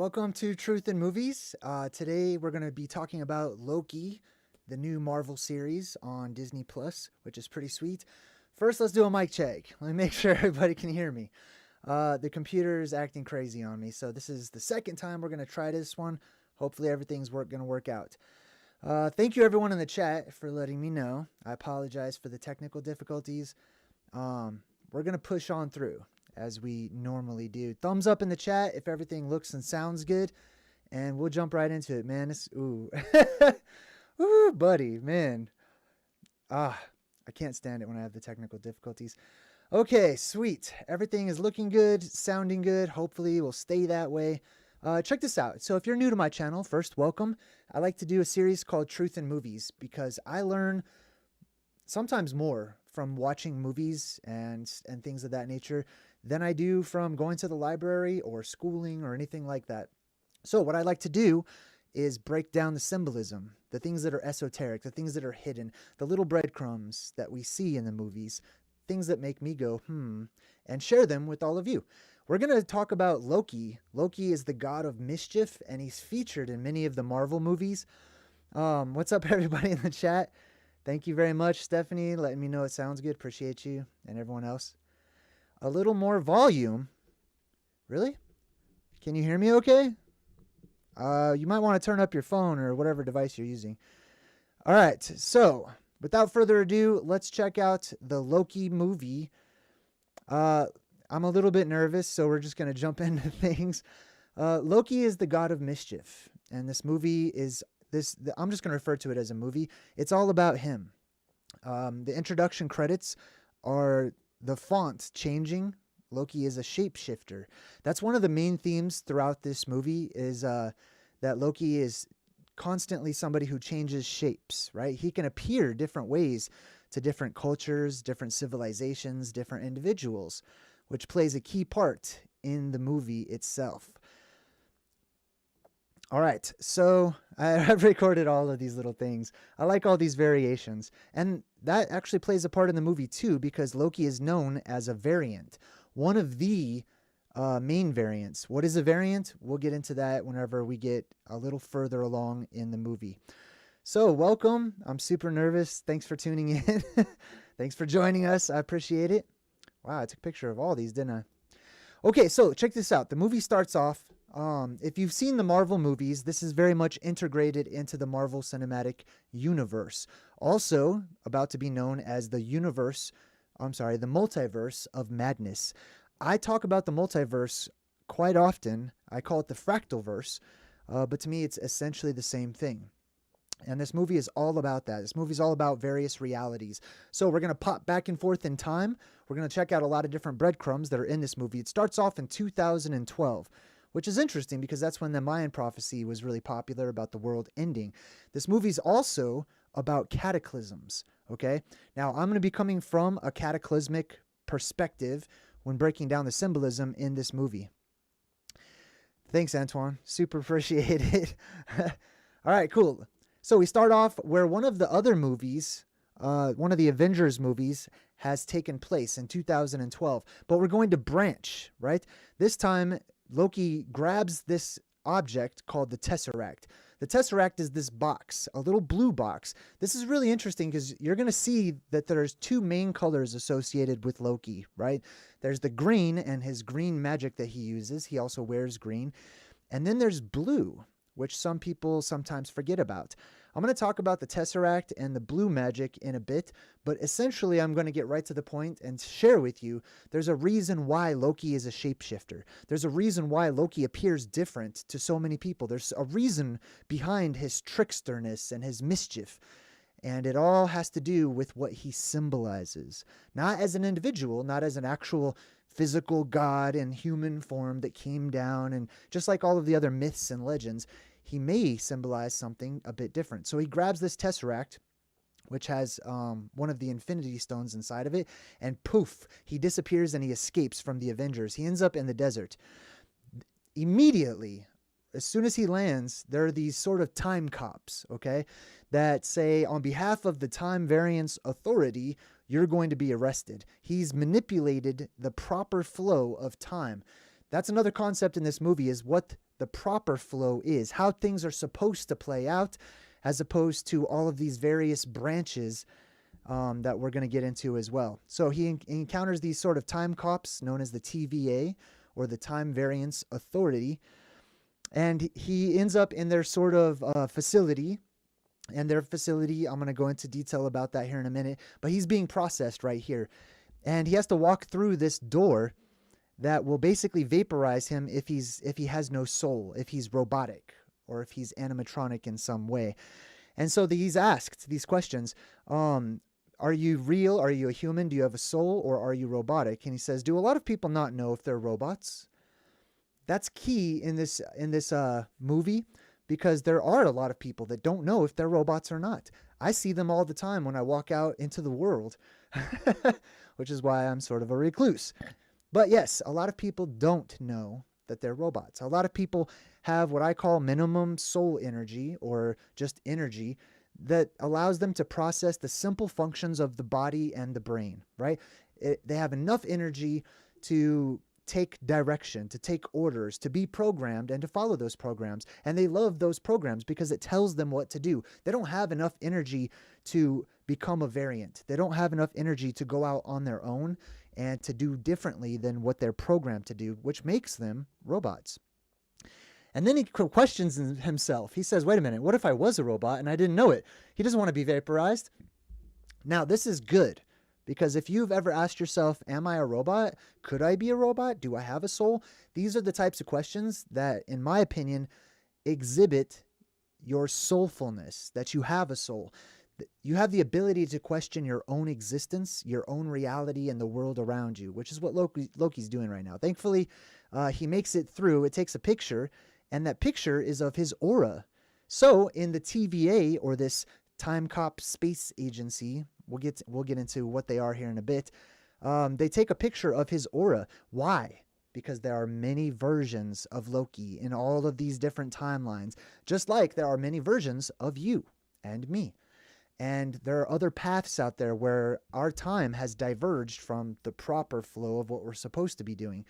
Welcome to Truth in Movies. Today we're going to be talking about Loki, the new Marvel series on Disney Plus, which is pretty sweet. First, let's do a mic check. Let me make sure everybody can hear me. The computer is acting crazy on me, so this is the second time we're going to try this one. Hopefully everything's going to work out. Thank you everyone in the chat for letting me know. I apologize for the technical difficulties. We're going to push on through as we normally do. Thumbs up in the chat if everything looks and sounds good, and we'll jump right into it, man. Ooh. Ooh, buddy, man. I can't stand it when I have the technical difficulties. Okay, sweet. Everything is looking good, sounding good. Hopefully it will stay that way. Check this out. So if you're new to my channel, first, welcome. I like to do a series called Truth in Movies because I learn sometimes more from watching movies and things of that nature than I do from going to the library or schooling or anything like that. So what I like to do is break down the symbolism, the things that are esoteric, the things that are hidden, the little breadcrumbs that we see in the movies, things that make me go, and share them with all of you. We're going to talk about Loki. Loki is the god of mischief, and he's featured in many of the Marvel movies. What's up, everybody in the chat? Thank you very much, Stephanie, letting me know it sounds good. Appreciate you and everyone else. A little more volume. Really? Can you hear me okay? You might want to turn up your phone or whatever device you're using. All right, so without further ado, let's check out the Loki movie. I'm a little bit nervous, so we're just going to jump into things. Loki is the god of mischief, and this movie is I'm just going to refer to it as a movie. It's all about him. The introduction credits are the font changing. Loki is a shapeshifter. That's one of the main themes throughout this movie is that Loki is constantly somebody who changes shapes, right? He can appear different ways to different cultures, different civilizations, different individuals, which plays a key part in the movie itself. All right, so I've recorded all of these little things. I like all these variations. And that actually plays a part in the movie too, because Loki is known as a variant. One of the main variants. What is a variant? We'll get into that whenever we get a little further along in the movie. So welcome. I'm super nervous. Thanks for tuning in. Thanks for joining us. I appreciate it. Wow, I took a picture of all these, didn't I? Okay, so check this out. The movie starts off. If you've seen the Marvel movies, this is very much integrated into the Marvel Cinematic Universe. Also about to be known as the Multiverse of Madness. I talk about the multiverse quite often. I call it the fractalverse, but to me it's essentially the same thing. And this movie is all about that. This movie is all about various realities. So we're going to pop back and forth in time. We're going to check out a lot of different breadcrumbs that are in this movie. It starts off in 2012. Which is interesting because that's when the Mayan prophecy was really popular about the world ending. This movie's also about cataclysms, okay? Now, I'm going to be coming from a cataclysmic perspective when breaking down the symbolism in this movie. Thanks, Antoine. Super appreciate it. All right, cool. So we start off where one of the other movies, one of the Avengers movies, has taken place in 2012. But we're going to branch, right? This time, Loki grabs this object called the Tesseract. The Tesseract is this box, a little blue box. This is really interesting because you're going to see that there's two main colors associated with Loki, right? There's the green and his green magic that he uses. He also wears green. And then there's blue, which some people sometimes forget about. I'm going to talk about the Tesseract and the blue magic in a bit, but essentially I'm going to get right to the point and share with you there's a reason why Loki is a shapeshifter. There's a reason why Loki appears different to so many people. There's a reason behind his tricksterness and his mischief. And it all has to do with what he symbolizes. Not as an individual, not as an actual physical god in human form that came down, and just like all of the other myths and legends, he may symbolize something a bit different. So he grabs this Tesseract, which has one of the Infinity Stones inside of it, and poof, he disappears and he escapes from the Avengers. He ends up in the desert. Immediately, as soon as he lands, there are these sort of time cops, okay, that say on behalf of the Time Variance Authority, you're going to be arrested. He's manipulated the proper flow of time. That's another concept in this movie, is what the proper flow is, how things are supposed to play out, as opposed to all of these various branches that we're going to get into as well. So he encounters these sort of time cops known as the TVA, or the Time Variance Authority, and he ends up in their sort of facility. And their facility, I'm going to go into detail about that here in a minute, but he's being processed right here. And he has to walk through this door that will basically vaporize him if he has no soul, if he's robotic, or if he's animatronic in some way. And so he's asked these questions. Are you real? Are you a human? Do you have a soul? Or are you robotic? And he says, do a lot of people not know if they're robots? That's key in this movie, because there are a lot of people that don't know if they're robots or not. I see them all the time when I walk out into the world, which is why I'm sort of a recluse. But yes, a lot of people don't know that they're robots. A lot of people have what I call minimum soul energy, or just energy, that allows them to process the simple functions of the body and the brain, right? They have enough energy to take direction, to take orders, to be programmed, and to follow those programs. And they love those programs because it tells them what to do. They don't have enough energy to become a variant. They don't have enough energy to go out on their own and to do differently than what they're programmed to do, which makes them robots. And then he questions himself. He says, wait a minute, what if I was a robot and I didn't know it? He doesn't want to be vaporized. Now, this is good, because if you've ever asked yourself, am I a robot? Could I be a robot? Do I have a soul? These are the types of questions that, in my opinion, exhibit your soulfulness, that you have a soul. You have the ability to question your own existence, your own reality, and the world around you, which is what Loki's doing right now. Thankfully, he makes it through. It takes a picture, and that picture is of his aura. So in the TVA, or this Time Cop Space Agency, we'll get into what they are here in a bit. They take a picture of his aura. Why? Because there are many versions of Loki in all of these different timelines, just like there are many versions of you and me. And there are other paths out there where our time has diverged from the proper flow of what we're supposed to be doing.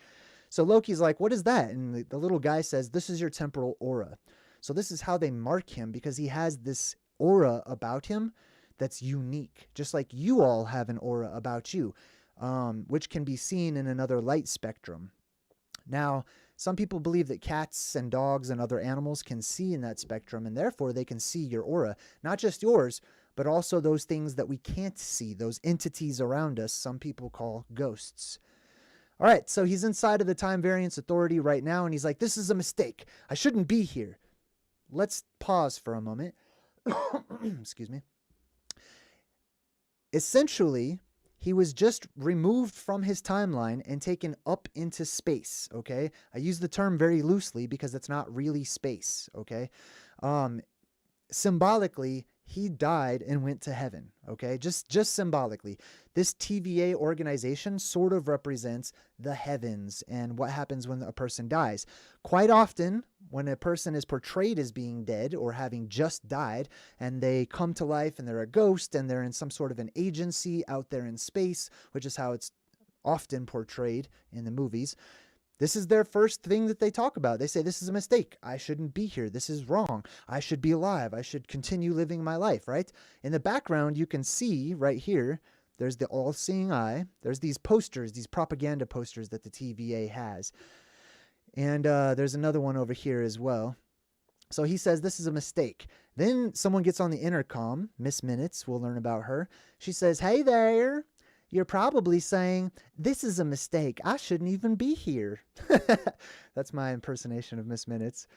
So Loki's like, what is that? And the little guy says, this is your temporal aura. So this is how they mark him, because he has this aura about him that's unique, just like you all have an aura about you, which can be seen in another light spectrum. Now, some people believe that cats and dogs and other animals can see in that spectrum, and therefore they can see your aura, not just yours, but also those things that we can't see, those entities around us, some people call ghosts. All right, so he's inside of the Time Variance Authority right now, and he's like, this is a mistake. I shouldn't be here. Let's pause for a moment. Excuse me. Essentially, he was just removed from his timeline and taken up into space, okay? I use the term very loosely because it's not really space, okay? Symbolically, he died and went to heaven, okay? Just symbolically. This TVA organization sort of represents the heavens and what happens when a person dies. Quite often, when a person is portrayed as being dead or having just died, and they come to life and they're a ghost and they're in some sort of an agency out there in space, which is how it's often portrayed in the movies, this is their first thing that they talk about. They say, this is a mistake. I shouldn't be here. This is wrong. I should be alive. I should continue living my life, right? In the background, you can see right here, there's the all-seeing eye. There's these posters, these propaganda posters that the TVA has. And there's another one over here as well. So he says, this is a mistake. Then someone gets on the intercom. Miss Minutes, we'll learn about her. She says, hey there. You're probably saying, this is a mistake. I shouldn't even be here. That's my impersonation of Miss Minutes.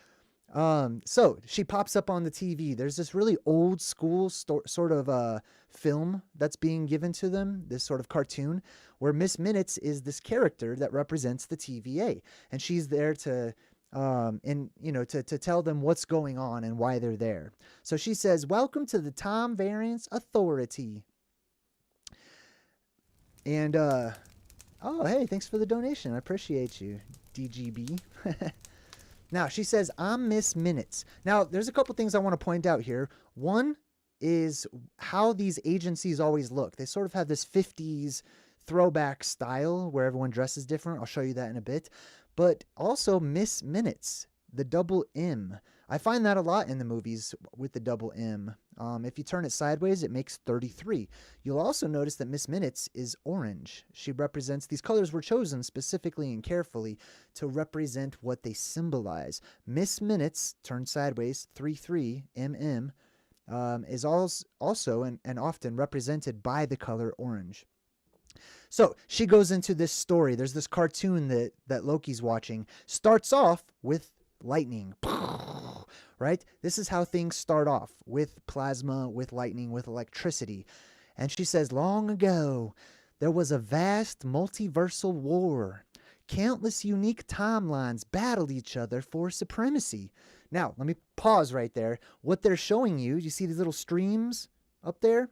So she pops up on the TV. There's this really old school sort of film that's being given to them, this sort of cartoon, where Miss Minutes is this character that represents the TVA. And she's there to to tell them what's going on and why they're there. So she says, welcome to the Time Variance Authority. And, oh, hey, thanks for the donation. I appreciate you, DGB. Now, she says, I'm Miss Minutes. Now, there's a couple things I want to point out here. One is how these agencies always look. They sort of have this 50s throwback style where everyone dresses different. I'll show you that in a bit. but also Miss Minutes, the double M. I find that a lot in the movies with the double M. If you turn it sideways, it makes 33. You'll also notice that Miss Minutes is orange. She represents, these colors were chosen specifically and carefully to represent what they symbolize. Miss Minutes, turned sideways, 33, MM, is also and often represented by the color orange. So she goes into this story. There's this cartoon that Loki's watching. Starts off with lightning. Right? This is how things start off, with plasma, with lightning, with electricity. And she says, long ago, there was a vast multiversal war. Countless unique timelines battled each other for supremacy. Now, let me pause right there. What they're showing you see these little streams up there?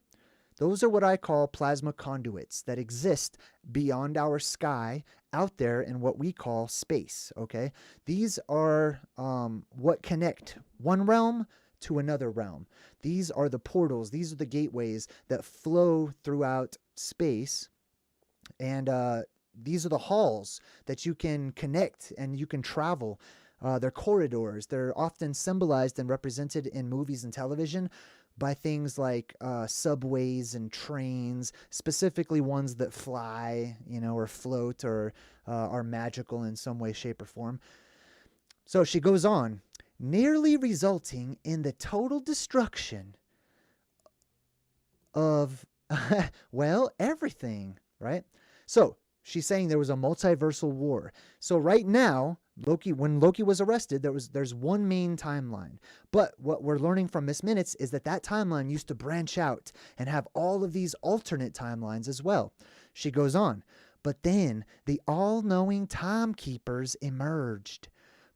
Those are what I call plasma conduits that exist beyond our sky, out there in what we call space, okay? These are what connect one realm to another realm. These are the portals. These are the gateways that flow throughout space. And these are the halls that you can connect and you can travel. They're corridors. They're often symbolized and represented in movies and television by things like subways and trains, specifically ones that fly, or float or are magical in some way, shape, or form. So she goes on, nearly resulting in the total destruction of, well, everything, right? So she's saying there was a multiversal war. So right now, when Loki was arrested, there's one main timeline. But what we're learning from Miss Minutes is that timeline used to branch out and have all of these alternate timelines as well. She goes on, but then the all-knowing timekeepers emerged,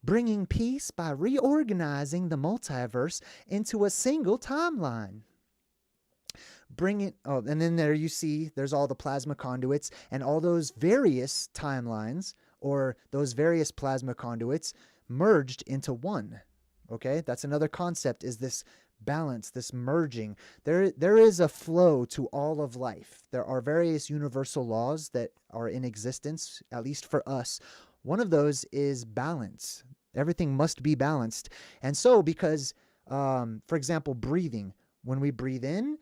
bringing peace by reorganizing the multiverse into a single timeline. And then there you see there's all the plasma conduits and all those various timelines, or those various plasma conduits merged into one. Okay, that's another concept, is this balance, this merging. There is a flow to all of life. There are various universal laws that are in existence, at least for us. One of those is balance. Everything must be balanced. And so because, for example, breathing, when we breathe in,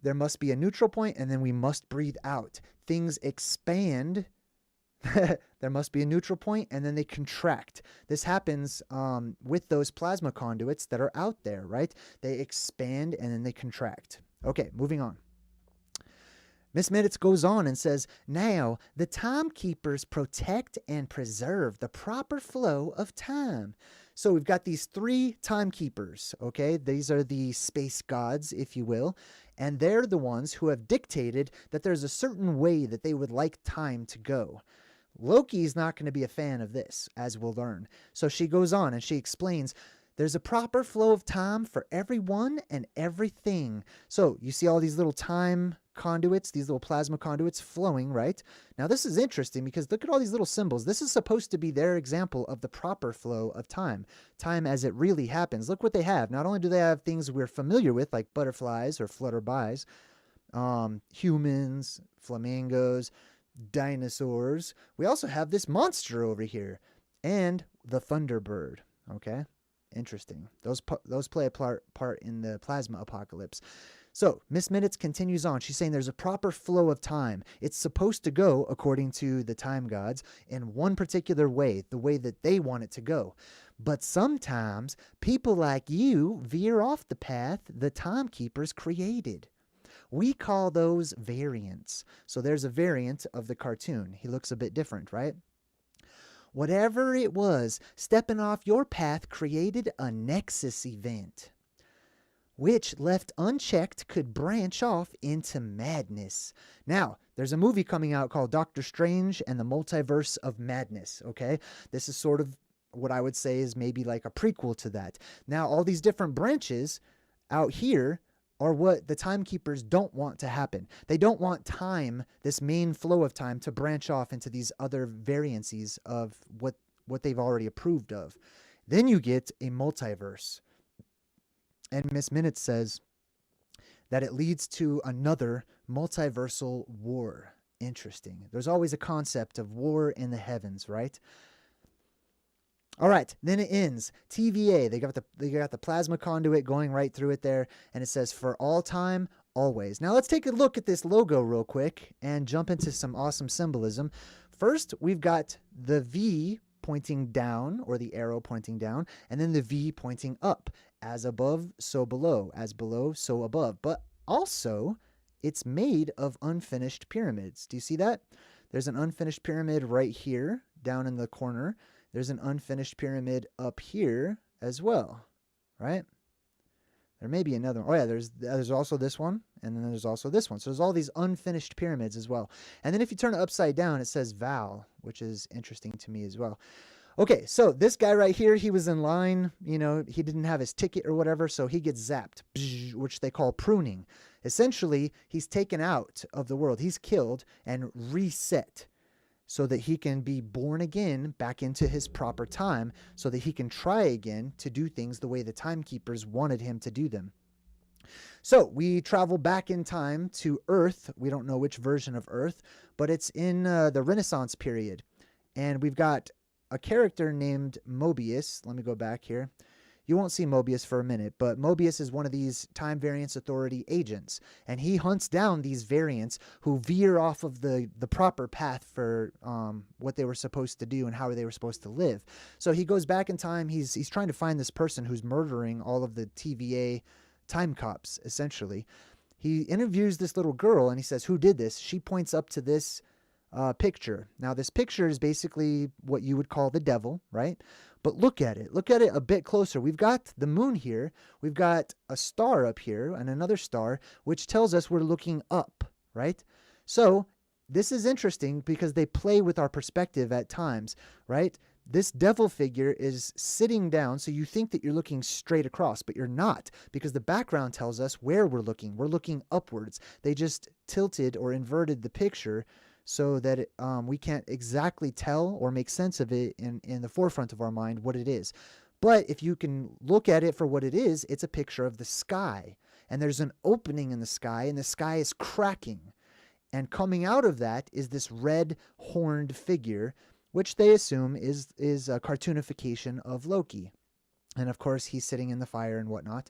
there must be a neutral point, and then we must breathe out. Things expand. There must be a neutral point, and then they contract. This happens with those plasma conduits that are out there, right? They expand and then they contract. Okay, moving on. Miss Minutes goes on and says, now the timekeepers protect and preserve the proper flow of time. So we've got these three timekeepers, okay? These are the space gods, if you will, and they're the ones who have dictated that there's a certain way that they would like time to go. Loki's not going to be a fan of this, as we'll learn. So she goes on and she explains, there's a proper flow of time for everyone and everything. So you see all these little time conduits, these little plasma conduits flowing, right? Now this is interesting because look at all these little symbols. This is supposed to be their example of the proper flow of time. Time as it really happens. Look what they have. Not only do they have things we're familiar with, like butterflies or flutterbys, humans, flamingos, dinosaurs. We also have this monster over here and the Thunderbird. Okay, interesting. Those play a part in the plasma apocalypse. So Miss Minutes continues on. She's saying there's a proper flow of time. It's supposed to go, according to the time gods, in one particular way, the way that they want it to go. But sometimes people like you veer off the path the timekeepers created. We call those variants. So there's a variant of the cartoon. He looks a bit different, right? Whatever it was, stepping off your path created a nexus event, which left unchecked could branch off into madness. Now, there's a movie coming out called Doctor Strange and the Multiverse of Madness, okay? This is sort of what I would say is maybe like a prequel to that. Now, all these different branches out here are what the timekeepers don't want to happen. They don't want time, this main flow of time, to branch off into these other variances of what they've already approved of. Then you get a multiverse. And Miss Minutes says that it leads to another multiversal war. Interesting. There's always a concept of war in the heavens, right? All right, then it ends. TVA, they got the plasma conduit going right through it there, and it says for all time, always. Now let's take a look at this logo real quick and jump into some awesome symbolism. First, we've got the V pointing down, or the arrow pointing down, and then the V pointing up. As above, so below. As below, so above. But also, it's made of unfinished pyramids. Do you see that? There's an unfinished pyramid right here, down in the corner. There's an unfinished pyramid up here as well, right? There may be another one. Oh, yeah, there's also this one, and then there's also this one. So there's all these unfinished pyramids as well. And then if you turn it upside down, it says Val, which is interesting to me as well. Okay, so this guy right here, he was in line. You know, he didn't have his ticket or whatever, so he gets zapped, which they call pruning. Essentially, he's taken out of the world. He's killed and reset, so that he can be born again back into his proper time, so that he can try again to do things the way the timekeepers wanted him to do them. So we travel back in time to Earth. We don't know which version of Earth, but it's in the Renaissance period. And we've got a character named Mobius. Let me go back here. You won't see Mobius for a minute, but Mobius is one of these Time Variance Authority agents, and he hunts down these variants who veer off of the proper path for what they were supposed to do and how they were supposed to live. So he goes back in time. He's trying to find this person who's murdering all of the TVA time cops, essentially. He interviews this little girl, and he says, "Who did this?" She points up to this picture. Now, this picture is basically what you would call the devil, right? But look at it. Look at it a bit closer. We've got the moon here. We've got a star up here and another star, which tells us we're looking up, right? So this is interesting because they play with our perspective at times, right? This devil figure is sitting down, so you think that you're looking straight across, but you're not, because the background tells us where we're looking. We're looking upwards. They just tilted or inverted the picture so that we can't exactly tell or make sense of it in the forefront of our mind what it is. But if you can look at it for what it is, it's a picture of the sky. And there's an opening in the sky, and the sky is cracking. And coming out of that is this red horned figure, which they assume is a cartoonification of Loki. And of course, he's sitting in the fire and whatnot.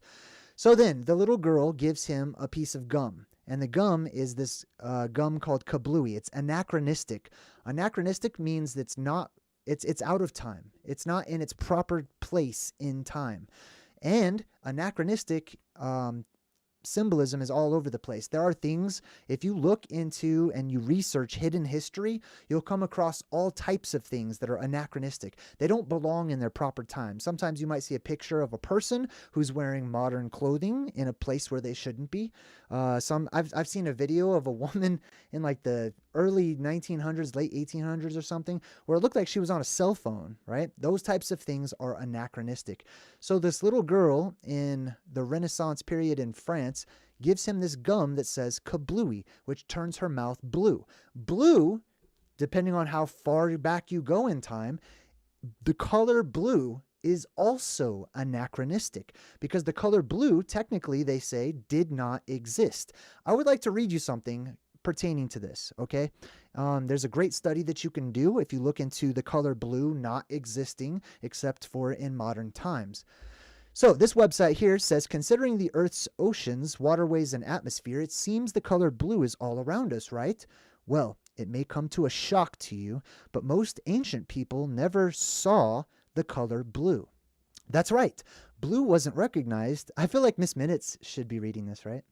So then the little girl gives him a piece of gum. And the gum is this gum called kablooey. It's anachronistic. Anachronistic means it's not, it's out of time. It's not in its proper place in time. And anachronistic symbolism is all over the place. There are things, if you look into and you research hidden history, you'll come across all types of things that are anachronistic. They don't belong in their proper time. Sometimes you might see a picture of a person who's wearing modern clothing in a place where they shouldn't be. I've seen a video of a woman in like the early 1900s, late 1800s or something, where it looked like she was on a cell phone, right? Those types of things are anachronistic. So this little girl in the Renaissance period in France gives him this gum that says kablooey, which turns her mouth blue. Blue, depending on how far back you go in time, the color blue is also anachronistic, because the color blue, technically, they say, did not exist. I would like to read you something pertaining to this, okay? There's a great study that you can do if you look into the color blue not existing except for in modern times. So this website here says, considering the Earth's oceans, waterways, and atmosphere, it seems the color blue is all around us, right? Well, it may come to a shock to you, but most ancient people never saw the color blue. That's right. Blue wasn't recognized. I feel like Miss Minutes should be reading this, right?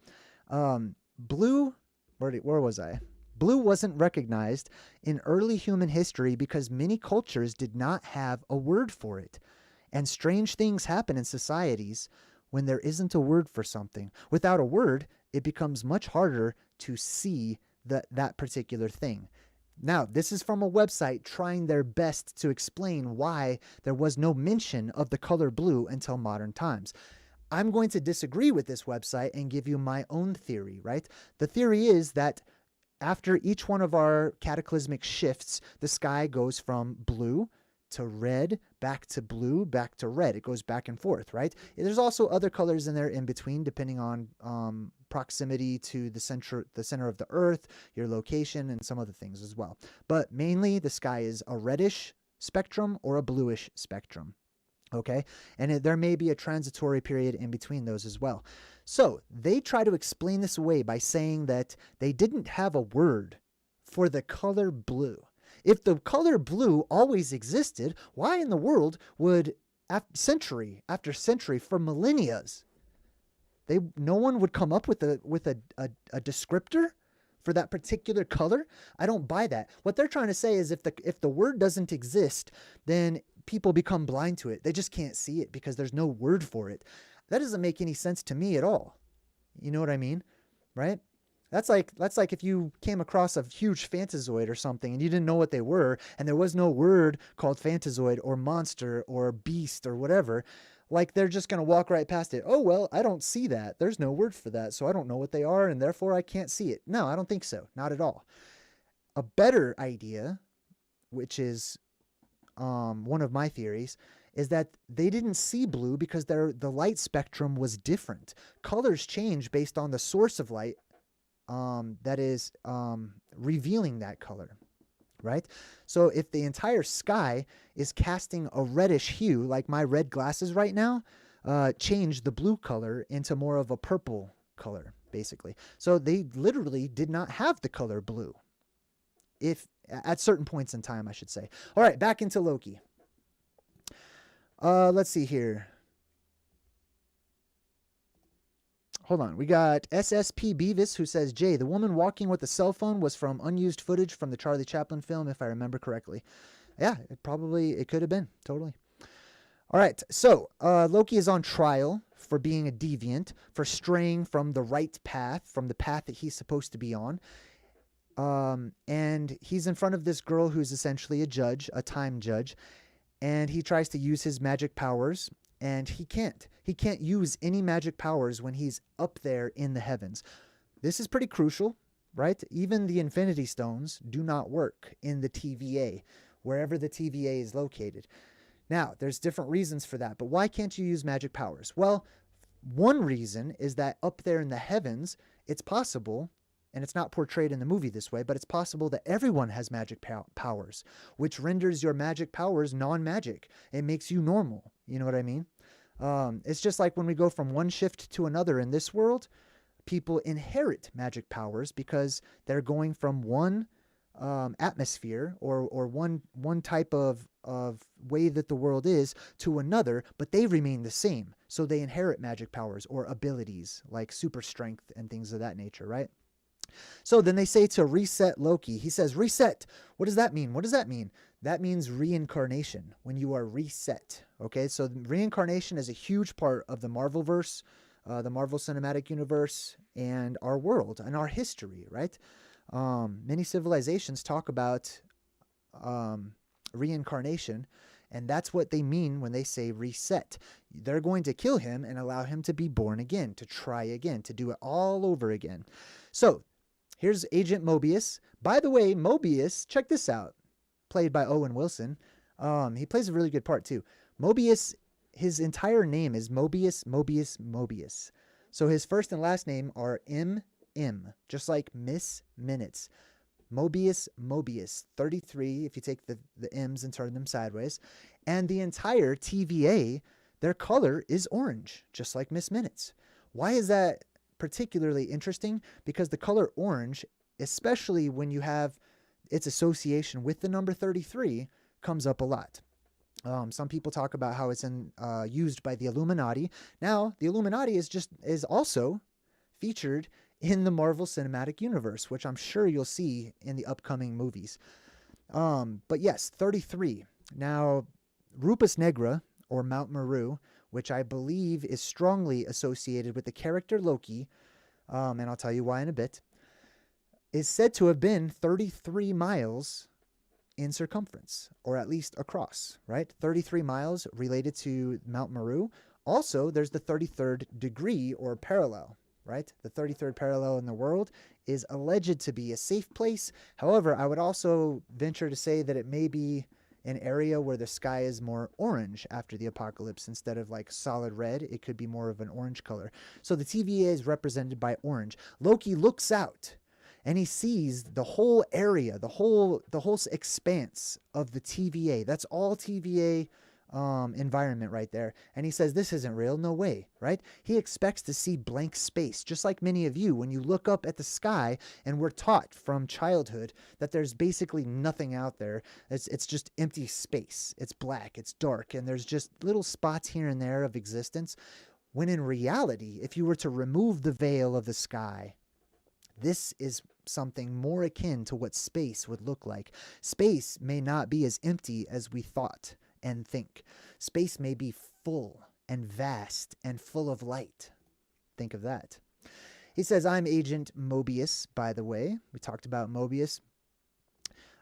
Blue, where was I? Blue wasn't recognized in early human history because many cultures did not have a word for it. And strange things happen in societies when there isn't a word for something. Without a word, it becomes much harder to see that particular thing. Now, this is from a website trying their best to explain why there was no mention of the color blue until modern times. I'm going to disagree with this website and give you my own theory, right? The theory is that after each one of our cataclysmic shifts, the sky goes from blue to red, back to blue, back to red. It goes back and forth, right? There's also other colors in there in between, depending on proximity to the center of the Earth, your location, and some other things as well. But mainly, the sky is a reddish spectrum or a bluish spectrum. Okay, and there may be a transitory period in between those as well. So they try to explain this away by saying that they didn't have a word for the color blue. If the color blue always existed, why in the world would century after century, for millennia, no one would come up with a descriptor for that particular color? I don't buy that. What they're trying to say is if the word doesn't exist, then people become blind to it. They just can't see it because there's no word for it. That doesn't make any sense to me at all. You know what I mean? Right? That's like if you came across a huge Fantazoid or something and you didn't know what they were, and there was no word called Fantazoid or monster or beast or whatever. Like, they're just going to walk right past it. Oh, well, I don't see that. There's no word for that, so I don't know what they are, and therefore I can't see it. No, I don't think so. Not at all. A better idea, which is one of my theories, is that they didn't see blue because the light spectrum was different. Colors change based on the source of light that is revealing that color. Right? So if the entire sky is casting a reddish hue, like my red glasses right now, change the blue color into more of a purple color, basically. So they literally did not have the color blue. If at certain points in time, I should say. All right, back into Loki. Let's see here. Hold on. We got SSP Beavis who says, Jay, the woman walking with the cell phone was from unused footage from the Charlie Chaplin film, if I remember correctly. Yeah, it could have been. Totally. All right. So Loki is on trial for being a deviant, for straying from the right path, from the path that he's supposed to be on. And he's in front of this girl who's essentially a judge, a time judge. And he tries to use his magic powers. And he can't. He can't use any magic powers when he's up there in the heavens. This is pretty crucial, right? Even the Infinity Stones do not work in the TVA, wherever the TVA is located. Now, there's different reasons for that, but why can't you use magic powers? Well, one reason is that up there in the heavens, it's possible, and it's not portrayed in the movie this way, but it's possible that everyone has magic powers, which renders your magic powers non-magic. It makes you normal. You know what I mean? It's just like when we go from one shift to another in this world, people inherit magic powers because they're going from one atmosphere or one type of way that the world is to another, but they remain the same. So they inherit magic powers or abilities like super strength and things of that nature, right? So then they say to reset Loki. He says, reset. What does that mean? What does that mean? That means reincarnation, when you are reset. Okay, so reincarnation is a huge part of the Marvelverse, the Marvel Cinematic Universe, and our world and our history, right? Many civilizations talk about reincarnation, and that's what they mean when they say reset. They're going to kill him and allow him to be born again, to try again, to do it all over again. So here's Agent Mobius. By the way, Mobius, check this out, played by Owen Wilson. He plays a really good part too. Mobius, his entire name is Mobius, Mobius, Mobius. So his first and last name are M, just like Miss Minutes. Mobius, Mobius, 33, if you take the M's and turn them sideways. And the entire TVA, their color is orange, just like Miss Minutes. Why is that particularly interesting? Because the color orange, especially when you have its association with the number 33, comes up a lot. Some people talk about how it's used by the Illuminati. Now, the Illuminati is also featured in the Marvel Cinematic Universe, which I'm sure you'll see in the upcoming movies. But yes, 33. Now, Rupus Negra, or Mount Meru, which I believe is strongly associated with the character Loki, and I'll tell you why in a bit, is said to have been 33 miles in circumference, or at least across, right? 33 miles related to Mount Meru. Also, there's the 33rd degree, or parallel, right? The 33rd parallel in the world is alleged to be a safe place. However, I would also venture to say that it may be an area where the sky is more orange after the apocalypse instead of like solid red. It could be more of an orange color. So the TVA is represented by orange. Loki looks out and he sees the whole area, the whole expanse of the TVA. That's all TVA environment right there. And he says, this isn't real. No way, right? He expects to see blank space, just like many of you when you look up at the sky, and we're taught from childhood that there's basically nothing out there. It's just empty space. It's black, it's dark, and there's just little spots here and there of existence. When in reality, if you were to remove the veil of the sky, this is something more akin to what space would look like. Space may not be as empty as we thought and think. Space may be full and vast and full of light. Think of that. He says, I'm Agent Mobius, by the way. We talked about Mobius.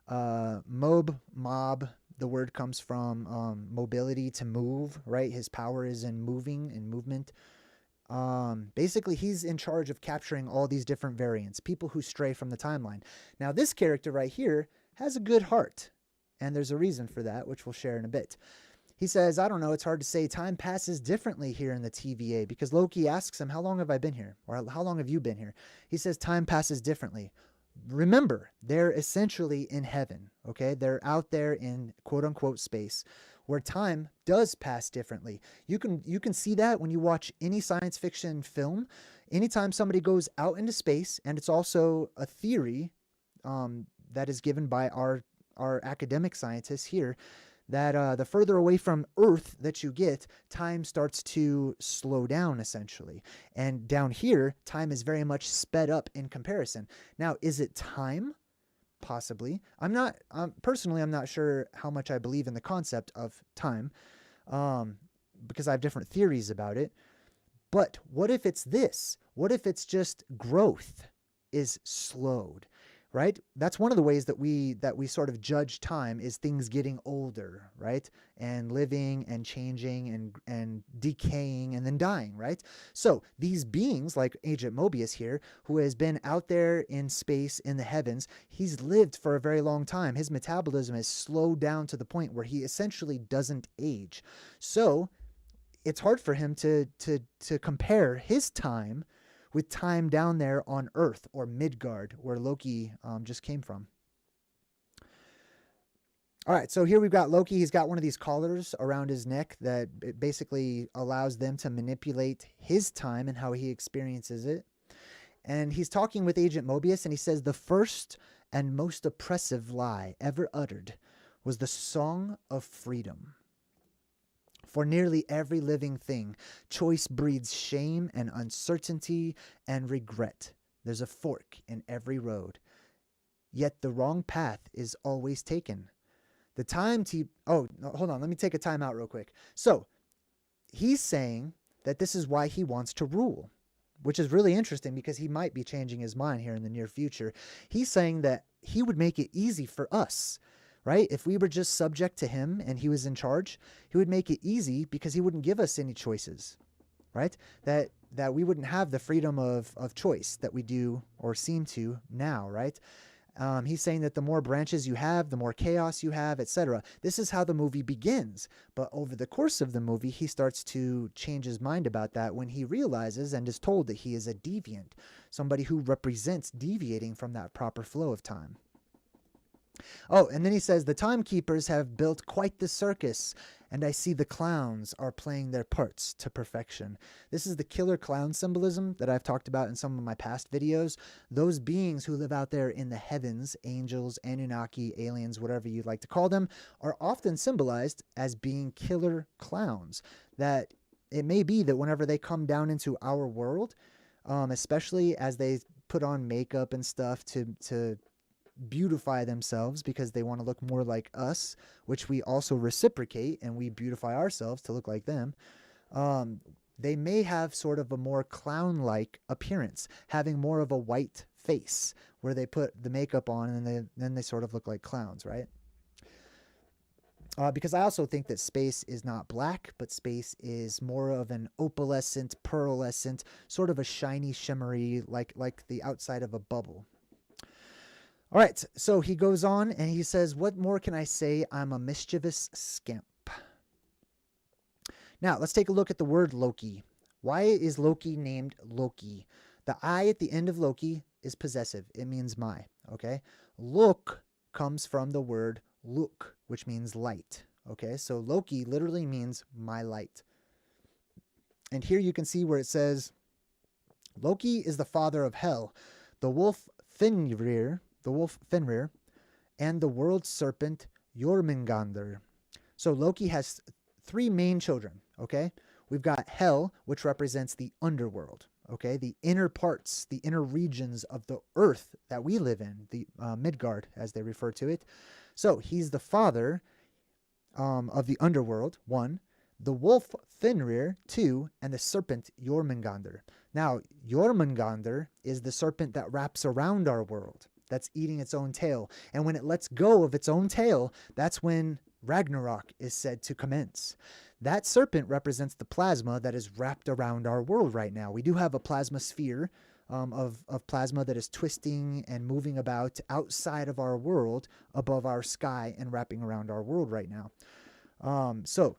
Mob, the word comes from mobility, to move, right? His power is in moving and movement. Basically, he's in charge of capturing all these different variants, people who stray from the timeline. Now, this character right here has a good heart, and there's a reason for that, which we'll share in a bit. He says, I don't know, it's hard to say. Time passes differently here in the TVA, because Loki asks him, how long have I been here? Or how long have you been here? He says, time passes differently. Remember, they're essentially in heaven, okay? They're out there in quote-unquote space, where time does pass differently. You can see that when you watch any science fiction film. Anytime somebody goes out into space, and it's also a theory that is given by our academic scientists here, that the further away from Earth that you get, time starts to slow down, essentially. And down here, time is very much sped up in comparison. Now, is it time? Possibly. Personally, I'm not sure how much I believe in the concept of time, because I have different theories about it. But what if it's this? What if it's just growth is slowed? Right? That's one of the ways that we sort of judge time, is things getting older, right? And living and changing and decaying and then dying, right? So these beings like Agent Mobius here, who has been out there in space, in the heavens, he's lived for a very long time. His metabolism has slowed down to the point where he essentially doesn't age. So it's hard for him to compare his time with time down there on Earth, or Midgard, where Loki just came from. All right, so here we've got Loki. He's got one of these collars around his neck that basically allows them to manipulate his time and how he experiences it. And he's talking with Agent Mobius, and he says, the first and most oppressive lie ever uttered was the song of freedom. For nearly every living thing, choice breeds shame and uncertainty and regret. There's a fork in every road. Yet the wrong path is always taken. The time to... Oh, no, hold on. Let me take a time out real quick. So, he's saying that this is why he wants to rule, which is really interesting because he might be changing his mind here in the near future. He's saying that he would make it easy for us, right? If we were just subject to him and he was in charge, he would make it easy because he wouldn't give us any choices, right? That we wouldn't have the freedom of choice that we do or seem to now, right? He's saying that the more branches you have, the more chaos you have, etc. This is how the movie begins. But over the course of the movie, he starts to change his mind about that when he realizes and is told that he is a deviant, somebody who represents deviating from that proper flow of time. Oh, and then he says, the timekeepers have built quite the circus, and I see the clowns are playing their parts to perfection. This is the killer clown symbolism that I've talked about in some of my past videos. Those beings who live out there in the heavens, angels, Anunnaki, aliens, whatever you'd like to call them, are often symbolized as being killer clowns. That it may be that whenever they come down into our world, especially as they put on makeup and stuff to beautify themselves because they want to look more like us, which we also reciprocate, and we beautify ourselves to look like them. They may have sort of a more clown-like appearance, having more of a white face where they put the makeup on and then they sort of look like clowns, right? Because I also think that space is not black, but space is more of an opalescent, pearlescent, sort of a shiny, shimmery, like the outside of a bubble. All right, so he goes on and he says, what more can I say? I'm a mischievous scamp. Now, let's take a look at the word Loki. Why is Loki named Loki? The I at the end of Loki is possessive. It means my, okay? Look comes from the word look, which means light, okay? So Loki literally means my light. And here you can see where it says, Loki is the father of Hel, the wolf Fenrir, and the world serpent Jormungandr. So Loki has three main children, okay? We've got Hel, which represents the underworld, okay? The inner parts, the inner regions of the earth that we live in, the Midgard, as they refer to it. So he's the father of the underworld, 1, the wolf Fenrir, 2, and the serpent Jormungandr. Now, Jormungandr is the serpent that wraps around our world, that's eating its own tail. And when it lets go of its own tail, that's when Ragnarok is said to commence. That serpent represents the plasma that is wrapped around our world right now. We do have a plasma sphere of plasma that is twisting and moving about outside of our world, above our sky, and wrapping around our world right now. So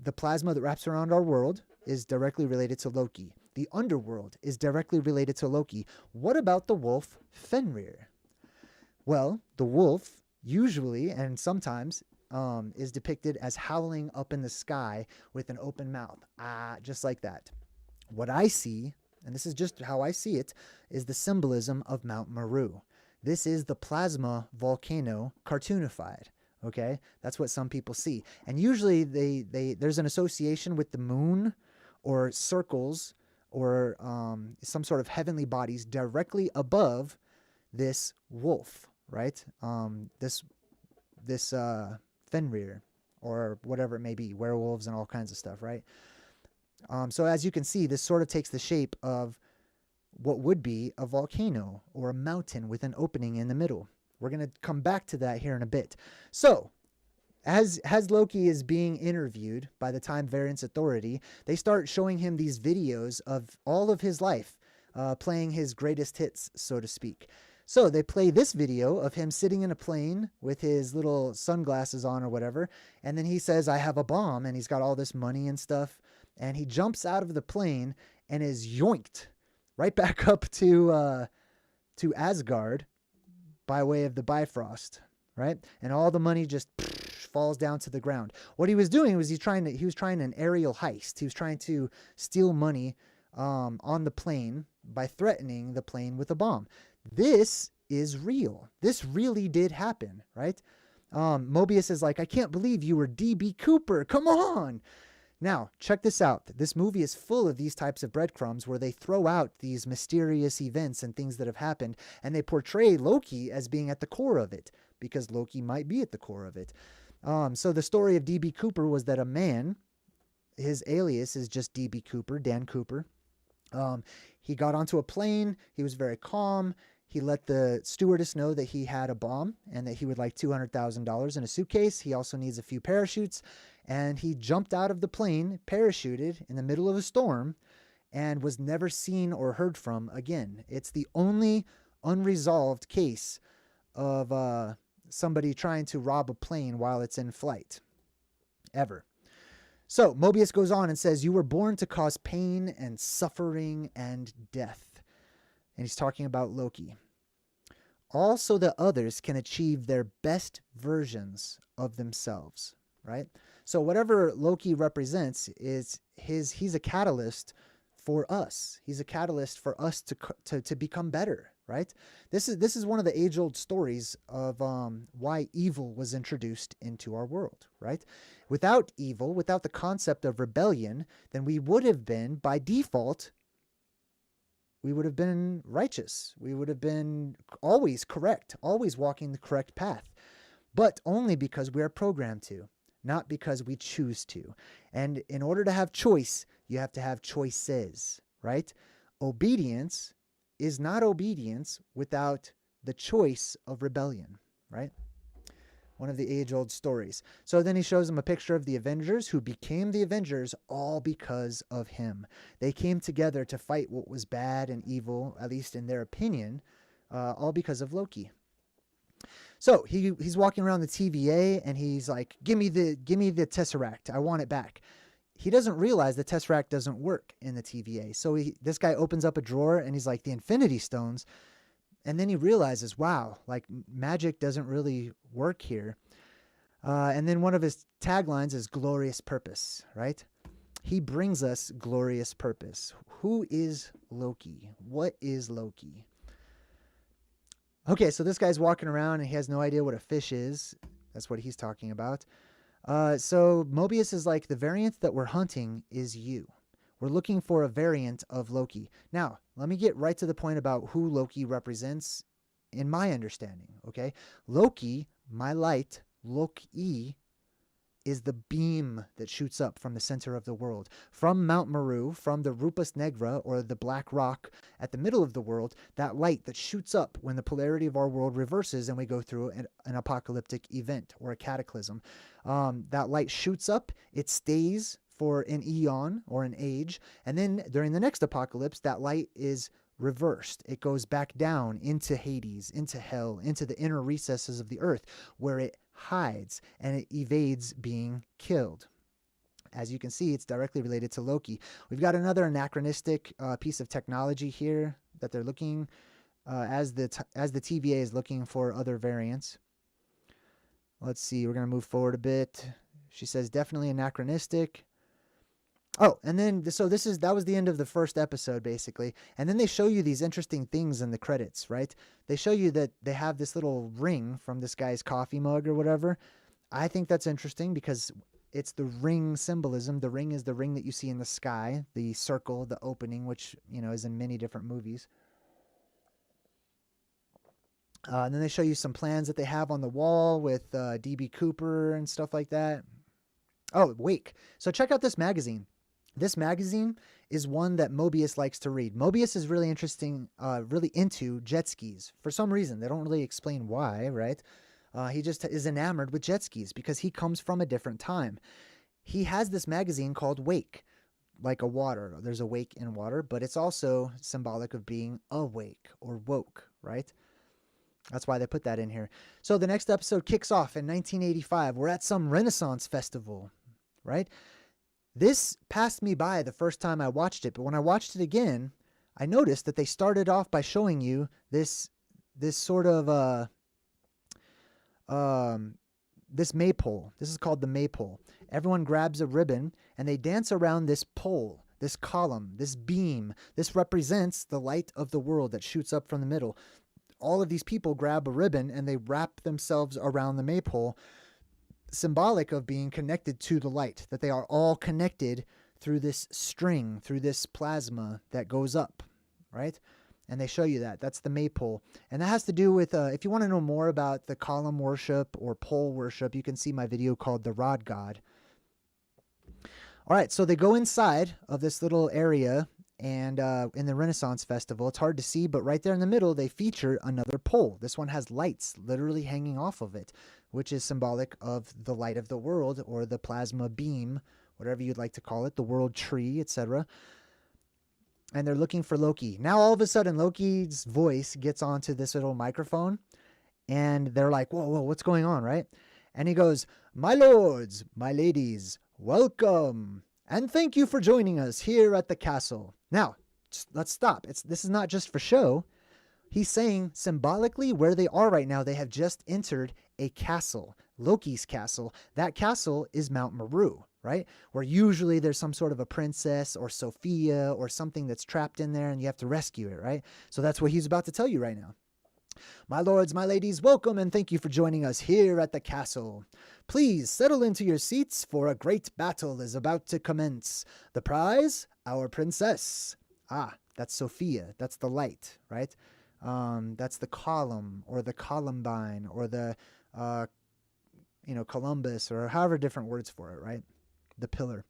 the plasma that wraps around our world is directly related to Loki. The underworld is directly related to Loki. What about the wolf Fenrir? Well, the wolf usually and sometimes is depicted as howling up in the sky with an open mouth. Just like that. What I see, and this is just how I see it, is the symbolism of Mount Meru. This is the plasma volcano cartoonified. Okay, that's what some people see. And usually there's an association with the moon or circles or some sort of heavenly bodies directly above this wolf, right? This Fenrir or whatever it may be, werewolves and all kinds of stuff, right? So as you can see, this sort of takes the shape of what would be a volcano or a mountain with an opening in the middle. We're going to come back to that here in a bit. So, as Loki is being interviewed by the Time Variance Authority, they start showing him these videos of all of his life, playing his greatest hits, so to speak. So they play this video of him sitting in a plane with his little sunglasses on or whatever, and then he says, I have a bomb, and he's got all this money and stuff, and he jumps out of the plane and is yoinked right back up to Asgard, by way of the Bifrost, right? And all the money just falls down to the ground. What he was doing was he was trying an aerial heist. He was trying to steal money on the plane by threatening the plane with a bomb. This is real. This really did happen, right? Mobius is like, I can't believe you were D.B. Cooper. Come on. Now, check this out. This movie is full of these types of breadcrumbs where they throw out these mysterious events and things that have happened, and they portray Loki as being at the core of it, because Loki might be at the core of it. So the story of D.B. Cooper was that a man, his alias is just D.B. Cooper, Dan Cooper. He got onto a plane. He was very calm. He let the stewardess know that he had a bomb and that he would like $200,000 in a suitcase. He also needs a few parachutes. And he jumped out of the plane, parachuted in the middle of a storm, and was never seen or heard from again. It's the only unresolved case of somebody trying to rob a plane while it's in flight, ever. So Mobius goes on and says, you were born to cause pain and suffering and death. And he's talking about Loki. Also that others can achieve their best versions of themselves, right? So whatever Loki represents is he's a catalyst for us. He's a catalyst for us to become better, right? This is one of the age-old stories of why evil was introduced into our world, right? Without evil, without the concept of rebellion, then we would have been, by default, we would have been righteous. We would have been always correct, always walking the correct path, but only because we are programmed to, not because we choose to. And in order to have choice, you have to have choices, right? Obedience is not obedience without the choice of rebellion, right? One of the age-old stories. So then he shows him a picture of the Avengers who became the Avengers all because of him. They came together to fight what was bad and evil, at least in their opinion, all because of Loki. So he's walking around the TVA and he's like, give me the Tesseract. I want it back. he doesn't realize the Tesseract doesn't work in the TVA. So this guy opens up a drawer and he's like, the Infinity Stones. And then he realizes, wow, like magic doesn't really work here. And then one of his taglines is glorious purpose, right? He brings us glorious purpose. Who is Loki? What is Loki? Okay, so this guy's walking around and he has no idea what a fish is. That's what he's talking about. So Mobius is like, the variant that we're hunting is you. We're looking for a variant of Loki. Now, let me get right to the point about who Loki represents in my understanding, okay? Loki, my light, Loki, is the beam that shoots up from the center of the world. From Mount Meru, from the Rupus Negra, or the black rock at the middle of the world, that light that shoots up when the polarity of our world reverses and we go through an apocalyptic event or a cataclysm. That light shoots up, it stays for an eon or an age, and then during the next apocalypse, that light is reversed. It goes back down into Hades, into hell, into the inner recesses of the earth, where it hides and it evades being killed. As you can see, it's directly related to Loki. We've got another anachronistic piece of technology here that they're looking as the TVA is looking for other variants. Let's see, we're going to move forward a bit. She says definitely anachronistic. Oh, and then, that was the end of the first episode, basically. And then they show you these interesting things in the credits, right? They show you that they have this little ring from this guy's coffee mug or whatever. I think that's interesting because it's the ring symbolism. The ring is the ring that you see in the sky, the circle, the opening, which, is in many different movies. And then they show you some plans that they have on the wall with D.B. Cooper and stuff like that. Oh, Wake. So check out this magazine. This magazine is one that Mobius likes to read. Mobius is really really into jet skis. For some reason, they don't really explain why, right? He just is enamored with jet skis because he comes from a different time. He has this magazine called Wake, like a water. There's a wake in water, but it's also symbolic of being awake or woke, right? That's why they put that in here. So the next episode kicks off in 1985. We're at some Renaissance festival, right? This passed me by the first time I watched it, but when I watched it again, I noticed that they started off by showing you this sort of this maypole. This is called the maypole. Everyone grabs a ribbon and they dance around this pole, this column, this beam. This represents the light of the world that shoots up from the middle. All of these people grab a ribbon and they wrap themselves around the maypole, symbolic of being connected to the light, that they are all connected through this string, through this plasma that goes up, right? And they show you that. That's the maypole. And that has to do with, if you want to know more about the column worship or pole worship, you can see my video called The Rod God. All right, so they go inside of this little area, and in the Renaissance Festival, it's hard to see, but right there in the middle, they feature another pole. This one has lights literally hanging off of it, which is symbolic of the light of the world, or the plasma beam, whatever you'd like to call it, the world tree, etc. And they're looking for Loki. Now, all of a sudden, Loki's voice gets onto this little microphone, and they're like, whoa, what's going on, right? And he goes, "My lords, my ladies, welcome, and thank you for joining us here at the castle." Now, let's stop. This is not just for show. He's saying symbolically where they are right now, they have just entered a castle, Loki's castle. That castle is Mount Meru, right? Where usually there's some sort of a princess or Sophia or something that's trapped in there and you have to rescue it, right? So that's what he's about to tell you right now. "My lords, my ladies, welcome and thank you for joining us here at the castle. Please settle into your seats, for a great battle is about to commence. The prize, our princess." Ah, that's Sophia. That's the light, right? That's the column or the columbine or the, Columbus, or however different words for it, right? The pillar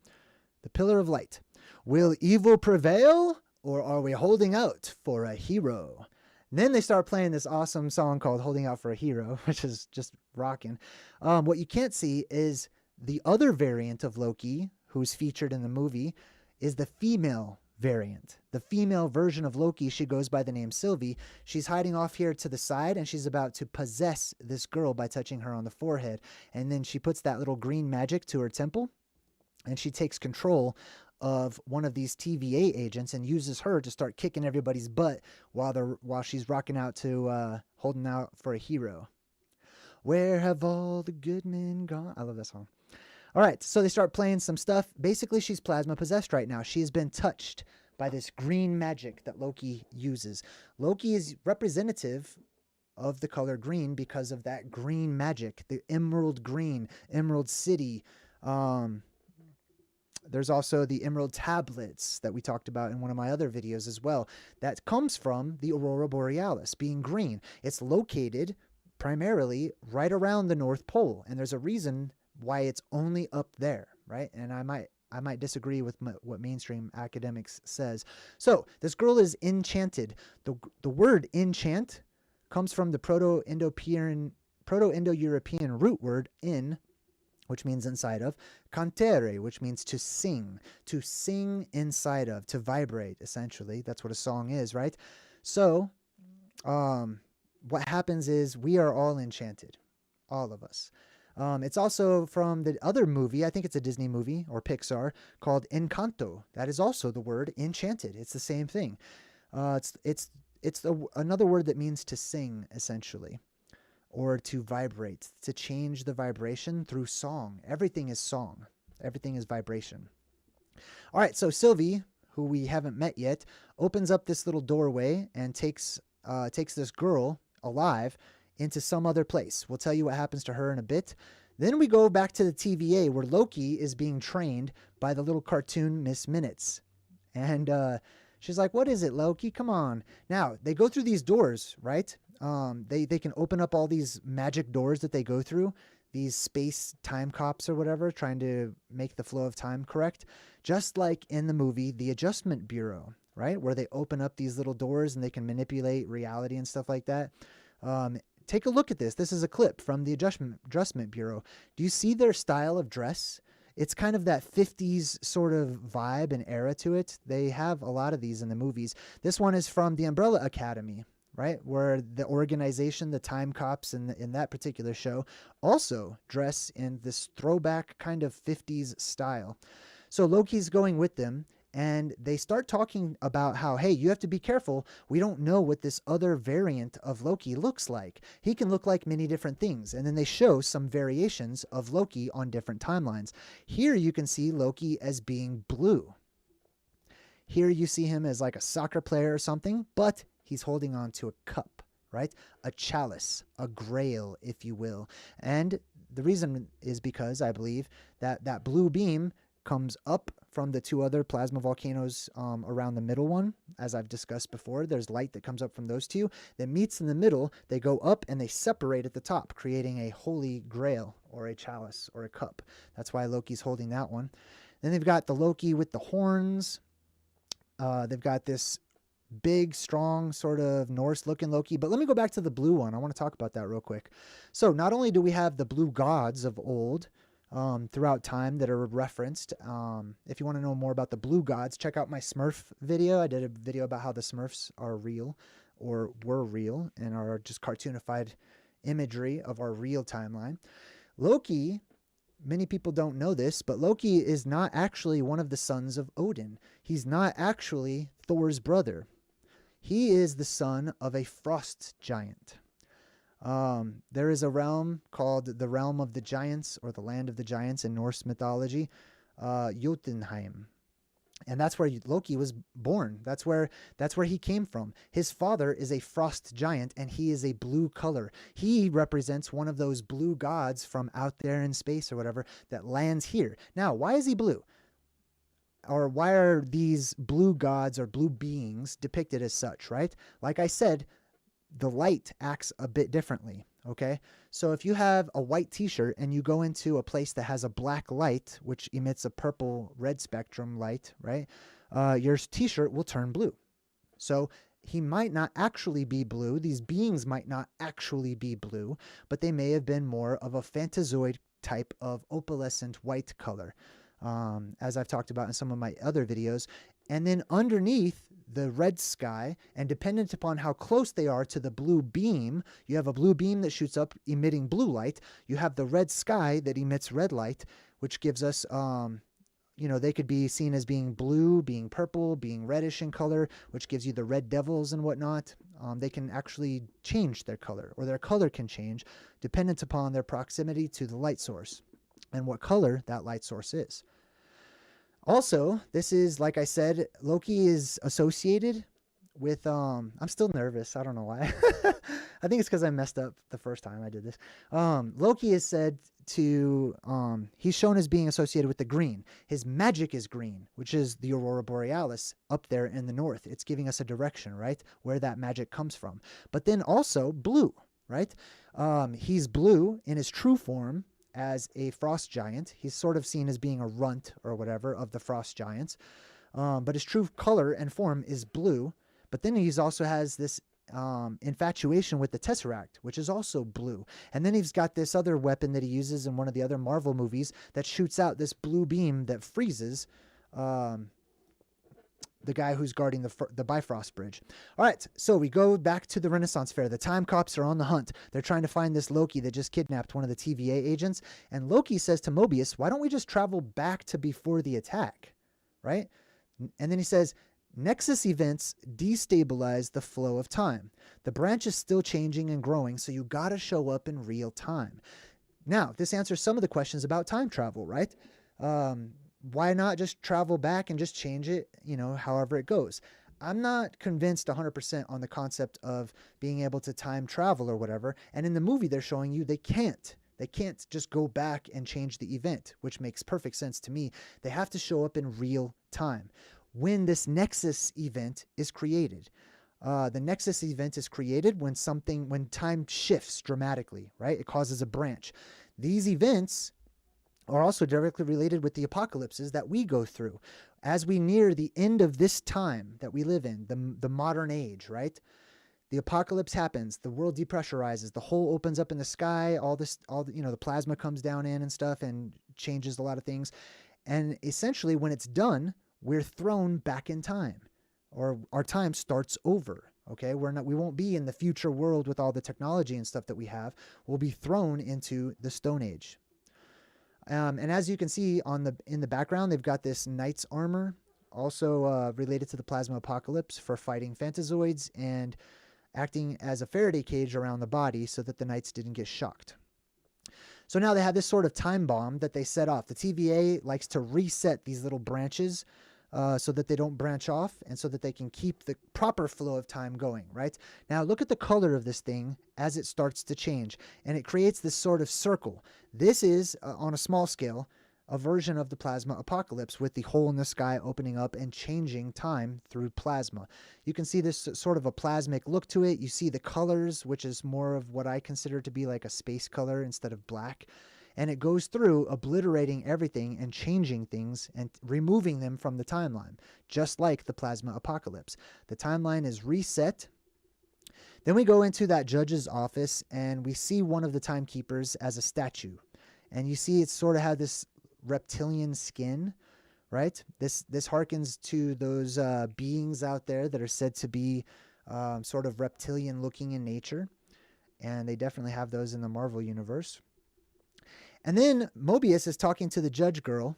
of light. "Will evil prevail, or are we holding out for a hero?" And then they start playing this awesome song called "Holding Out for a Hero," which is just rocking. What you can't see is the other variant of Loki, who's featured in the movie, is the female variant. The female version of Loki, she goes by the name Sylvie. She's hiding off here to the side, and she's about to possess this girl by touching her on the forehead. And then she puts that little green magic to her temple, and she takes control of one of these TVA agents and uses her to start kicking everybody's butt while she's rocking out to holding out for a hero. Where have all the good men gone? I love that song. All right, so they start playing some stuff. Basically, she's plasma possessed right now. She has been touched by this green magic that Loki uses. Loki is representative of the color green because of that green magic, the emerald green, Emerald City. There's also the emerald tablets that we talked about in one of my other videos as well. That comes from the Aurora Borealis being green. It's located primarily right around the North Pole, and there's a reason why it's only up there, right? And I might disagree with what mainstream academics says. So this girl is enchanted. The word enchant comes from the Proto-Indo-European root word in, which means inside of, cantere, which means to sing inside of, to vibrate, essentially. That's what a song is, right? So what happens is we are all enchanted, all of us. It's also from the other movie, I think it's a Disney movie or Pixar, called Encanto. That is also the word enchanted. It's the same thing. It's another word that means to sing, essentially, or to vibrate, to change the vibration through song. Everything is song. Everything is vibration. All right, so Sylvie, who we haven't met yet, opens up this little doorway and takes this girl alive into some other place. We'll tell you what happens to her in a bit. Then we go back to the TVA where Loki is being trained by the little cartoon Miss Minutes. And she's like, what is it, Loki? Come on. Now, they go through these doors, right? They can open up all these magic doors that they go through, these space time cops or whatever, trying to make the flow of time correct. Just like in the movie, The Adjustment Bureau, right? Where they open up these little doors and they can manipulate reality and stuff like that. Take a look at this. This is a clip from the Adjustment Bureau. Do you see their style of dress? It's kind of that 50s sort of vibe and era to it. They have a lot of these in the movies. This one is from the Umbrella Academy, right? Where the organization, the time cops in that particular show, also dress in this throwback kind of 50s style. So Loki's going with them, and they start talking about how, hey, you have to be careful. We don't know what this other variant of Loki looks like. He can look like many different things. And then they show some variations of Loki on different timelines. Here you can see Loki as being blue. Here you see him as like a soccer player or something, but he's holding on to a cup, right? A chalice, a grail, if you will. And the reason is because I believe that that blue beam comes up from the two other plasma volcanoes around the middle one. As I've discussed before, there's light that comes up from those two that meets in the middle. They go up and they separate at the top, creating a holy grail or a chalice or a cup. That's why Loki's holding that one. Then they've got the Loki with the horns. They've got this big, strong, sort of Norse-looking Loki. But let me go back to the blue one. I want to talk about that real quick. So not only do we have the blue gods of old, throughout time that are referenced. If you want to know more about the blue gods, check out my Smurf video. I did a video about how the Smurfs are real or were real and are just cartoonified imagery of our real timeline. Loki, many people don't know this, but Loki is not actually one of the sons of Odin. He's not actually Thor's brother. He is the son of a frost giant. There is a realm called the Realm of the Giants, or the Land of the Giants in Norse mythology, Jotunheim. And that's where Loki was born. That's where he came from. His father is a frost giant, and he is a blue color. He represents one of those blue gods from out there in space or whatever that lands here. Now, why is he blue? Or why are these blue gods or blue beings depicted as such, right? Like I said, the light acts a bit differently, okay? So if you have a white t-shirt and you go into a place that has a black light, which emits a purple red spectrum light, right? Your t-shirt will turn blue. So he might not actually be blue. These beings might not actually be blue, but they may have been more of a Fantazoid type of opalescent white color, as I've talked about in some of my other videos. And then underneath the red sky, and dependent upon how close they are to the blue beam, you have a blue beam that shoots up emitting blue light. You have the red sky that emits red light, which gives us they could be seen as being blue, being purple, being reddish in color, which gives you the red devils and whatnot. They can actually change their color, or their color can change dependent upon their proximity to the light source and what color that light source is. Also, this is, like I said, Loki is associated with, I'm still nervous. I don't know why. I think it's because I messed up the first time I did this. Loki is said to, he's shown as being associated with the green. His magic is green, which is the aurora borealis up there in the north. It's giving us a direction, right, where that magic comes from. But then also blue, right? He's blue in his true form as a frost giant. He's sort of seen as being a runt or whatever of the frost giants. But his true color and form is blue. But then he's also has this infatuation with the Tesseract, which is also blue. And then he's got this other weapon that he uses in one of the other Marvel movies that shoots out this blue beam that freezes the guy who's guarding the Bifrost Bridge. All right, so we go back to the Renaissance Fair. The time cops are on the hunt. They're trying to find this Loki that just kidnapped one of the TVA agents. And Loki says to Mobius, why don't we just travel back to before the attack, right? And then he says, Nexus events destabilize the flow of time. The branch is still changing and growing, so you gotta show up in real time. Now, this answers some of the questions about time travel, right? Why not just travel back and just change it, however it goes? I'm not convinced 100% on the concept of being able to time travel or whatever. And in the movie, they're showing you they can't. They can't just go back and change the event, which makes perfect sense to me. They have to show up in real time. When this Nexus event is created. The Nexus event is created when time shifts dramatically, right? It causes a branch. These events are also directly related with the apocalypses that we go through. As we near the end of this time that we live in, the modern age, right? The apocalypse happens, the world depressurizes, the hole opens up in the sky, the plasma comes down in and stuff and changes a lot of things. And essentially when it's done, we're thrown back in time, or our time starts over. Okay, we won't be in the future world with all the technology and stuff that we have. We'll be thrown into the Stone Age. And as you can see in the background, they've got this knight's armor, also related to the plasma apocalypse, for fighting Fantazoids and acting as a Faraday cage around the body so that the knights didn't get shocked. So now they have this sort of time bomb that they set off. The TVA likes to reset these little branches so that they don't branch off and so that they can keep the proper flow of time going, right? Now look at the color of this thing as it starts to change, and it creates this sort of circle. This is, on a small scale, a version of the plasma apocalypse, with the hole in the sky opening up and changing time through plasma. You can see this sort of a plasmic look to it. You see the colors, which is more of what I consider to be like a space color instead of black. And it goes through obliterating everything and changing things and removing them from the timeline, just like the plasma apocalypse. The timeline is reset. Then we go into that judge's office and we see one of the timekeepers as a statue. And you see it sort of had this reptilian skin, right? This harkens to those beings out there that are said to be sort of reptilian looking in nature. And they definitely have those in the Marvel universe. And then Mobius is talking to the judge girl,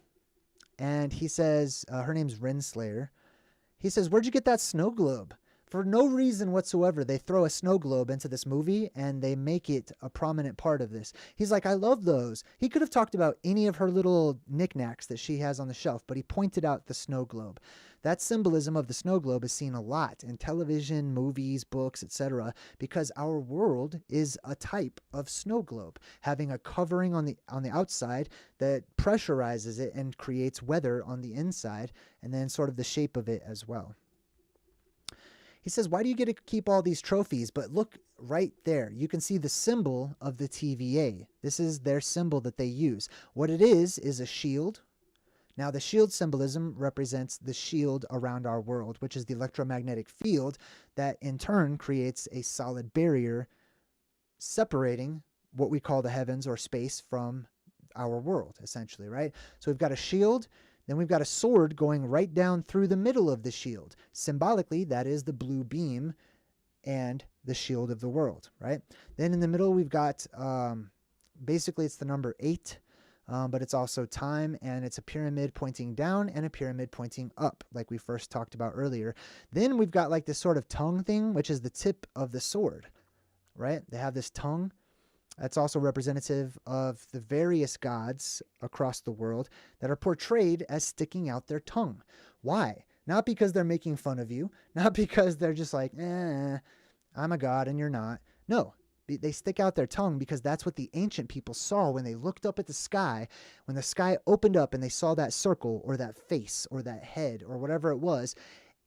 and he says, her name's Renslayer. He says, where'd you get that snow globe? For no reason whatsoever, they throw a snow globe into this movie, and they make it a prominent part of this. He's like, I love those. He could have talked about any of her little knickknacks that she has on the shelf, but he pointed out the snow globe. That symbolism of the snow globe is seen a lot in television, movies, books, etc., because our world is a type of snow globe, having a covering on the outside that pressurizes it and creates weather on the inside, and then sort of the shape of it as well. He says, why do you get to keep all these trophies? But look right there. You can see the symbol of the TVA. This is their symbol that they use. What it is a shield. Now, the shield symbolism represents the shield around our world, which is the electromagnetic field that in turn creates a solid barrier separating what we call the heavens or space from our world, essentially, right? So we've got a shield. Then we've got a sword going right down through the middle of the shield. Symbolically, that is the blue beam and the shield of the world, right? Then in the middle, we've got, basically it's the number 8. but it's also time, and it's a pyramid pointing down and a pyramid pointing up, like we first talked about earlier. Then we've got like this sort of tongue thing, which is the tip of the sword, right? They have this tongue. That's also representative of the various gods across the world that are portrayed as sticking out their tongue. Why? Not because they're making fun of you, not because they're just like, I'm a god and you're not. No, they stick out their tongue because that's what the ancient people saw when they looked up at the sky. When the sky opened up and they saw that circle or that face or that head or whatever it was,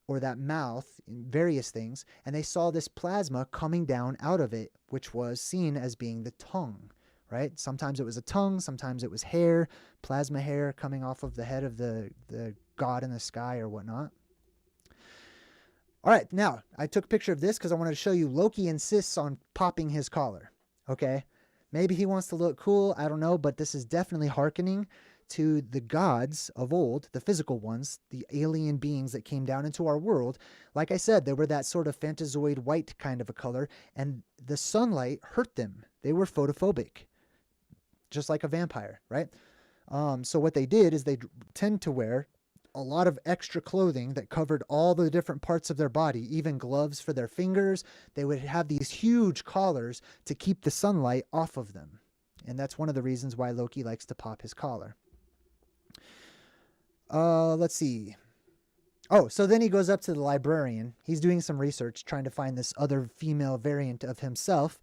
or that mouth, various things, and they saw this plasma coming down out of it, which was seen as being the tongue, right? Sometimes it was a tongue, sometimes it was hair, plasma hair coming off of the head of the god in the sky or whatnot. All right, now, I took a picture of this because I wanted to show you Loki insists on popping his collar, okay? Maybe he wants to look cool, I don't know, but this is definitely hearkening to the gods of old, the physical ones, the alien beings that came down into our world. Like I said, they were that sort of Fantazoid white kind of a color, and the sunlight hurt them. They were photophobic, just like a vampire, right? So what they did is they tend to wear a lot of extra clothing that covered all the different parts of their body, even gloves for their fingers. They would have these huge collars to keep the sunlight off of them. And that's one of the reasons why Loki likes to pop his collar. Let's see. Oh, so then he goes up to the librarian. He's doing some research, trying to find this other female variant of himself.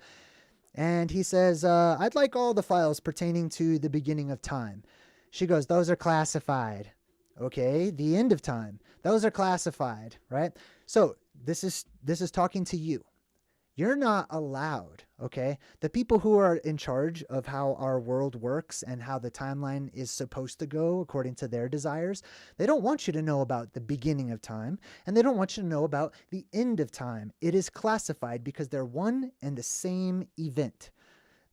And he says, I'd like all the files pertaining to the beginning of time. She goes, those are classified. Okay, the end of time. Those are classified, right? So this is talking to you. You're not allowed, okay? The people who are in charge of how our world works and how the timeline is supposed to go according to their desires, they don't want you to know about the beginning of time, and they don't want you to know about the end of time. It is classified because they're one and the same event.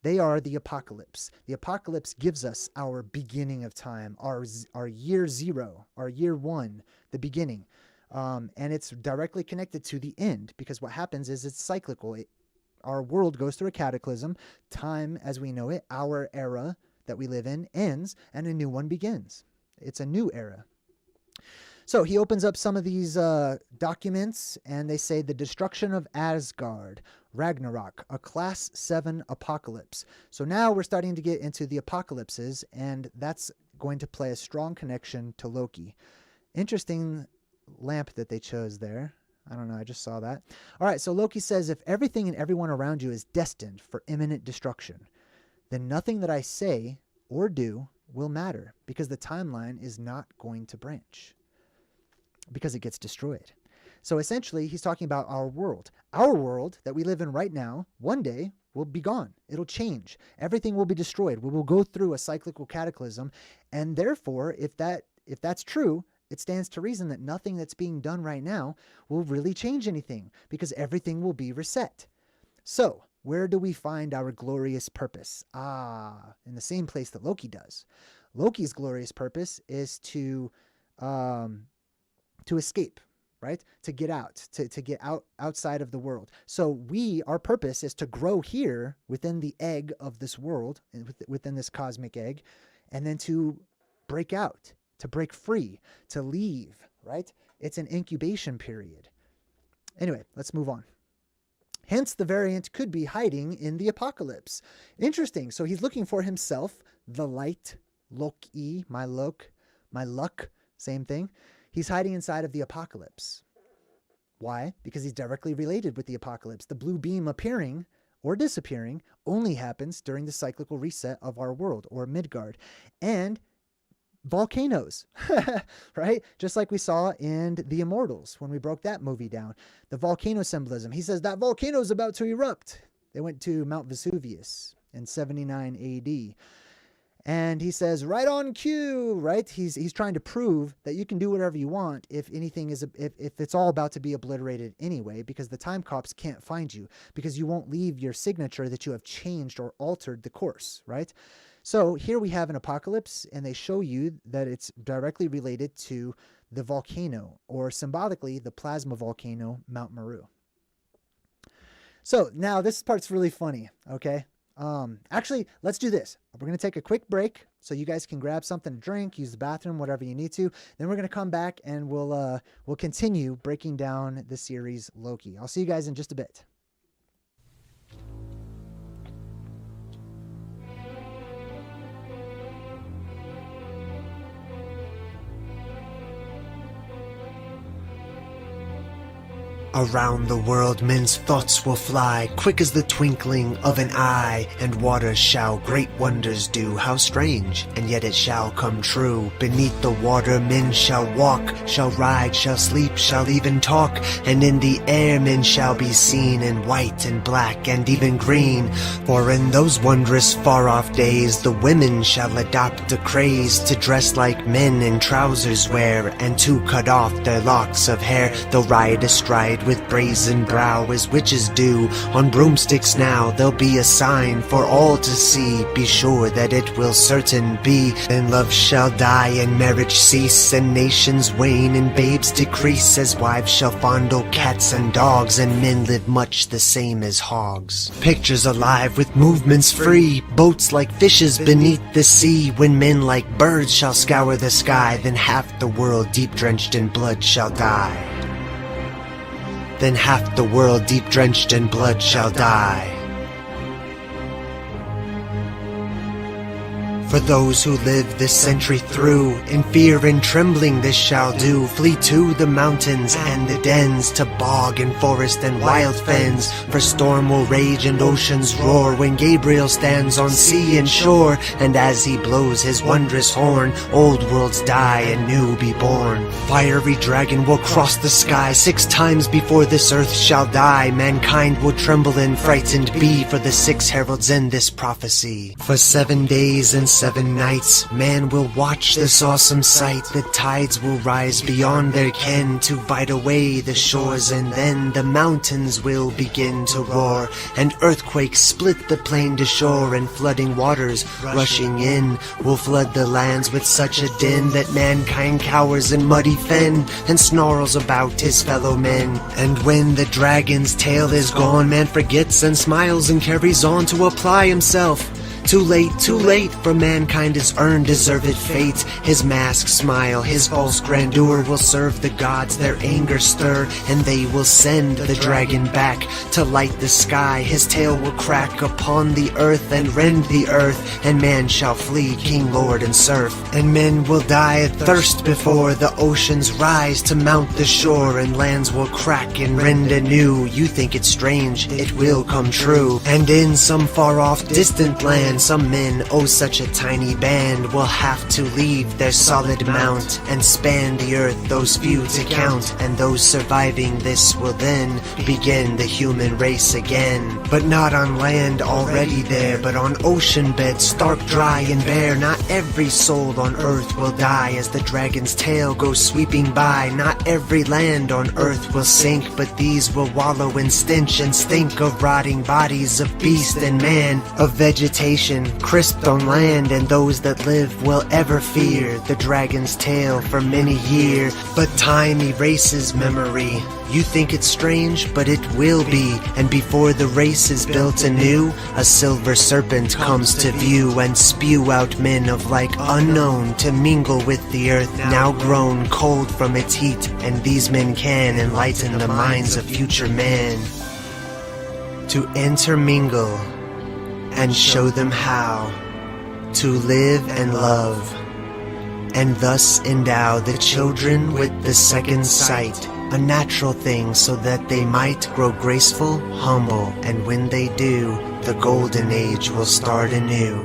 They are the apocalypse. The apocalypse gives us our beginning of time, our year zero, our year one, the beginning. And it's directly connected to the end because what happens is it's cyclical. Our world goes through a cataclysm. Time as we know it, our era that we live in, ends and a new one begins. It's a new era. So he opens up some of these documents and they say the destruction of Asgard, Ragnarok, a class 7 apocalypse. So now we're starting to get into the apocalypses, and that's going to play a strong connection to Loki. Interesting lamp that they chose there. I don't know, I just saw that. All right, so Loki says, if everything and everyone around you is destined for imminent destruction, then nothing that I say or do will matter because the timeline is not going to branch because it gets destroyed. So essentially, he's talking about our world. Our world that we live in right now, one day will be gone. It'll change. Everything will be destroyed. We will go through a cyclical cataclysm. And therefore, if that's true, it stands to reason that nothing that's being done right now will really change anything because everything will be reset. So where do we find our glorious purpose? In the same place that Loki does. Loki's glorious purpose is to escape, right? To get out, to get outside of the world. So our purpose is to grow here within the egg of this world, within this cosmic egg, and then to break out, to break free, to leave, right? It's an incubation period. Anyway, let's move on. Hence, the variant could be hiding in the apocalypse. Interesting. So he's looking for himself, the light, Loki, my luck, same thing. He's hiding inside of the apocalypse. Why? Because he's directly related with the apocalypse. The blue beam appearing or disappearing only happens during the cyclical reset of our world, or Midgard. And volcanoes, right? Just like we saw in The Immortals when we broke that movie down. The volcano symbolism. He says that volcano is about to erupt. They went to Mount Vesuvius in 79 AD. And he says, right on cue, right? He's trying to prove that you can do whatever you want if it's all about to be obliterated anyway, because the time cops can't find you, because you won't leave your signature that you have changed or altered the course, right? So here we have an apocalypse, and they show you that it's directly related to the volcano, or symbolically the plasma volcano, Mount Meru. So now this part's really funny, okay? Actually, let's do this. We're going to take a quick break so you guys can grab something to drink, use the bathroom, whatever you need to. Then we're going to come back and we'll continue breaking down the series Loki. I'll see you guys in just a bit. Around the world men's thoughts will fly, quick as the twinkling of an eye, and waters shall great wonders do. How strange, and yet it shall come true. Beneath the water men shall walk, shall ride, shall sleep, shall even talk, and in the air men shall be seen in white and black and even green. For in those wondrous far-off days the women shall adopt a craze to dress like men in trousers wear, and to cut off their locks of hair. They'll ride astride with brazen brow as witches do. On broomsticks now there'll be a sign for all to see. Be sure that it will certain be. Then love shall die and marriage cease, and nations wane and babes decrease, as wives shall fondle cats and dogs, and men live much the same as hogs. Pictures alive with movements free, boats like fishes beneath the sea. When men like birds shall scour the sky, then half the world deep drenched in blood shall die. Then half the world deep drenched in blood shall die. For those who live this century through, in fear and trembling this shall do. Flee to the mountains and the dens, to bog and forest and wild fens. For storm will rage and oceans roar, when Gabriel stands on sea and shore. And as he blows his wondrous horn, old worlds die and new be born. Fiery dragon will cross the sky 6 times before this earth shall die. Mankind will tremble and frightened be, for the 6 heralds in this prophecy. For 7 days and 7 nights man will watch this awesome sight. The tides will rise beyond their ken to bite away the shores, and then the mountains will begin to roar, and earthquakes split the plain to shore, and flooding waters rushing in will flood the lands with such a din that mankind cowers in muddy fen and snarls about his fellow men. And when the dragon's tail is gone, man forgets and smiles and carries on to apply himself. Too late, for mankind has earned deserved fate. His masked smile, his false grandeur will serve the gods their anger stir, and they will send the dragon back to light the sky. His tail will crack upon the earth and rend the earth, and man shall flee king, lord, and serf. And men will die of thirst before the oceans rise to mount the shore, and lands will crack and rend anew. You think it's strange, it will come true. And in some far-off distant land, some men, oh such a tiny band, will have to leave their solid mount and span the earth, those few to count. And those surviving this will then begin the human race again. But not on land already there, but on ocean beds stark, dry, and bare. Not every soul on earth will die as the dragon's tail goes sweeping by. Not every land on earth will sink, but these will wallow in stench and stink of rotting bodies of beast and man, of vegetation crisped on land. And those that live will ever fear the dragon's tail for many years. But time erases memory. You think it's strange, but it will be. And before the race is built anew, a silver serpent comes to view, and spew out men of like unknown to mingle with the earth, now grown cold from its heat. And these men can enlighten the minds of future man, to intermingle and show them how to live and love, and thus endow the children with the second sight, a natural thing, so that they might grow graceful, humble, and when they do, the golden age will start anew.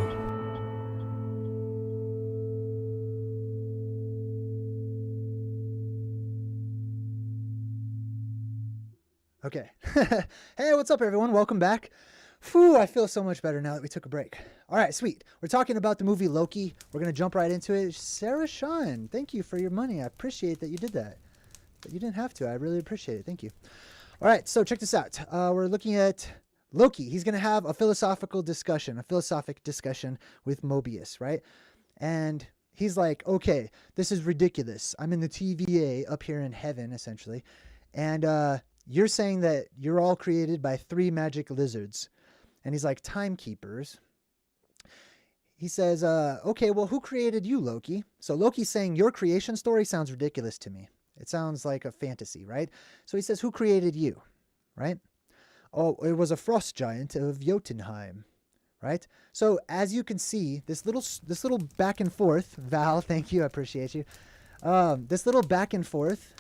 Okay. Hey, what's up, everyone? Welcome back. Whew, I feel so much better now that we took a break. All right, sweet. We're talking about the movie Loki. We're going to jump right into it. Sarah Sean, thank you for your money. I appreciate that you did that. But you didn't have to. I really appreciate it. Thank you. All right, so check this out. We're looking at Loki. He's going to have a philosophic discussion with Mobius, right? And he's like, okay, this is ridiculous. I'm in the TVA up here in heaven, essentially. And you're saying that you're all created by 3 magic lizards. and he's like, timekeepers. He says, okay, well, who created you, Loki? So Loki's saying, your creation story sounds ridiculous to me. It sounds like a fantasy, right? So he says, who created you, right? Oh, it was a frost giant of Jotunheim, right? So as you can see, this little back and forth, Val, thank you, I appreciate you. This little back and forth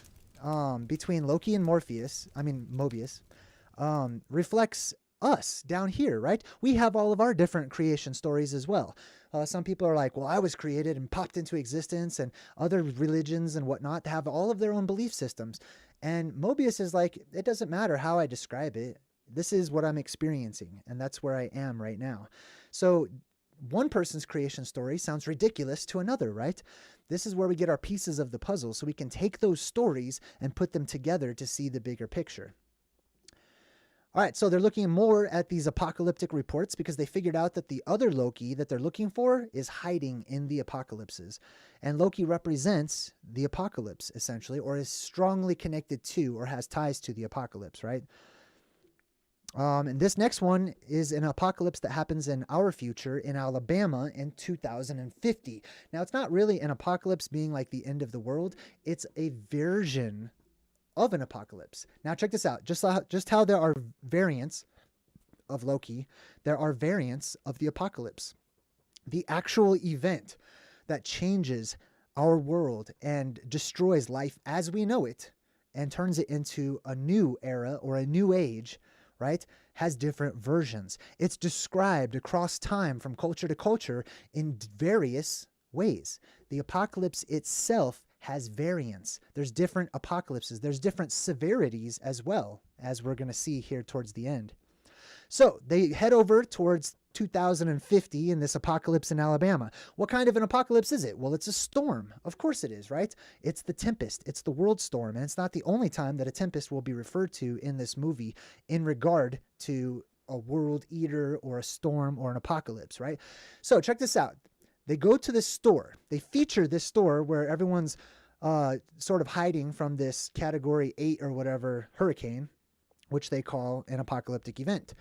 between Loki and Mobius, reflects us down here, right? We have all of our different creation stories as well. Some people are like, well, I was created and popped into existence, and other religions and whatnot have all of their own belief systems. And Mobius is like, it doesn't matter how I describe it. This is what I'm experiencing, and that's where I am right now. So one person's creation story sounds ridiculous to another, right? This is where we get our pieces of the puzzle, so we can take those stories and put them together to see the bigger picture. All right, so they're looking more at these apocalyptic reports because they figured out that the other Loki that they're looking for is hiding in the apocalypses. And Loki represents the apocalypse, essentially, or is strongly connected to or has ties to the apocalypse, right? And this next one is an apocalypse that happens in our future in Alabama in 2050. Now, it's not really an apocalypse being like the end of the world. It's a version of an apocalypse. Now, check this out. Just how there are variants of Loki, there are variants of the apocalypse. The actual event that changes our world and destroys life as we know it and turns it into a new era or a new age, right, has different versions. It's described across time from culture to culture in various ways. The apocalypse itself has variants. There's different apocalypses. There's different severities as well, as we're going to see here towards the end. So they head over towards 2050 in this apocalypse in Alabama. What kind of an apocalypse is it? Well, it's a storm. Of course it is, right? It's the tempest. It's the world storm. And it's not the only time that a tempest will be referred to in this movie in regard to a world eater or a storm or an apocalypse, right? So check this out. They go to this store. They feature this store where everyone's sort of hiding from this category 8 or whatever hurricane, which they call an apocalyptic event.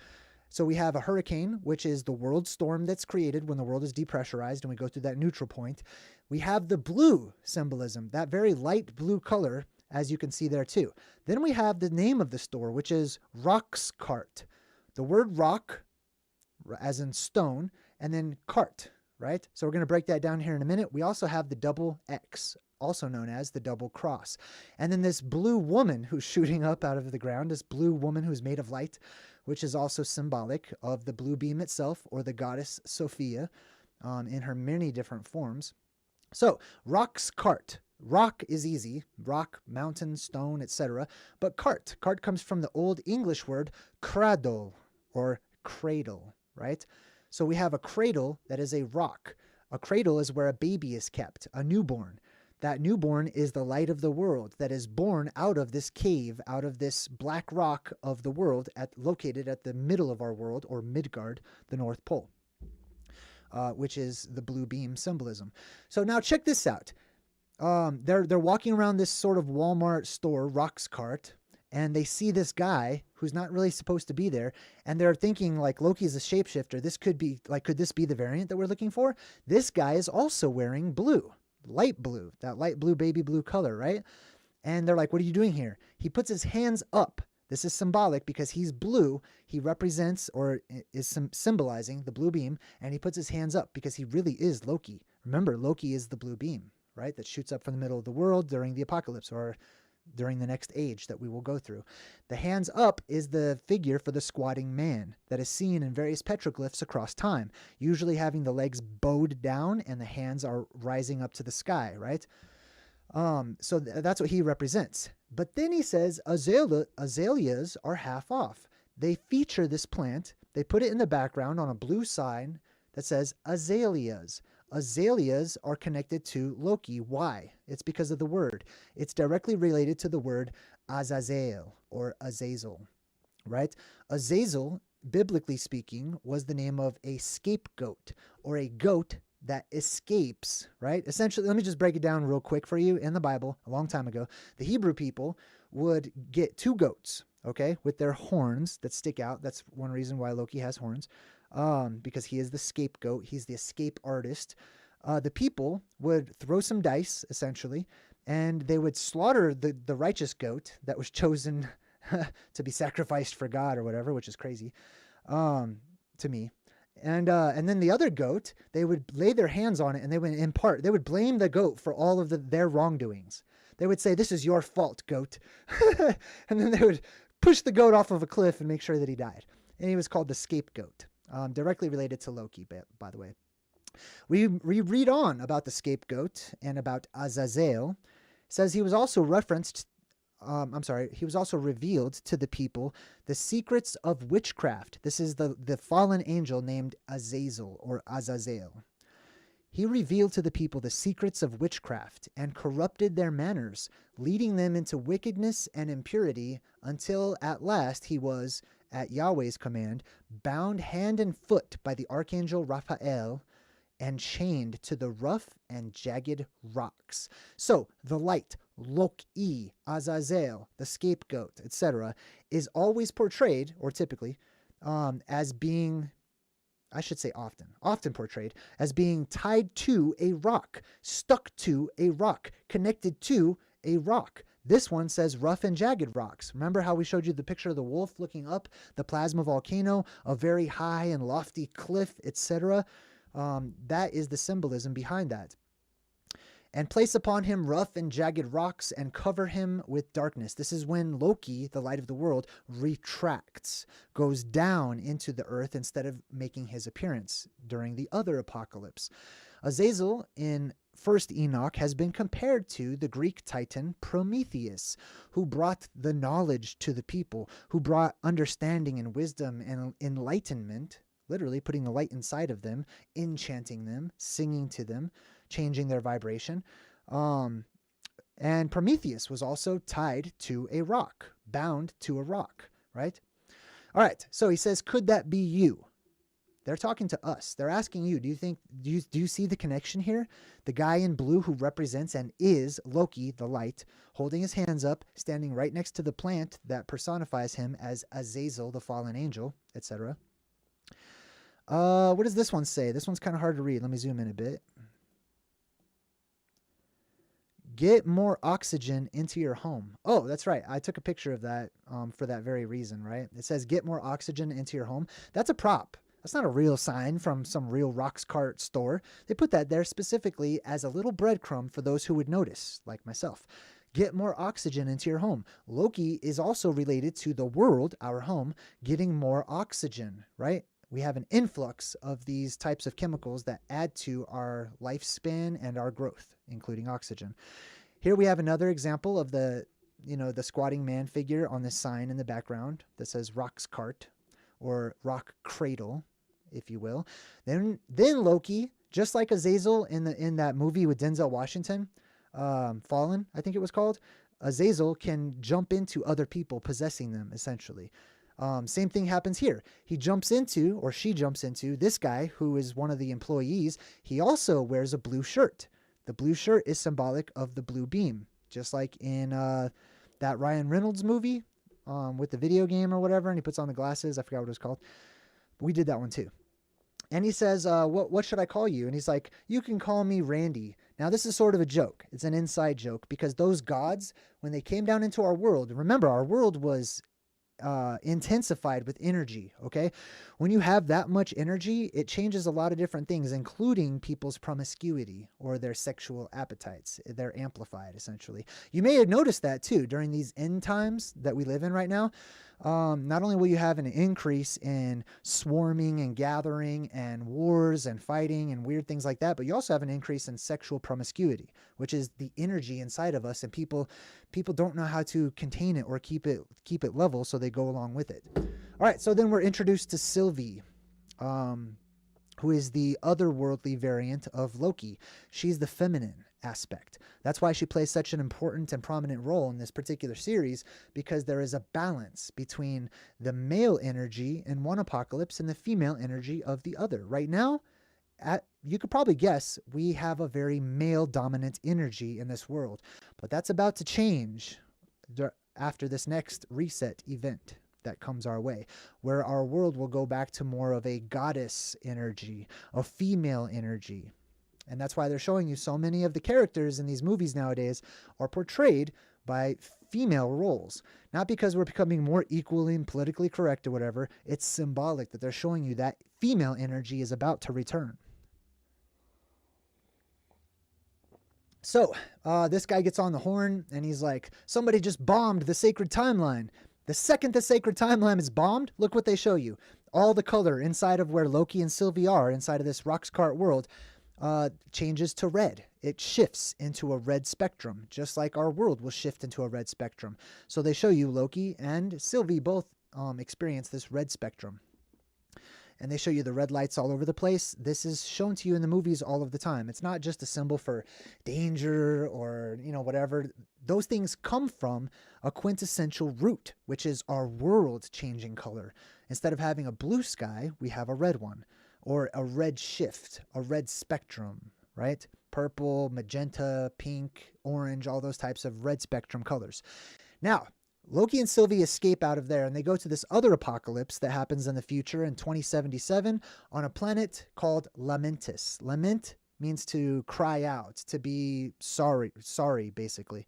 So we have a hurricane, which is the world storm that's created when the world is depressurized and we go through that neutral point. We have the blue symbolism, that very light blue color, as you can see there too. Then we have the name of the store, which is Rock's Cart. The word rock, as in stone, and then cart, right? So we're going to break that down here in a minute. We also have the double X, also known as the double cross. And then this blue woman who's shooting up out of the ground, this blue woman who's made of light, which is also symbolic of the blue beam itself, or the goddess Sophia, in her many different forms. So, rock's cart. Rock is easy. Rock, mountain, stone, etc. But cart. Cart comes from the Old English word cradle, or cradle, right? So we have a cradle that is a rock. A cradle is where a baby is kept, a newborn. That newborn is the light of the world that is born out of this cave, out of this black rock of the world, located at the middle of our world, or Midgard, the North Pole, which is the blue beam symbolism. So now check this out. They're walking around this sort of Walmart store, Rock's Cart, and they see this guy who's not really supposed to be there, and they're thinking, like, Loki's a shapeshifter. This could be, like, could this be the variant that we're looking for? This guy is also wearing blue. Light blue, that light blue, baby blue color, right? And they're like, what are you doing here? He puts his hands up. This is symbolic because he's blue. He represents or is symbolizing the blue beam, and he puts his hands up because he really is Loki. Remember, Loki is the blue beam, right? That shoots up from the middle of the world during the apocalypse or during the next age that we will go through. The hands up is the figure for the squatting man that is seen in various petroglyphs across time, usually having the legs bowed down and the hands are rising up to the sky, right? So that's what he represents. But then he says azaleas are half off. They feature this plant. They put it in the background on a blue sign that says azaleas. Azaleas are connected to Loki. Why? It's because of the word. It's directly related to the word Azazel or Azazel, right? Azazel, biblically speaking, was the name of a scapegoat or a goat that escapes, right? Essentially, let me just break it down real quick for you. In the Bible, a long time ago, the Hebrew people would get two goats. okay, with their horns that stick out. That's one reason why Loki has horns, because he is the scapegoat. He's the escape artist. The people would throw some dice, essentially, and they would slaughter the righteous goat that was chosen to be sacrificed for God or whatever, which is crazy to me. And then the other goat, they would lay their hands on it, and they would blame the goat for all of their wrongdoings. They would say, "This is your fault, goat," and then they would push the goat off of a cliff and make sure that he died. And he was called the scapegoat, directly related to Loki, by the way. We read on about the scapegoat and about Azazel. It says he was also he was also revealed to the people the secrets of witchcraft. This is the fallen angel named Azazel or Azazel. He revealed to the people the secrets of witchcraft and corrupted their manners, leading them into wickedness and impurity until at last he was, at Yahweh's command, bound hand and foot by the archangel Raphael and chained to the rough and jagged rocks. So the light, Loki, Azazel, the scapegoat, etc., is always portrayed, or typically, as being, I should say often portrayed as being tied to a rock, stuck to a rock, connected to a rock. This one says rough and jagged rocks. Remember how we showed you the picture of the wolf looking up the plasma volcano, a very high and lofty cliff, etc.? That is the symbolism behind that. And place upon him rough and jagged rocks and cover him with darkness. This is when Loki, the light of the world, retracts, goes down into the earth instead of making his appearance during the other apocalypse. Azazel in First Enoch has been compared to the Greek titan Prometheus, who brought the knowledge to the people, who brought understanding and wisdom and enlightenment, literally putting the light inside of them, enchanting them, singing to them, changing their vibration. And Prometheus was also tied to a rock, bound to a rock, right? All right, so he says, could that be you? They're talking to us. They're asking you, do you see the connection here? The guy in blue who represents and is Loki, the light, holding his hands up, standing right next to the plant that personifies him as Azazel, the fallen angel, etc. What does this one say? This one's kind of hard to read. Let me zoom in a bit. Get more oxygen into your home. Oh, that's right. I took a picture of that for that very reason, right? It says get more oxygen into your home. That's a prop. That's not a real sign from some real rocks cart store. They put that there specifically as a little breadcrumb for those who would notice, like myself. Get more oxygen into your home. Loki is also related to the world, our home, getting more oxygen, right? We have an influx of these types of chemicals that add to our lifespan and our growth, including oxygen. Here we have another example of the squatting man figure on this sign in the background that says Rock's Cart or Rock Cradle, if you will. Then Loki, just like Azazel in that movie with Denzel Washington, Fallen, I think it was called, Azazel can jump into other people, possessing them, essentially. Same thing happens here. He jumps into, or she jumps into, this guy who is one of the employees. He also wears a blue shirt. The blue shirt is symbolic of the blue beam, just like in that Ryan Reynolds movie with the video game or whatever, and he puts on the glasses. I forgot what it was called. But we did that one too. And he says, what should I call you? And he's like, you can call me Randy. Now, this is sort of a joke. It's an inside joke because those gods, when they came down into our world, remember, our world was intensified with energy, okay? When you have that much energy, it changes a lot of different things, including people's promiscuity or their sexual appetites. They're amplified, essentially. You may have noticed that, too, during these end times that we live in right now. Not only will you have an increase in swarming and gathering and wars and fighting and weird things like that, but you also have an increase in sexual promiscuity, which is the energy inside of us, and people don't know how to contain it or keep it level, so they go along with it. All right, so then we're introduced to Sylvie, who is the otherworldly variant of Loki. She's the feminine aspect. That's why she plays such an important and prominent role in this particular series, because there is a balance between the male energy in one apocalypse and the female energy of the other. Right now, you could probably guess we have a very male dominant energy in this world, but that's about to change after this next reset event that comes our way, where our world will go back to more of a goddess energy, a female energy. And that's why they're showing you so many of the characters in these movies nowadays are portrayed by female roles. Not because we're becoming more equally and politically correct or whatever. It's symbolic that they're showing you that female energy is about to return. So this guy gets on the horn and he's like, somebody just bombed the sacred timeline. The second the sacred timeline is bombed, look what they show you. All the color inside of where Loki and Sylvie are, inside of this Roxcart world, changes to red. It shifts into a red spectrum, just like our world will shift into a red spectrum. So they show you Loki and Sylvie both experience this red spectrum. And they show you the red lights all over the place. This is shown to you in the movies all of the time. It's not just a symbol for danger or, whatever. Those things come from a quintessential root, which is our world changing color. Instead of having a blue sky, we have a red one, or a red shift, a red spectrum, right? Purple, magenta, pink, orange, all those types of red spectrum colors. Now, Loki and Sylvie escape out of there and they go to this other apocalypse that happens in the future in 2077 on a planet called Lamentis. Lament means to cry out, to be sorry, basically.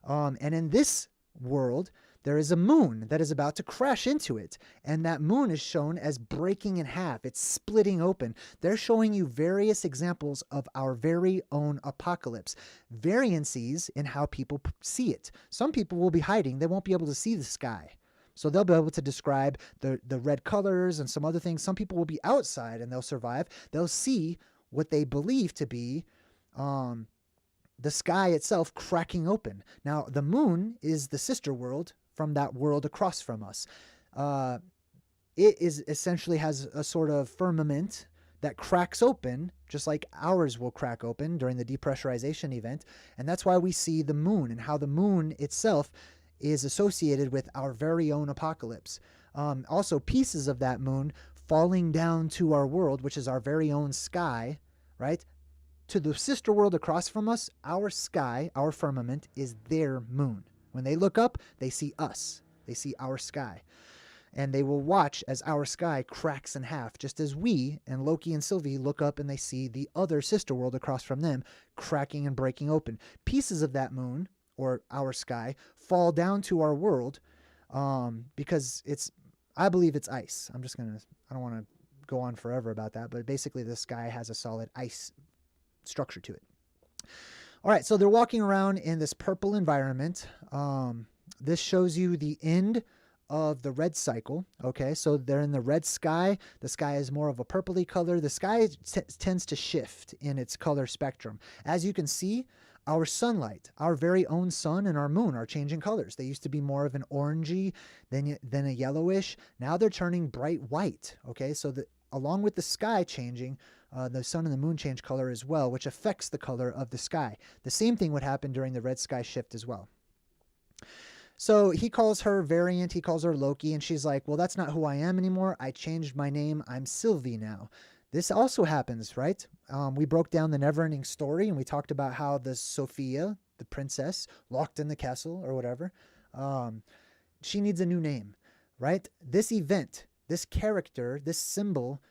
And in this world, there is a moon that is about to crash into it. And that moon is shown as breaking in half. It's splitting open. They're showing you various examples of our very own apocalypse. Variances in how people see it. Some people will be hiding. They won't be able to see the sky. So they'll be able to describe the red colors and some other things. Some people will be outside and they'll survive. They'll see what they believe to be the sky itself cracking open. Now, the moon is the sister world from that world across from us. It is essentially has a sort of firmament that cracks open, just like ours will crack open during the depressurization event. And that's why we see the moon and how the moon itself is associated with our very own apocalypse. Also, pieces of that moon falling down to our world, which is our very own sky, right? To the sister world across from us, our sky, our firmament, is their moon. When they look up, they see us. They see our sky. And they will watch as our sky cracks in half, just as we and Loki and Sylvie look up and they see the other sister world across from them cracking and breaking open. Pieces of that moon, or our sky, fall down to our world because I believe it's ice. I don't want to go on forever about that, but basically the sky has a solid ice structure to it. All right, so they're walking around in this purple environment. This shows you the end of the red cycle. Okay, so they're in the red sky. The sky is more of a purpley color. The sky tends to shift in its color spectrum. As you can see, our sunlight, our very own sun and our moon are changing colors. They used to be more of an orangey than a yellowish. Now they're turning bright white. Okay, so along with the sky changing, the sun and the moon change color as well, which affects the color of the sky. The same thing would happen during the red sky shift as well. So he calls her Variant, he calls her Loki, and she's like, well, that's not who I am anymore. I changed my name. I'm Sylvie now. This also happens, right? We broke down the never-ending story, and we talked about how the Sophia, the princess, locked in the castle or whatever, she needs a new name, right? This event, this character, this symbol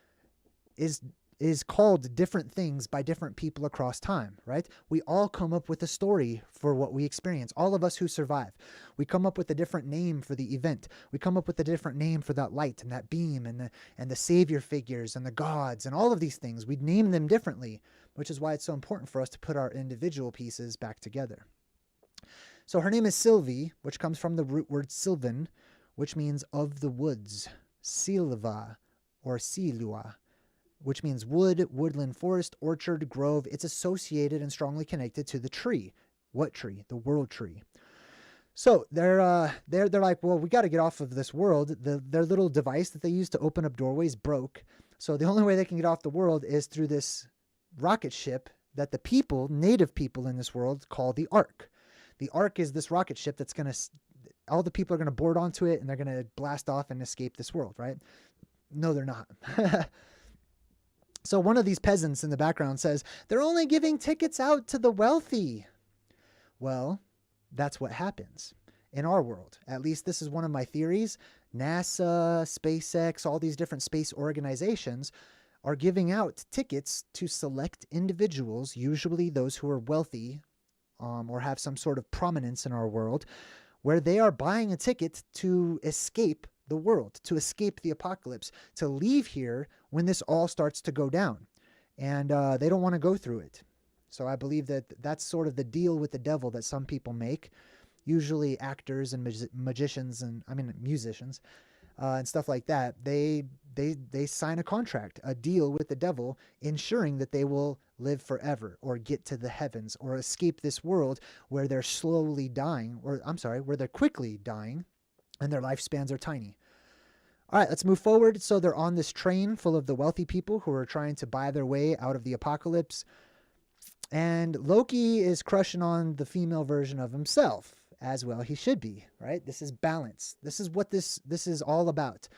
is called different things by different people across time, right? We all come up with a story for what we experience. All of us who survive, we come up with a different name for the event. We come up with a different name for that light and that beam and the savior figures and the gods and all of these things. We name them differently, which is why it's so important for us to put our individual pieces back together. So her name is Sylvie, which comes from the root word Sylvan, which means of the woods, Silva or Silua, which means wood, woodland, forest, orchard, grove. It's associated and strongly connected to the tree. What tree? The world tree. So they're like, well, we got to get off of this world. Their little device that they use to open up doorways broke. So the only way they can get off the world is through this rocket ship that the people, native people in this world, call the Ark. The Ark is this rocket ship that's going to, all the people are going to board onto it and they're going to blast off and escape this world, right? No, they're not. So one of these peasants in the background says, they're only giving tickets out to the wealthy. Well, that's what happens. in our world. At least this is one of my theories. NASA, SpaceX, all these different space organizations are giving out tickets to select individuals, usually those who are wealthy or have some sort of prominence in our world, where they are buying a ticket to escape the world, to escape the apocalypse, to leave here when this all starts to go down. And they don't want to go through it. So I believe that that's sort of the deal with the devil that some people make, usually actors and musicians and stuff like that. They sign a contract, a deal with the devil, ensuring that they will live forever or get to the heavens or escape this world where they're slowly dying, where they're quickly dying and their lifespans are tiny. All right, let's move forward. So they're on this train full of the wealthy people who are trying to buy their way out of the apocalypse. And Loki is crushing on the female version of himself, as well he should be, right? This is balance. This is what this is all about,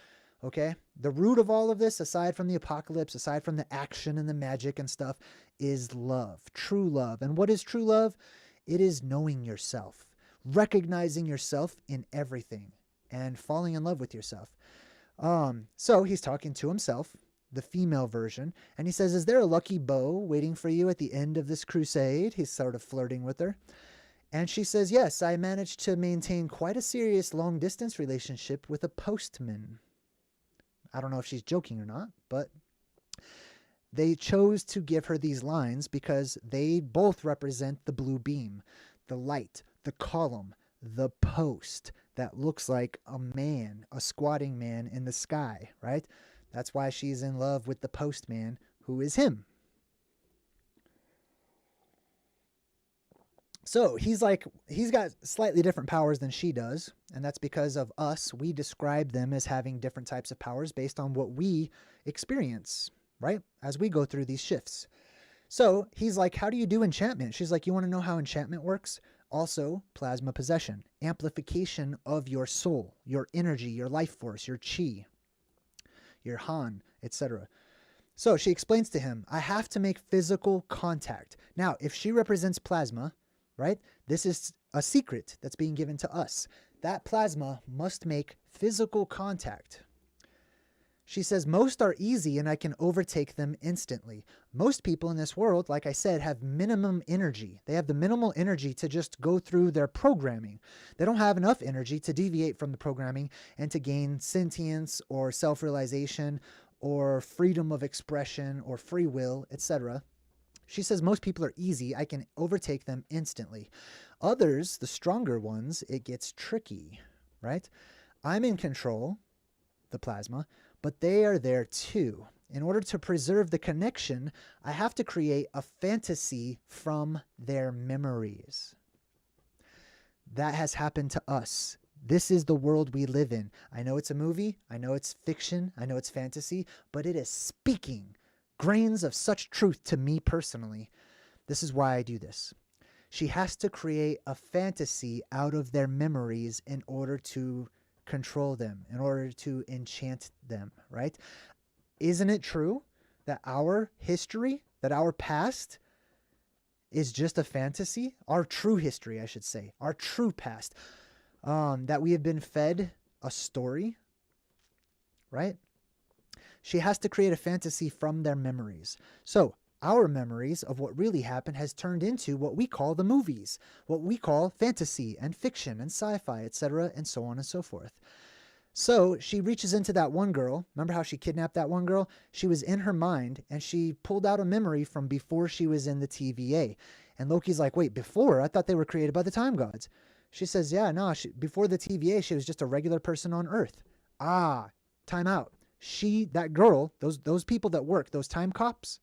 okay? The root of all of this, aside from the apocalypse, aside from the action and the magic and stuff, is love, true love. And what is true love? It is knowing yourself, recognizing yourself in everything, and falling in love with yourself. So he's talking to himself, the female version, and he says, is there a lucky bow waiting for you at the end of this crusade? He's sort of flirting with her. And she says, yes, I managed to maintain quite a serious long-distance relationship with a postman. I don't know if she's joking or not, but they chose to give her these lines because they both represent the blue beam, the light, the column, the post that looks like a man, a squatting man in the sky, right? That's why she's in love with the postman, who is him. So he's got slightly different powers than she does, and that's because of us. We describe them as having different types of powers based on what we experience, right? As we go through these shifts. So he's like, how do you do enchantment? She's like, you want to know how enchantment works? Also, plasma possession, amplification of your soul, your energy, your life force, your chi, your Han, etc. So she explains to him, I have to make physical contact. Now, if she represents plasma, right, this is a secret that's being given to us. That plasma must make physical contact. She says, most are easy and I can overtake them instantly. Most people in this world, like I said, have minimum energy. They have the minimal energy to just go through their programming. They don't have enough energy to deviate from the programming and to gain sentience or self-realization or freedom of expression or free will, etc. She says most people are easy. I can overtake them instantly. Others, the stronger ones, it gets tricky, right? I'm in control, the plasma, but they are there too. In order to preserve the connection, I have to create a fantasy from their memories. That has happened to us. This is the world we live in. I know it's a movie. I know it's fiction. I know it's fantasy, but it is speaking grains of such truth to me personally. This is why I do this. She has to create a fantasy out of their memories in order to control them, in order to enchant them, right? Isn't it true that our history, that our past is just a fantasy? Our true history, I should say, our true past, that we have been fed a story, right? She has to create a fantasy from their memories. So our memories of what really happened has turned into what we call the movies, what we call fantasy and fiction and sci-fi, etc., and so on and so forth. So she reaches into that one girl. Remember how she kidnapped that one girl? She was in her mind, and she pulled out a memory from before she was in the TVA. And Loki's like, wait, before? I thought they were created by the time gods. She says, yeah, no, before the TVA, she was just a regular person on Earth. Ah, time out. That girl, those people that work, those time cops,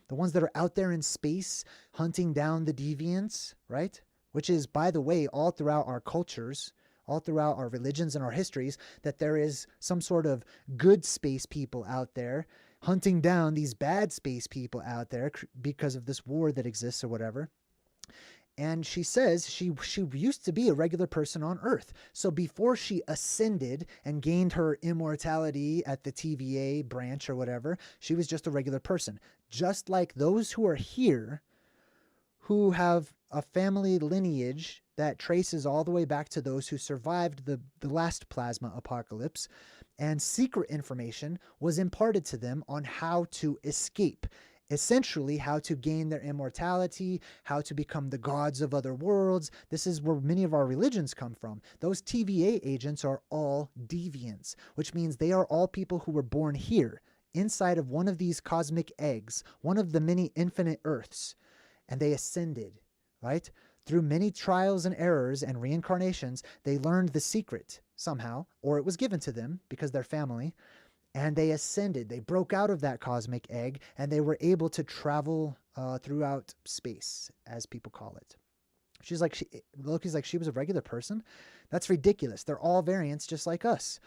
the ones that are out there in space hunting down the deviants, right? Which is, by the way, all throughout our cultures, all throughout our religions and our histories, that there is some sort of good space people out there hunting down these bad space people out there because of this war that exists or whatever. And she says she used to be a regular person on Earth. So before she ascended and gained her immortality at the TVA branch or whatever, she was just a regular person. Just like those who are here, who have a family lineage that traces all the way back to those who survived the last plasma apocalypse, and secret information was imparted to them on how to escape. Essentially, how to gain their immortality, how to become the gods of other worlds. This is where many of our religions come from. Those TVA agents are all deviants, which means they are all people who were born here, inside of one of these cosmic eggs, one of the many infinite Earths, and they ascended, right? Through many trials and errors and reincarnations, they learned the secret somehow, or it was given to them because they're family. And they ascended. They broke out of that cosmic egg, and they were able to travel throughout space, as people call it. Loki's like, she was a regular person? That's ridiculous. They're all variants just like us.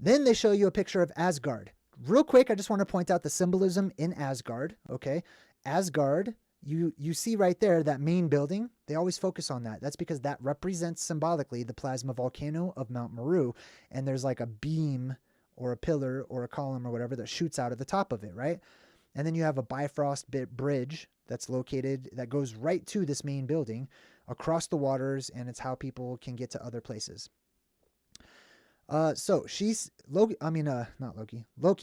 Then they show you a picture of Asgard. Real quick, I just want to point out the symbolism in Asgard, okay? Asgard, you see right there, that main building, they always focus on that. That's because that represents symbolically the plasma volcano of Mount Meru, and there's like a beam or a pillar or a column or whatever that shoots out of the top of it, right? And then you have a Bifrost bridge that's located, that goes right to this main building across the waters, and it's how people can get to other places. So she's, Loki,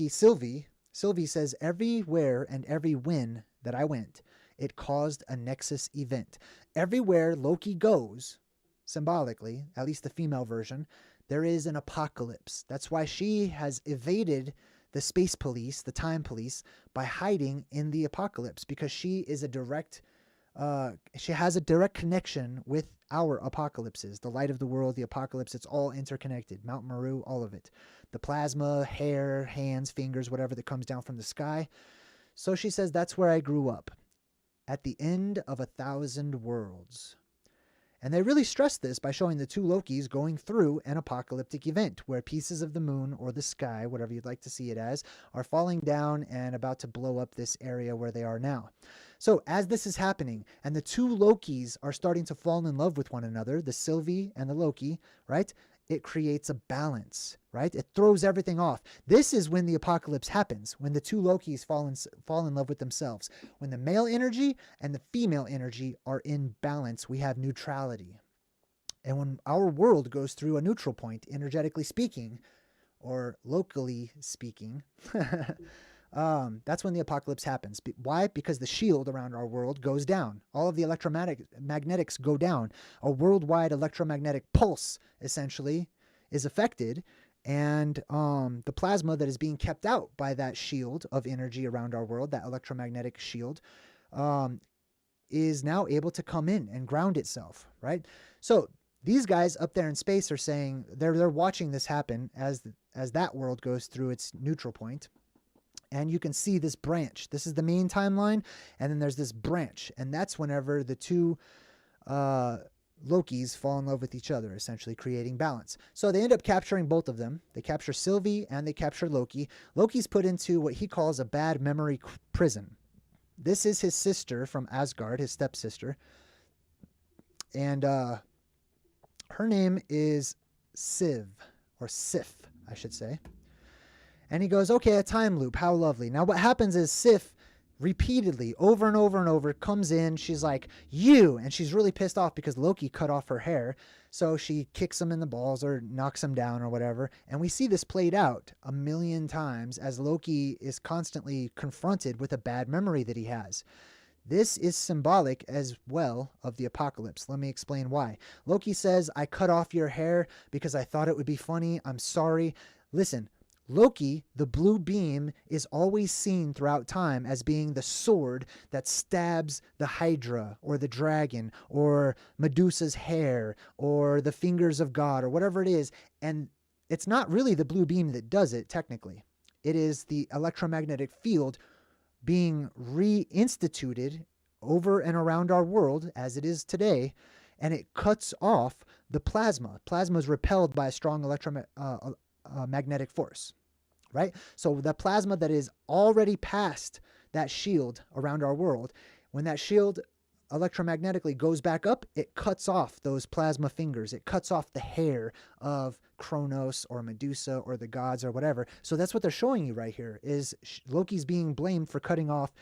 Sylvie says, everywhere and every when that I went, it caused a nexus event. Everywhere Loki goes, symbolically, at least the female version, there is an apocalypse. That's why she has evaded the space police, the time police, by hiding in the apocalypse, because she is she has a direct connection with our apocalypses, the light of the world, the apocalypse. It's all interconnected. Mount Meru, all of it. The plasma, hair, hands, fingers, whatever that comes down from the sky. So she says, that's where I grew up, at the end of 1,000 worlds. And they really stress this by showing the two Lokis going through an apocalyptic event where pieces of the moon or the sky, whatever you'd like to see it as, are falling down and about to blow up this area where they are now. So as this is happening and the two Lokis are starting to fall in love with one another, the Sylvie and the Loki, right? It creates a balance, right? It throws everything off. This is when the apocalypse happens, when the two Lokis fall in love with themselves. When the male energy and the female energy are in balance, we have neutrality. And when our world goes through a neutral point, energetically speaking, or locally speaking, that's when the apocalypse happens. Why? Because the shield around our world goes down. All of the electromagnetics go down. A worldwide electromagnetic pulse, essentially, is affected. And the plasma that is being kept out by that shield of energy around our world, that electromagnetic shield, is now able to come in and ground itself, right? So these guys up there in space are saying, they're watching this happen as that world goes through its neutral point. And you can see this branch. This is the main timeline, and then there's this branch. And that's whenever the two Lokis fall in love with each other, essentially creating balance. So they end up capturing both of them. They capture Sylvie and they capture Loki. Loki's put into what he calls a bad memory prison. This is his sister from Asgard, his stepsister. And her name is Sif, I should say. And he goes, okay, a time loop. How lovely. Now what happens is Sif repeatedly, over and over and over, comes in. She's like, you. And she's really pissed off because Loki cut off her hair. So she kicks him in the balls or knocks him down or whatever. And we see this played out 1,000,000 times as Loki is constantly confronted with a bad memory that he has. This is symbolic as well of the apocalypse. Let me explain why. Loki says, I cut off your hair because I thought it would be funny. I'm sorry. Listen. Loki, the blue beam, is always seen throughout time as being the sword that stabs the Hydra or the dragon or Medusa's hair or the fingers of God or whatever it is. And it's not really the blue beam that does it, technically. It is the electromagnetic field being reinstituted over and around our world as it is today, and it cuts off the plasma. Plasma is repelled by a strong magnetic force, right? So the plasma that is already past that shield around our world, when that shield electromagnetically goes back up, it cuts off those plasma fingers. It cuts off the hair of Kronos or Medusa or the gods or whatever. So that's what they're showing you right here is Loki's being blamed for cutting off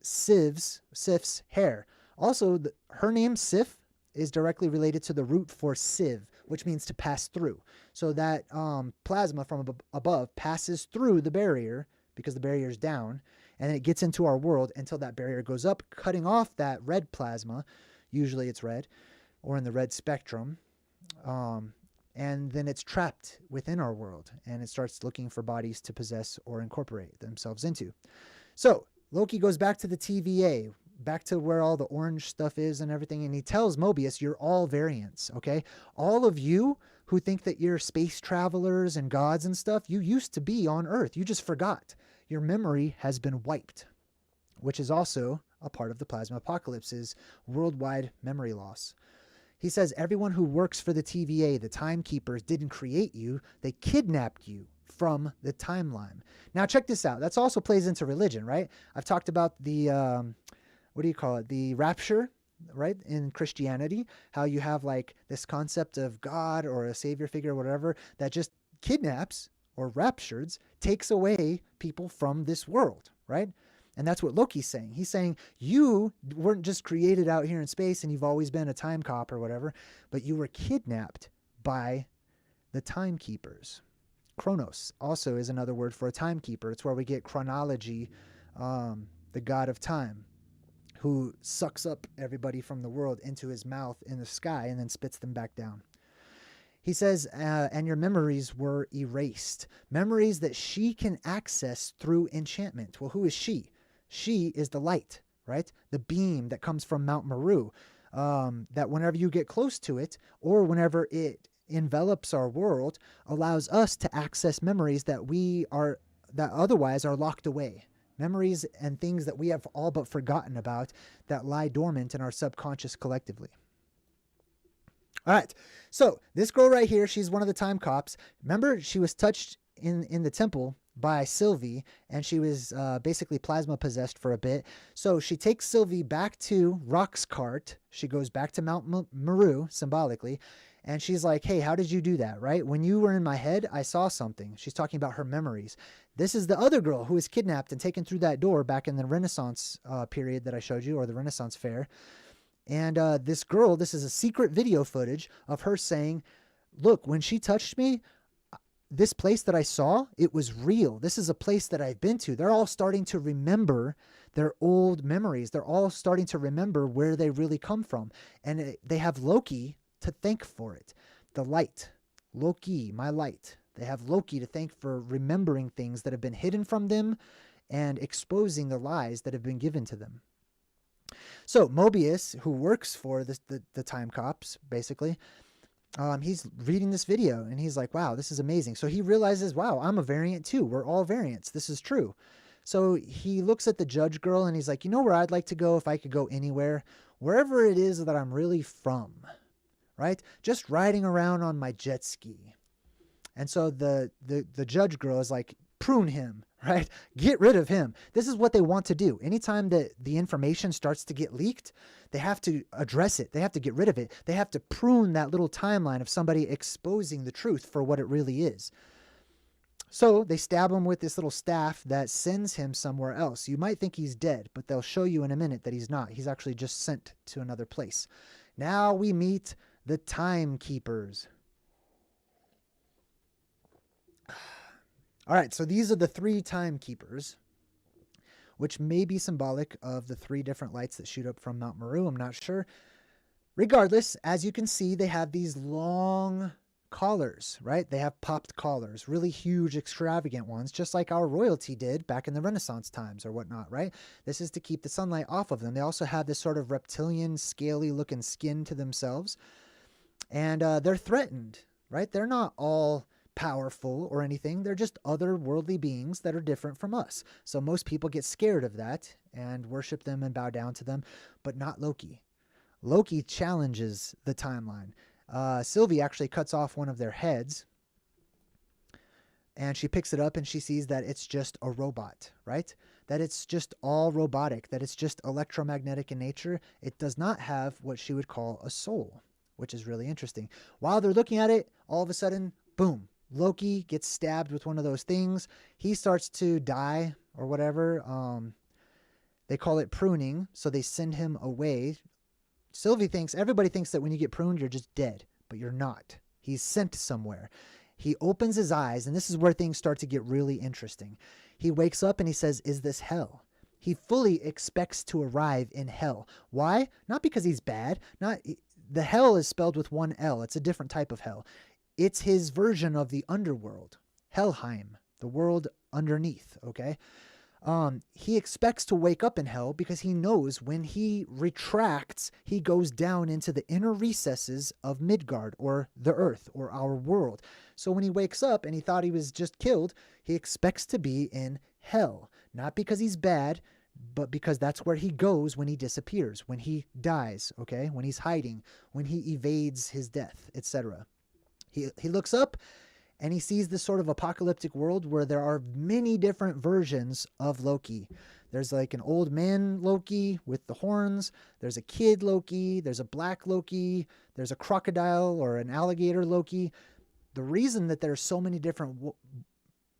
Sif's hair. Also, her name, Sif, is directly related to the root for sieve, which means to pass through. So that plasma from above passes through the barrier because the barrier is down, and then it gets into our world until that barrier goes up, cutting off that red plasma. Usually it's red, or in the red spectrum. And then it's trapped within our world, and it starts looking for bodies to possess or incorporate themselves into. So Loki goes back to the TVA, back to where all the orange stuff is and everything, and he tells Mobius, you're all variants, okay? All of you who think that you're space travelers and gods and stuff, you used to be on Earth. You just forgot. Your memory has been wiped, which is also a part of the plasma apocalypse's worldwide memory loss. He says everyone who works for the TVA, the timekeepers, didn't create you. They kidnapped you from the timeline. Now check this out. That's also plays into religion, right? I've talked about the, what do you call it? The rapture, right? In Christianity, how you have like this concept of God or a savior figure or whatever that just kidnaps or raptures, takes away people from this world, right? And that's what Loki's saying. He's saying you weren't just created out here in space and you've always been a time cop or whatever, but you were kidnapped by the timekeepers. Chronos also is another word for a timekeeper. It's where we get chronology, the god of time, who sucks up everybody from the world into his mouth in the sky and then spits them back down. He says, and your memories were erased. Memories that she can access through enchantment. Well, who is she? She is the light, right? The beam that comes from Mount Meru. That whenever you get close to it, or whenever it envelops our world, allows us to access memories that otherwise are locked away. Memories and things that we have all but forgotten about that lie dormant in our subconscious collectively. All right, so this girl right here, she's one of the time cops. Remember, she was touched in the temple by Sylvie, and she was basically plasma possessed for a bit. So she takes Sylvie back to Rock's cart. She goes back to Mount Meru, symbolically, and she's like, hey, how did you do that, right? When you were in my head, I saw something. She's talking about her memories. This is the other girl who was kidnapped and taken through that door back in the Renaissance period that I showed you, or the Renaissance Fair. And this girl, this is a secret video footage of her saying, look, when she touched me, this place that I saw, it was real. This is a place that I've been to. They're all starting to remember their old memories. They're all starting to remember where they really come from. And they have Loki to thank for it. The light. Loki, my light. They have Loki to thank for remembering things that have been hidden from them and exposing the lies that have been given to them. So Mobius, who works for the time cops, basically, he's reading this video and he's like, wow, this is amazing. So he realizes, wow, I'm a variant too. We're all variants. This is true. So he looks at the judge girl and he's like, you know where I'd like to go if I could go anywhere? Wherever it is that I'm really from, right? Just riding around on my jet ski. And so the judge girl is like, prune him, right? Get rid of him. This is what they want to do. Anytime that the information starts to get leaked, they have to address it. They have to get rid of it. They have to prune that little timeline of somebody exposing the truth for what it really is. So they stab him with this little staff that sends him somewhere else. You might think he's dead, but they'll show you in a minute that he's not. He's actually just sent to another place. Now we meet the timekeepers. All right, so these are the three timekeepers, which may be symbolic of the three different lights that shoot up from Mount Meru. I'm not sure. Regardless, as you can see, they have these long collars, right? They have popped collars, really huge, extravagant ones, just like our royalty did back in the Renaissance times or whatnot, right? This is to keep the sunlight off of them. They also have this sort of reptilian, scaly-looking skin to themselves, and they're threatened, right? They're not all powerful or anything. They're just otherworldly beings that are different from us. So most people get scared of that and worship them and bow down to them, but not Loki. Loki challenges the timeline. Sylvie actually cuts off one of their heads, and she picks it up and she sees that it's just a robot, right? That it's just all robotic, that it's just electromagnetic in nature. It does not have what she would call a soul, which is really interesting. While they're looking at it, all of a sudden, boom, Loki gets stabbed with one of those things. He starts to die or whatever. They call it pruning, so they send him away everybody thinks that when you get pruned, you're just dead, but you're not. He's sent somewhere. He opens his eyes, and this is where things start to get really interesting. He wakes up and he says, is this hell? He fully expects to arrive in hell. Why? Not because he's bad. The hell is spelled with one L. It's a different type of hell. It's his version of the underworld. Helheim, the world underneath, okay? He expects to wake up in hell because he knows when he retracts, he goes down into the inner recesses of Midgard, or the earth, or our world. So when he wakes up and he thought he was just killed, he expects to be in hell. Not because he's bad, but because that's where he goes when he disappears, when he dies, okay? When he's hiding, when he evades his death, etc. He looks up and he sees this sort of apocalyptic world where there are many different versions of Loki. There's like an old man Loki with the horns. There's a kid Loki. There's a black Loki. There's a crocodile or an alligator Loki. The reason that there's so many different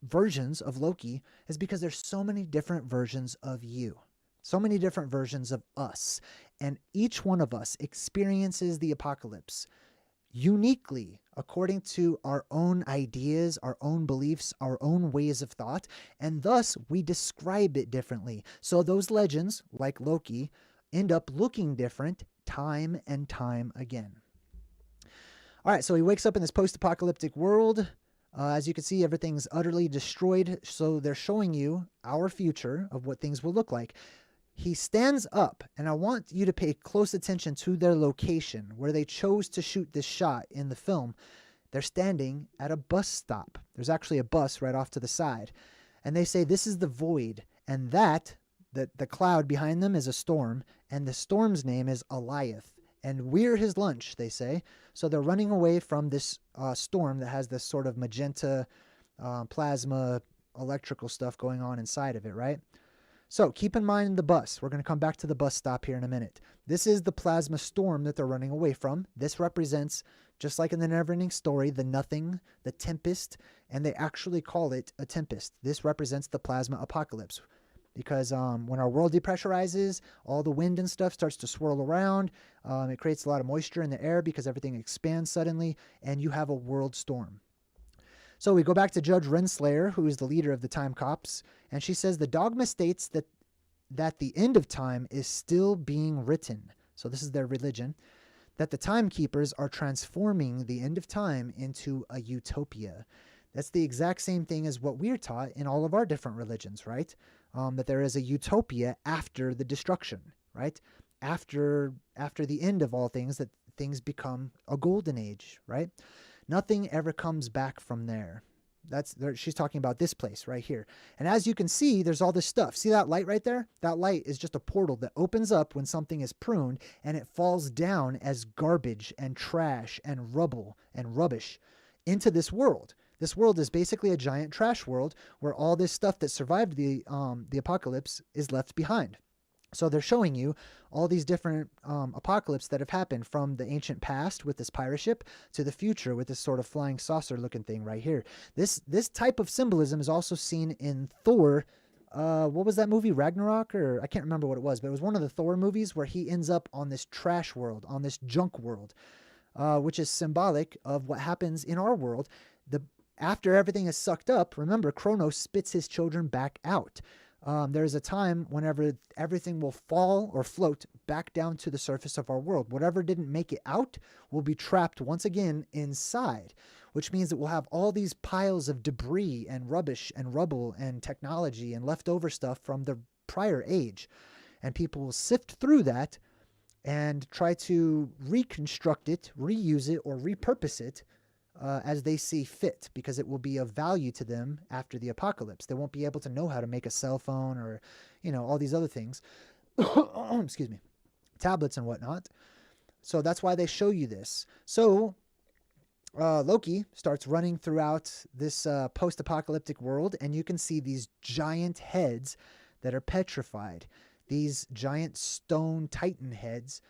versions of Loki is because there's so many different versions of you. So many different versions of us. And each one of us experiences the apocalypse uniquely, according to our own ideas, our own beliefs, our own ways of thought, and thus we describe it differently. So those legends, like Loki, end up looking different time and time again. All right, so he wakes up in this post-apocalyptic world. As you can see, everything's utterly destroyed, so they're showing you our future of what things will look like. He stands up, and I want you to pay close attention to their location, where they chose to shoot this shot in the film. They're standing at a bus stop. There's actually a bus right off to the side. And they say, this is the void, and the cloud behind them is a storm, and the storm's name is Eliath. And we're his lunch, they say. So they're running away from this storm that has this sort of magenta plasma electrical stuff going on inside of it, right? So keep in mind the bus. We're going to come back to the bus stop here in a minute. This is the plasma storm that they're running away from. This represents, just like in the Neverending Story, the nothing, the tempest, and they actually call it a tempest. This represents the plasma apocalypse. Because when our world depressurizes, all the wind and stuff starts to swirl around. It creates a lot of moisture in the air because everything expands suddenly, and you have a world storm. So we go back to Judge Renslayer, who is the leader of the Time Cops, and she says the dogma states that the end of time is still being written. So this is their religion. That the timekeepers are transforming the end of time into a utopia. That's the exact same thing as what we're taught in all of our different religions, right? That there is a utopia after the destruction, right? After the end of all things, that things become a golden age, right? Nothing ever comes back from there. She's talking about this place right here. And as you can see, there's all this stuff. See that light right there? That light is just a portal that opens up when something is pruned, and it falls down as garbage and trash and rubble and rubbish into this world. This world is basically a giant trash world where all this stuff that survived the apocalypse is left behind. So they're showing you all these different apocalypses that have happened, from the ancient past with this pirate ship to the future with this sort of flying saucer looking thing right here. This type of symbolism is also seen in Thor. What was that movie, Ragnarok? Or I can't remember what it was, but it was one of the Thor movies where he ends up on this trash world, on this junk world, which is symbolic of what happens in our world. After everything is sucked up, remember, Kronos spits his children back out. There's a time whenever everything will fall or float back down to the surface of our world. Whatever didn't make it out will be trapped once again inside, which means that we'll have all these piles of debris and rubbish and rubble and technology and leftover stuff from the prior age. And people will sift through that and try to reconstruct it, reuse it, or repurpose it as they see fit, because it will be of value to them after the apocalypse. They won't be able to know how to make a cell phone or, all these other things. Excuse me. Tablets and whatnot. So that's why they show you this. So Loki starts running throughout this post-apocalyptic world, and you can see these giant heads that are petrified. These giant stone titan heads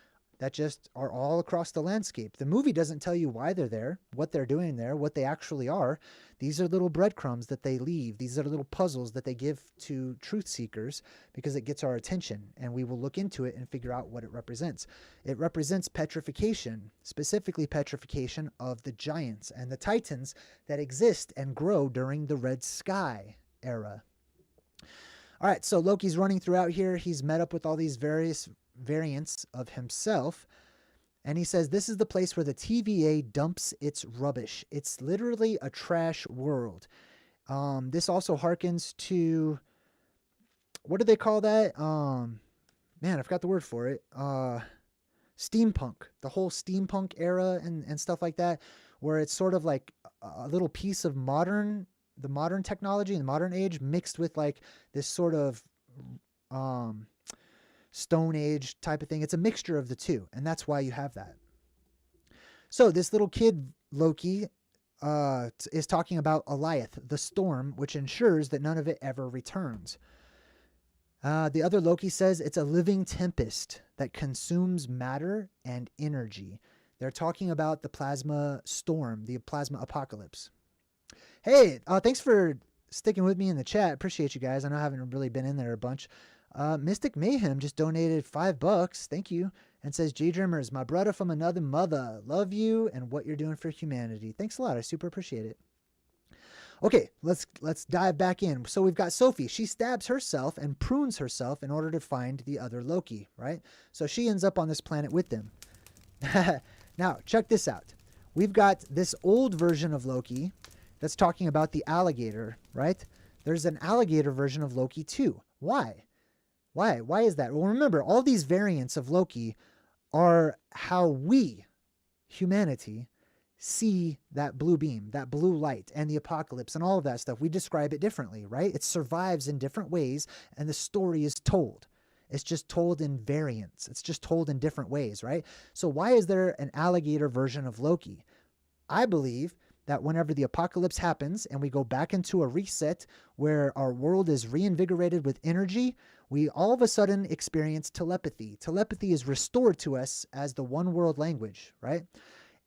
that just are all across the landscape. The movie doesn't tell you why they're there, what they're doing there, what they actually are. These are little breadcrumbs that they leave. These are little puzzles that they give to truth seekers because it gets our attention, and we will look into it and figure out what it represents. It represents petrification, specifically petrification of the giants and the titans that exist and grow during the Red Sky era. All right, so Loki's running throughout here. He's met up with all these various variants of himself, and he says this is the place where the TVA dumps its rubbish. It's literally a trash world. This also harkens to, what do they call that? Man, I forgot the word for it. Steampunk, the whole steampunk era and stuff like that, where it's sort of like a little piece of the modern technology and the modern age mixed with like this sort of Stone Age type of thing. It's a mixture of the two, and that's why you have that. So this little kid, Loki, is talking about Alioth, the storm, which ensures that none of it ever returns. The other Loki says it's a living tempest that consumes matter and energy. They're talking about the plasma storm, the plasma apocalypse. Hey, thanks for sticking with me in the chat. Appreciate you guys. I know I haven't really been in there a bunch. Mystic Mayhem just donated $5. Thank you. And says, JayDreamerZ, my brother from another mother. Love you and what you're doing for humanity. Thanks a lot. I super appreciate it. Okay, let's dive back in. So we've got Sophie. She stabs herself and prunes herself in order to find the other Loki, right? So she ends up on this planet with them. Now, check this out. We've got this old version of Loki that's talking about the alligator, right? There's an alligator version of Loki too. Why? Why is that? Well, remember, all these variants of Loki are how we, humanity, see that blue beam, that blue light, and the apocalypse, and all of that stuff. We describe it differently, right? It survives in different ways, and the story is told. It's just told in variants. It's just told in different ways, right? So why is there an alligator version of Loki? I believe that whenever the apocalypse happens and we go back into a reset where our world is reinvigorated with energy, we all of a sudden experience telepathy. Telepathy is restored to us as the one world language, right?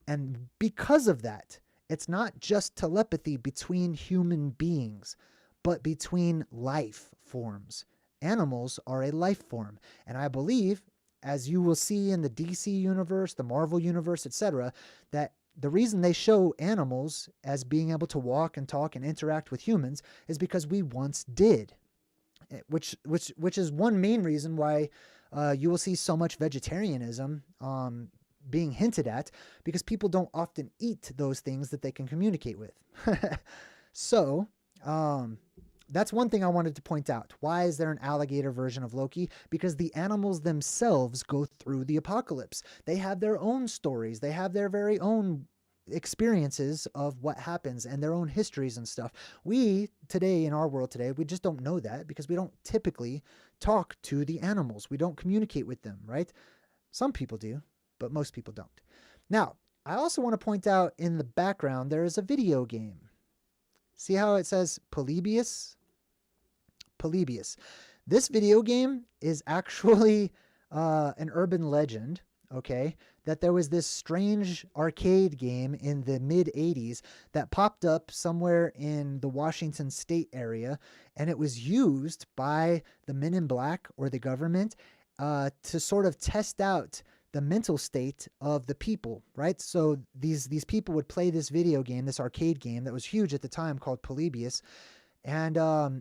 And because of that, it's not just telepathy between human beings, but between life forms. Animals are a life form. And I believe, as you will see in the DC universe, the Marvel universe, etc., that the reason they show animals as being able to walk and talk and interact with humans is because we once did, which is one main reason why you will see so much vegetarianism being hinted at, because people don't often eat those things that they can communicate with. So that's one thing I wanted to point out. Why is there an alligator version of Loki? Because the animals themselves go through the apocalypse. They have their own stories. They have their very own experiences of what happens and their own histories and stuff. We today, in our world today, we just don't know that because we don't typically talk to the animals. We don't communicate with them, right? Some people do, but most people don't. Now, I also want to point out in the background, there is a video game. See how it says Polybius? Polybius. This video game is actually an urban legend, okay? That there was this strange arcade game in the mid-'80s that popped up somewhere in the Washington state area, and it was used by the Men in Black or the government to sort of test out the mental state of the people, right? So these people would play this video game, this arcade game that was huge at the time called Polybius, and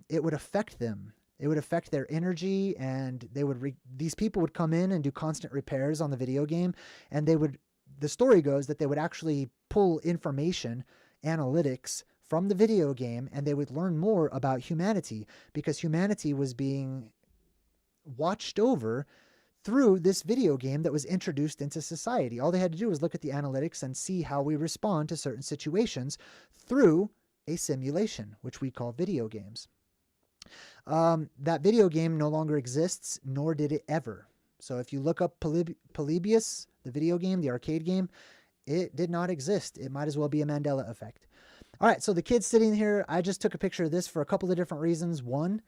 it would affect them. It would affect their energy, and they would these people would come in and do constant repairs on the video game, and they would, the story goes that they would actually pull information, analytics from the video game, and they would learn more about humanity because humanity was being watched over through this video game that was introduced into society. All they had to do was look at the analytics and see how we respond to certain situations through a simulation, which we call video games. That video game no longer exists, nor did it ever. So if you look up Polybius, the video game, the arcade game, it did not exist. It might as well be a Mandela effect. All right, so the kid's sitting here. I just took a picture of this for a couple of different reasons. One,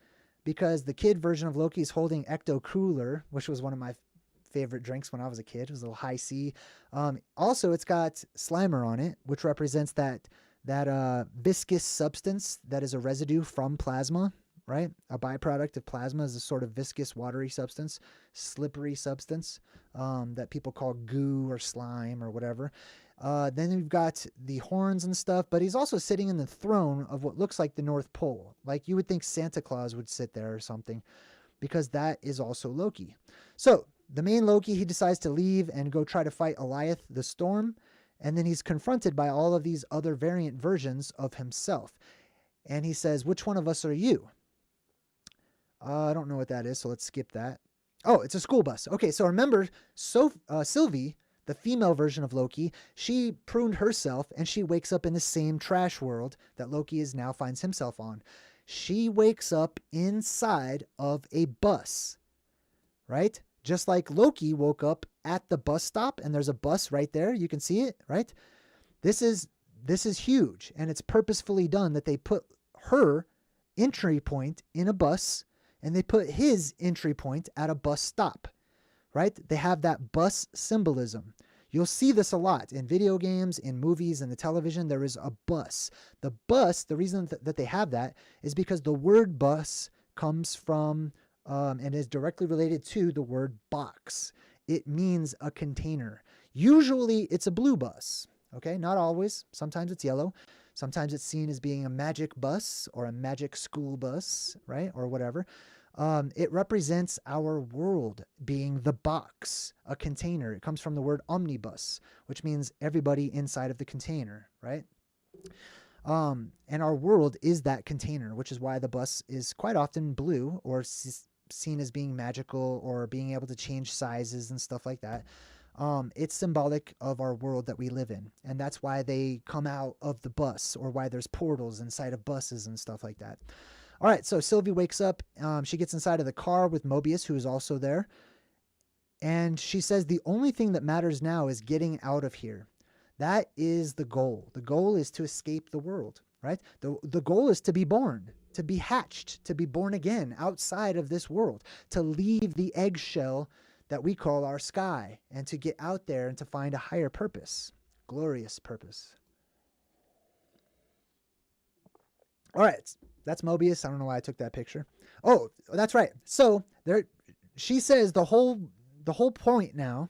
because the kid version of Loki is holding Ecto Cooler, which was one of my favorite drinks when I was a kid. It was a little high C. Also, it's got Slimer on it, which represents that viscous substance that is a residue from plasma, right? A byproduct of plasma is a sort of viscous, watery substance, slippery substance that people call goo or slime or whatever. Then we've got the horns and stuff, but he's also sitting in the throne of what looks like the North Pole. Like you would think Santa Claus would sit there or something, because that is also Loki. So the main Loki, he decides to leave and go try to fight Eliath the Storm. And then he's confronted by all of these other variant versions of himself. And he says, which one of us are you? I don't know what that is, so let's skip that. Oh, it's a school bus. Okay, so remember, Sylvie, the female version of Loki, she pruned herself and she wakes up in the same trash world that Loki is now finds himself on. She wakes up inside of a bus, right? Just like Loki woke up at the bus stop, and there's a bus right there. You can see it, right? This is huge, and it's purposefully done that they put her entry point in a bus, and they put his entry point at a bus stop, right? They have that bus symbolism. You'll see this a lot in video games, in movies, and the television. There is a bus. The bus, the reason that they have that is because the word bus comes from and is directly related to the word box. It means a container. Usually it's a blue bus, okay? Not always. Sometimes it's yellow. Sometimes it's seen as being a magic bus or a magic school bus, right? Or whatever. It represents our world being the box, a container. It comes from the word omnibus, which means everybody inside of the container, right? And our world is that container, which is why the bus is quite often blue or seen as being magical or being able to change sizes and stuff like that. It's symbolic of our world that we live in. And that's why they come out of the bus, or why there's portals inside of buses and stuff like that. All right, so Sylvie wakes up. She gets inside of the car with Mobius, who is also there. And she says the only thing that matters now is getting out of here. That is the goal. The goal is to escape the world, right? The goal is to be born, to be hatched, to be born again outside of this world, to leave the eggshell that we call our sky, and to get out there and to find a higher purpose, glorious purpose. All right, that's Mobius. I don't know why I took that picture. Oh, that's right. So there, she says the whole point now,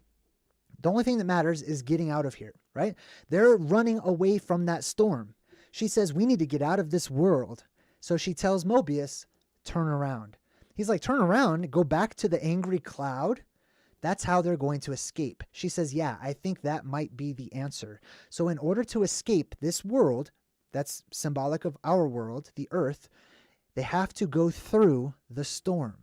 the only thing that matters is getting out of here, right? They're running away from that storm. She says, we need to get out of this world. So she tells Mobius, turn around. He's like, turn around, go back to the angry cloud. That's how they're going to escape. She says, yeah, I think that might be the answer. So in order to escape this world, that's symbolic of our world, the earth, they have to go through the storm.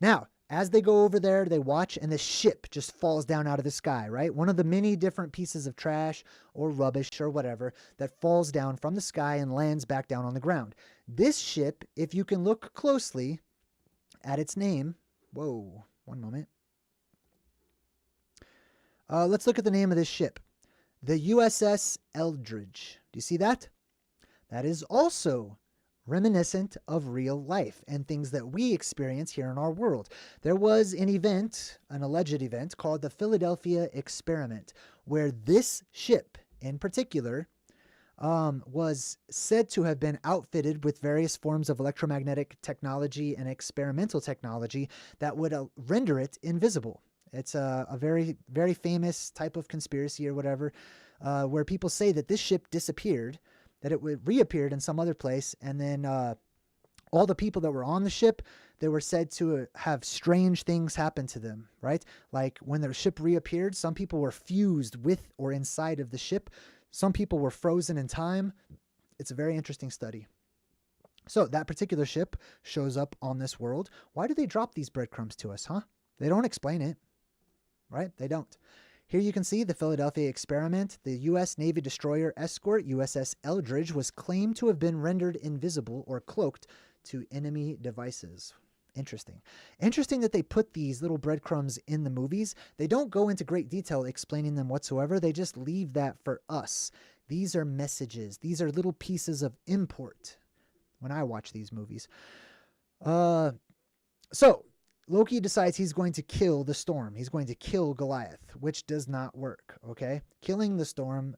Now, as they go over there, they watch, and the ship just falls down out of the sky, right? One of the many different pieces of trash or rubbish or whatever that falls down from the sky and lands back down on the ground. This ship, if you can look closely at its name, whoa, one moment. Let's look at the name of this ship. The USS Eldridge. Do you see that? That is also reminiscent of real life and things that we experience here in our world. There was an event, an alleged event, called the Philadelphia Experiment, where this ship in particular was said to have been outfitted with various forms of electromagnetic technology and experimental technology that would render it invisible. It's a very, very famous type of conspiracy or whatever, where people say that this ship disappeared, that it reappeared in some other place, and then all the people that were on the ship, they were said to have strange things happen to them, right? Like when the ship reappeared, some people were fused with or inside of the ship. Some people were frozen in time. It's a very interesting study. So that particular ship shows up on this world. Why do they drop these breadcrumbs to us, huh? They don't explain it, right? They don't. Here you can see the Philadelphia Experiment. The U.S. Navy destroyer escort USS Eldridge was claimed to have been rendered invisible or cloaked to enemy devices. Interesting. Interesting that they put these little breadcrumbs in the movies. They don't go into great detail explaining them whatsoever. They just leave that for us. These are messages. These are little pieces of import when I watch these movies. So Loki decides he's going to kill the storm. He's going to kill Goliath, which does not work, okay? Killing the storm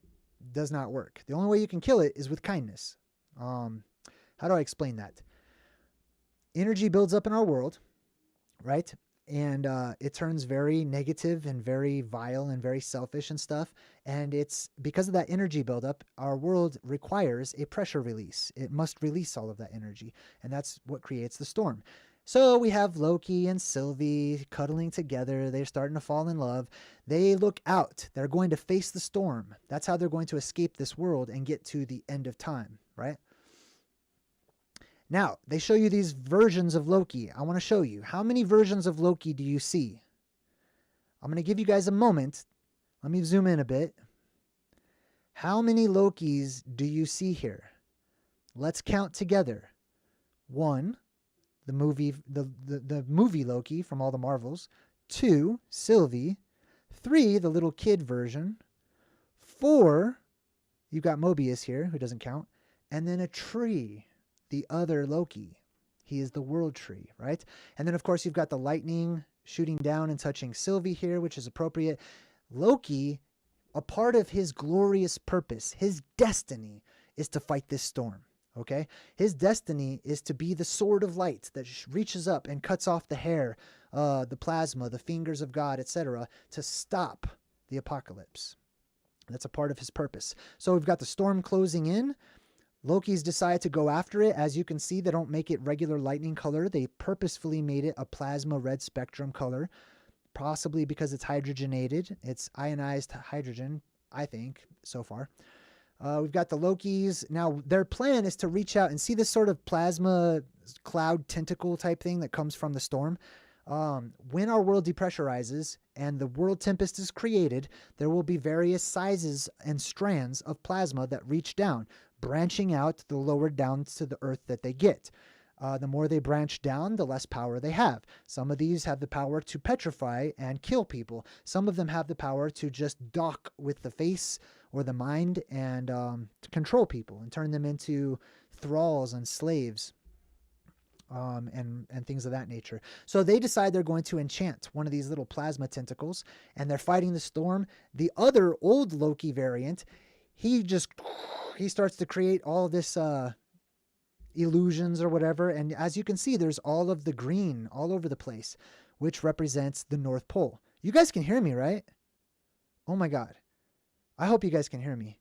does not work. The only way you can kill it is with kindness. How do I explain that? Energy builds up in our world, right? And it turns very negative and very vile and very selfish and stuff. And it's because of that energy buildup, our world requires a pressure release. It must release all of that energy. And that's what creates the storm. So we have Loki and Sylvie cuddling together. They're starting to fall in love. They look out. They're going to face the storm. That's how they're going to escape this world and get to the end of time, right? Now, they show you these versions of Loki. I want to show you. How many versions of Loki do you see? I'm going to give you guys a moment. Let me zoom in a bit. How many Lokis do you see here? Let's count together. 1, the movie Loki from all the Marvels. 2, Sylvie. 3, the little kid version. 4, you've got Mobius here, who doesn't count. And then a tree. The other Loki. He is the world tree, right? And then, of course, you've got the lightning shooting down and touching Sylvie here, which is appropriate. Loki, a part of his glorious purpose, his destiny, is to fight this storm, okay? His destiny is to be the sword of light that reaches up and cuts off the hair, the plasma, the fingers of God, etc., to stop the apocalypse. That's a part of his purpose. So we've got the storm closing in. Loki's decided to go after it. As you can see, they don't make it regular lightning color. They purposefully made it a plasma red spectrum color, possibly because it's hydrogenated. It's ionized hydrogen, I think, so far. We've got the Lokis. Now, their plan is to reach out and see this sort of plasma cloud tentacle type thing that comes from the storm. When our world depressurizes and the world tempest is created, there will be various sizes and strands of plasma that reach down, branching out the lower down to the earth that they get. The more they branch down, the less power they have. Some of these have the power to petrify and kill people. Some of them have the power to just dock with the face or the mind and to control people and turn them into thralls and slaves. And things of that nature. So they decide they're going to enchant one of these little plasma tentacles, and they're fighting the storm. The other old Loki variant, he starts to create all this illusions or whatever. And as you can see, there's all of the green all over the place, which represents the North Pole. You guys can hear me, right? Oh my God. I hope you guys can hear me.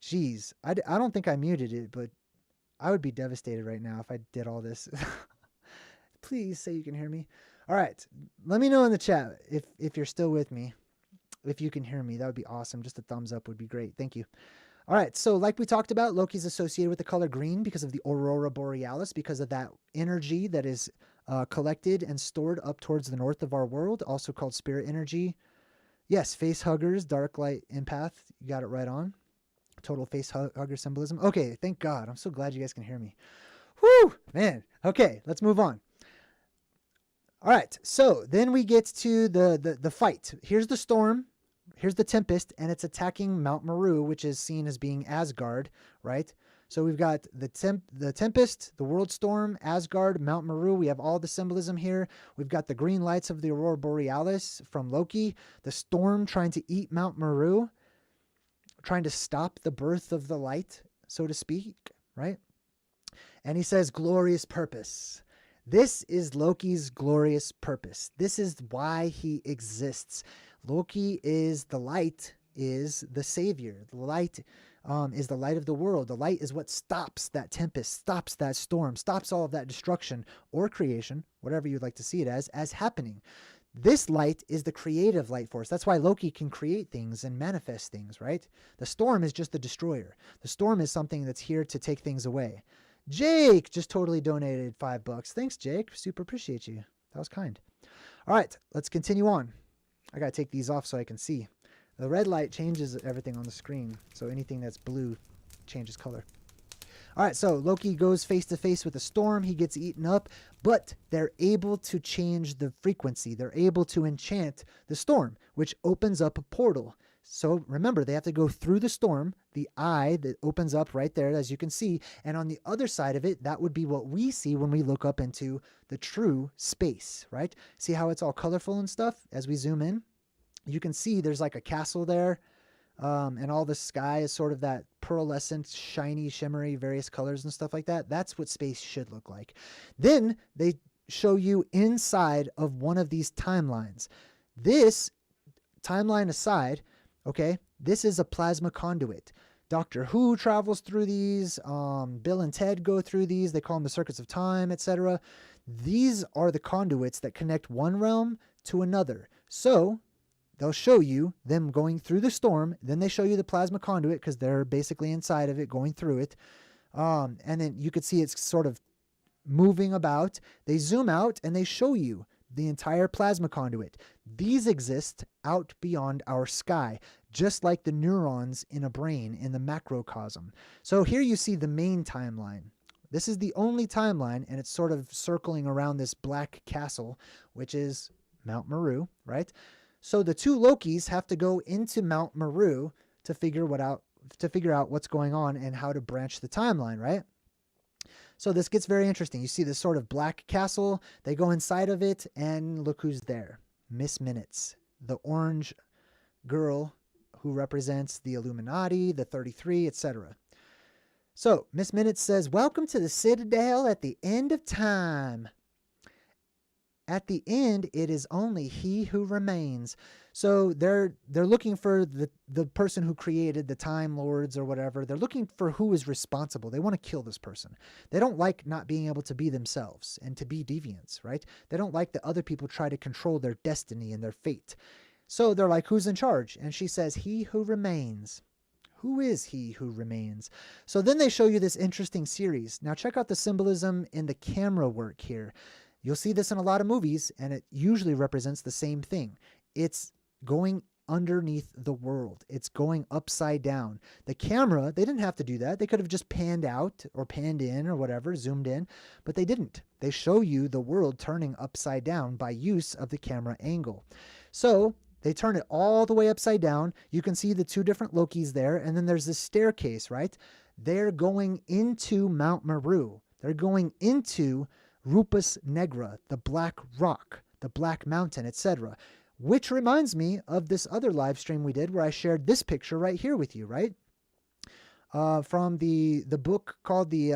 Jeez, I don't think I muted it, but I would be devastated right now if I did all this. Please say you can hear me. All right. Let me know in the chat if you're still with me. If you can hear me, that would be awesome. Just a thumbs up would be great. Thank you. All right. So like we talked about, Loki's associated with the color green because of the aurora borealis, because of that energy that is collected and stored up towards the north of our world, also called spirit energy. Yes, face huggers, dark light empath. You got it right on. Total face hugger symbolism. Okay, thank God. I'm so glad you guys can hear me. Whew, man. Okay, let's move on. All right, so then we get to the fight. Here's the storm. Here's the tempest, and it's attacking Mount Meru, which is seen as being Asgard, right? So we've got the tempest, the world storm, Asgard, Mount Meru. We have all the symbolism here. We've got the green lights of the aurora borealis from Loki, the storm trying to eat Mount Meru, trying to stop the birth of the light, so to speak, right? And he says, glorious purpose. This is Loki's glorious purpose. This is why he exists. Loki is the light, is the savior. The light is the light of the world. The light is what stops that tempest, stops that storm, stops all of that destruction or creation, whatever you'd like to see it as happening. This light is the creative light force. That's why Loki can create things and manifest things, right? The storm is just the destroyer. The storm is something that's here to take things away. Jake just totally donated $5. Thanks, Jake. Super appreciate you. That was kind. All right, let's continue on. I got to take these off so I can see. The red light changes everything on the screen, so anything that's blue changes color. All right, so Loki goes face to face with a storm. He gets eaten up, but they're able to change the frequency. They're able to enchant the storm, which opens up a portal. So remember, they have to go through the storm, the eye that opens up right there, as you can see. And on the other side of it, that would be what we see when we look up into the true space, right? See how it's all colorful and stuff as we zoom in? You can see there's like a castle there. And all the sky is sort of that pearlescent, shiny, shimmery, various colors and stuff like that. That's what space should look like. Then they show you inside of one of these timelines. This timeline aside, okay, this is a plasma conduit. Doctor Who travels through these. Bill and Ted go through these. They call them the circuits of time, etc. These are the conduits that connect one realm to another. So they'll show you them going through the storm. Then they show you the plasma conduit because they're basically inside of it, going through it. And then you could see it's sort of moving about. They zoom out and they show you the entire plasma conduit. These exist out beyond our sky, just like the neurons in a brain in the macrocosm. So here you see the main timeline. This is the only timeline, and it's sort of circling around this black castle, which is Mount Meru, right? So the two Lokis have to go into Mount Meru to figure out what's going on and how to branch the timeline, right? So this gets very interesting. You see this sort of black castle. They go inside of it, and look who's there. Miss Minutes, the orange girl who represents the Illuminati, the 33, etc. So Miss Minutes says, "Welcome to the Citadel at the end of time. At the end, it is only he who remains." So they're looking for the person who created the Time Lords or whatever. They're looking for who is responsible. They want to kill this person. They don't like not being able to be themselves and to be deviants, right? They don't like that other people try to control their destiny and their fate. So they're like, who's in charge? And she says, he who remains. Who is he who remains? So then they show you this interesting series. Now check out the symbolism in the camera work here. You'll see this in a lot of movies, and it usually represents the same thing. It's going underneath the world. It's going upside down. The camera, they didn't have to do that. They could have just panned out or panned in or whatever, zoomed in, but they didn't. They show you the world turning upside down by use of the camera angle. So they turn it all the way upside down. You can see the two different Lokis there, and then there's this staircase, right? They're going into Mount Meru. They're going into Rupus Negra, the black rock, the black mountain, etc. Which reminds me of this other live stream we did where I shared this picture right here with you, right? From the book called the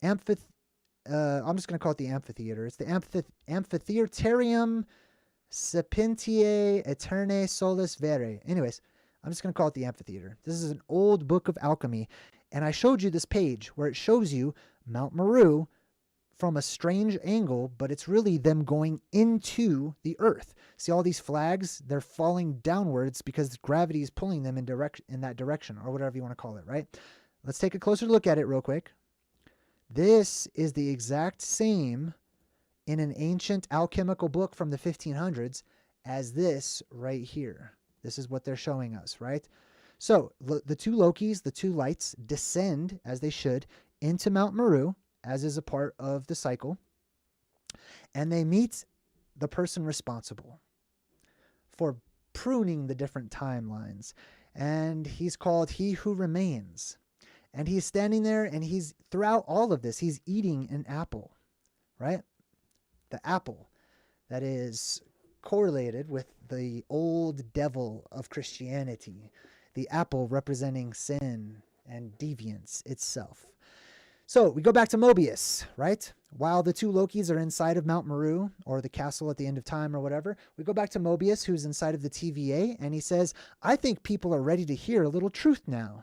I'm just going to call it the Amphitheater. It's the Amphitheatarium Sapientiae Aeternae Solis Vere. Anyways, I'm just going to call it the Amphitheater. This is an old book of alchemy, and I showed you this page where it shows you Mount Meru from a strange angle, but it's really them going into the earth. See all these flags? They're falling downwards because gravity is pulling them in that direction, or whatever you want to call it, right? Let's take a closer look at it real quick. This is the exact same in an ancient alchemical book from the 1500s as this right here. This is what they're showing us, right? So the two Lokis, the two lights, descend, as they should, into Mount Meru, as is a part of the cycle, and they meet the person responsible for pruning the different timelines, and he's called He Who Remains, and he's standing there, and he's, throughout all of this, he's eating an apple, right? The apple that is correlated with the old devil of Christianity, the apple representing sin and deviance itself. So we go back to Mobius, right? While the two Lokis are inside of Mount Meru, or the castle at the end of time, or whatever, we go back to Mobius, who's inside of the TVA, and he says, I think people are ready to hear a little truth now.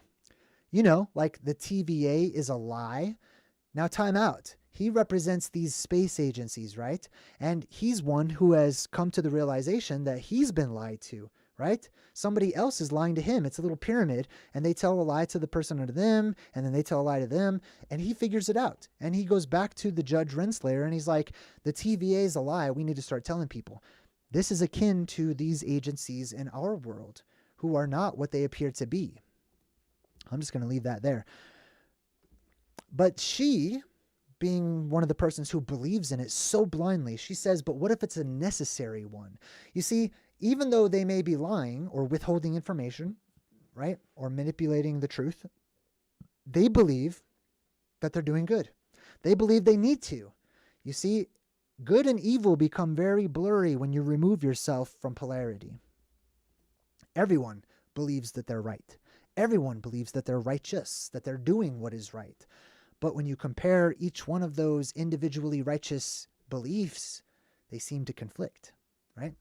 You know, like the TVA is a lie. Now time out. He represents these space agencies, right? And he's one who has come to the realization that he's been lied to, right? Somebody else is lying to him. It's a little pyramid, and they tell a lie to the person under them, and then they tell a lie to them, and he figures it out. And he goes back to the Judge Renslayer, and he's like, the TVA is a lie. We need to start telling people. This is akin to these agencies in our world who are not what they appear to be. I'm just going to leave that there. But she, being one of the persons who believes in it so blindly, she says, but what if it's a necessary one? You see, even though they may be lying or withholding information, right, or manipulating the truth, they believe that they're doing good. They believe they need to. You see, good and evil become very blurry when you remove yourself from polarity. Everyone believes that they're right. Everyone believes that they're righteous, that they're doing what is right. But when you compare each one of those individually righteous beliefs, they seem to conflict, right?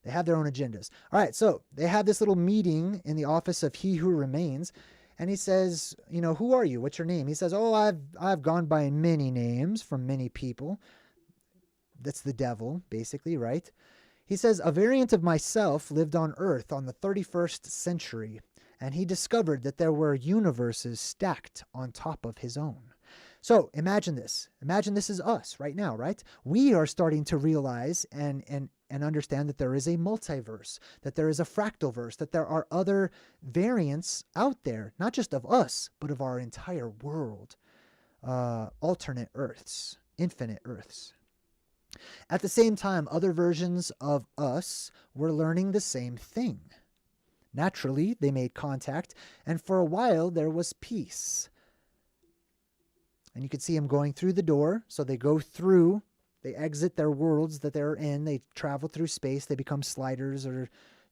They have their own agendas. All right, so they have this little meeting in the office of He Who Remains, and he says, you know, who are you? What's your name? He says, oh, I've gone by many names from many people. That's the devil, basically, right? He says, a variant of myself lived on Earth on the 31st century, and he discovered that there were universes stacked on top of his own. So imagine this. Imagine this is us right now, right? We are starting to realize and understand that there is a multiverse, that there is a fractalverse, that there are other variants out there, not just of us, but of our entire world. Alternate Earths, infinite Earths. At the same time, other versions of us were learning the same thing. Naturally, they made contact, and for a while there was peace. And you could see them going through the door. So they go through, they exit their worlds that they're in, they travel through space, they become sliders or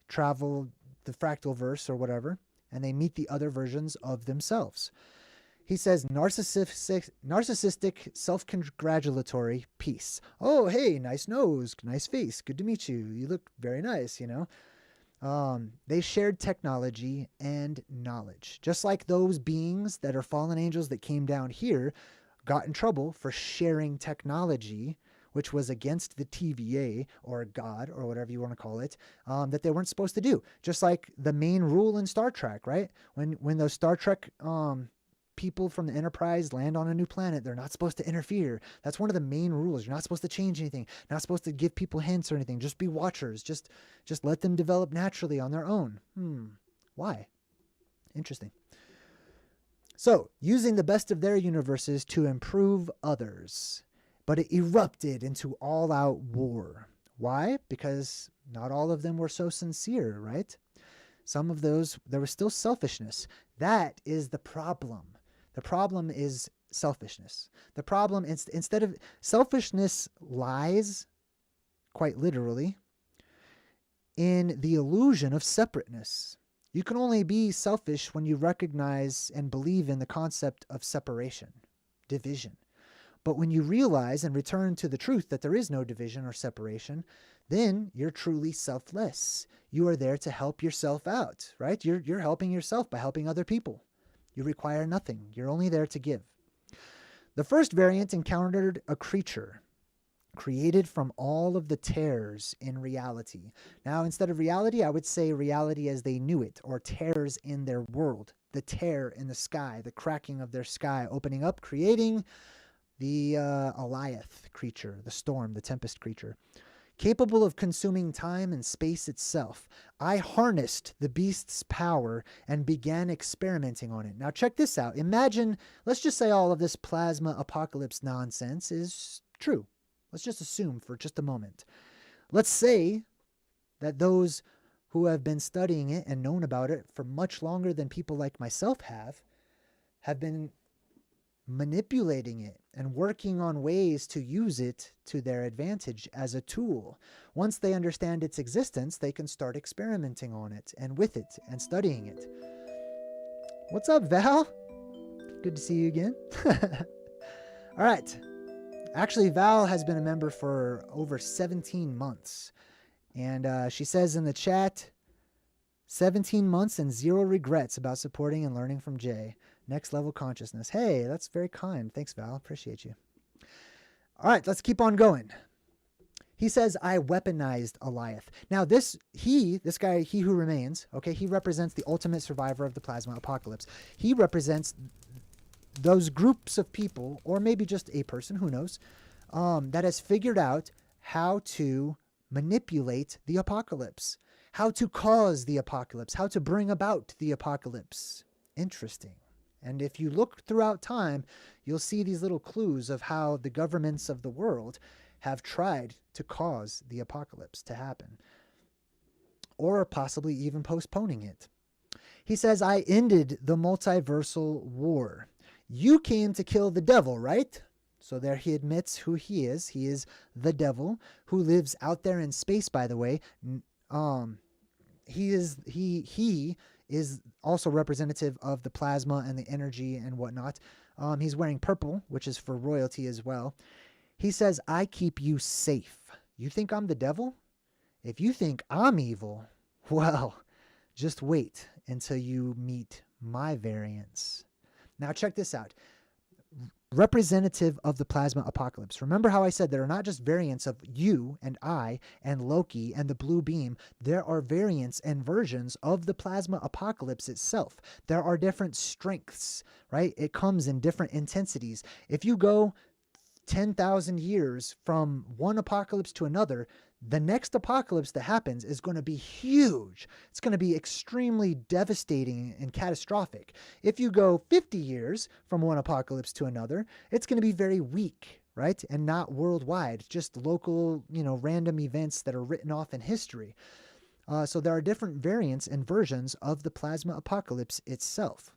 travel the fractalverse or whatever, and they meet the other versions of themselves. He says, narcissistic, self-congratulatory peace. Oh, hey, nice nose, nice face, good to meet you. You look very nice, you know. They shared technology and knowledge. Just like those beings that are fallen angels that came down here got in trouble for sharing technology, which was against the TVA or God or whatever you want to call it, that they weren't supposed to do. Just like the main rule in Star Trek, right? When those Star Trek people from the Enterprise land on a new planet, they're not supposed to interfere. That's one of the main rules. You're not supposed to change anything. Not supposed to give people hints or anything. Just be watchers. Just let them develop naturally on their own. Why? Interesting. So, using the best of their universes to improve others. But it erupted into all-out war. Why? Because not all of them were so sincere, right? Some of those, there was still selfishness. That is the problem. The problem is selfishness. The problem, instead of selfishness, lies, quite literally, in the illusion of separateness. You can only be selfish when you recognize and believe in the concept of separation, division. But when you realize and return to the truth that there is no division or separation, then you're truly selfless. You are there to help yourself out, right? You're helping yourself by helping other people. You require nothing. You're only there to give. The first variant encountered a creature created from all of the tears in reality. Now, instead of reality, I would say reality as they knew it, or tears in their world. The tear in the sky, the cracking of their sky opening up, creating the Alioth creature, the storm, the tempest creature. Capable of consuming time and space itself, I harnessed the beast's power and began experimenting on it. Now check this out. Imagine, let's just say all of this plasma apocalypse nonsense is true. Let's just assume for just a moment. Let's say that those who have been studying it and known about it for much longer than people like myself have been manipulating it and working on ways to use it to their advantage as a tool. Once they understand its existence, they can start experimenting on it and with it and studying it. What's up, Val? Good to see you again. All right. Actually, Val has been a member for over 17 months. And she says in the chat, 17 months and 0 regrets about supporting and learning from Jay. Next level consciousness. Hey, that's very kind. Thanks, Val. Appreciate you. All right, let's keep on going. He says, I weaponized Alioth. Now, this guy, He Who Remains, okay, he represents the ultimate survivor of the plasma apocalypse. He represents those groups of people, or maybe just a person, who knows, that has figured out how to manipulate the apocalypse, how to cause the apocalypse, how to bring about the apocalypse. Interesting. And if you look throughout time, you'll see these little clues of how the governments of the world have tried to cause the apocalypse to happen. or possibly even postponing it. He says, I ended the multiversal war. You came to kill the devil, right? So there he admits who he is. He is the devil who lives out there in space, by the way. He is also representative of the plasma and the energy and whatnot. He's wearing purple, which is for royalty as well. He says, I keep you safe. You think I'm the devil? If you think I'm evil, well, just wait until you meet my variants. Now check this out. Representative of the plasma apocalypse. Remember how I said there are not just variants of you and I and Loki and the blue beam. There are variants and versions of the plasma apocalypse itself. There are different strengths, right? It comes in different intensities. If you go 10,000 years from one apocalypse to another, the next apocalypse that happens is going to be huge. It's going to be extremely devastating and catastrophic. If you go 50 years from one apocalypse to another, it's going to be very weak, right? And not worldwide, just local, random events that are written off in history. So there are different variants and versions of the plasma apocalypse itself.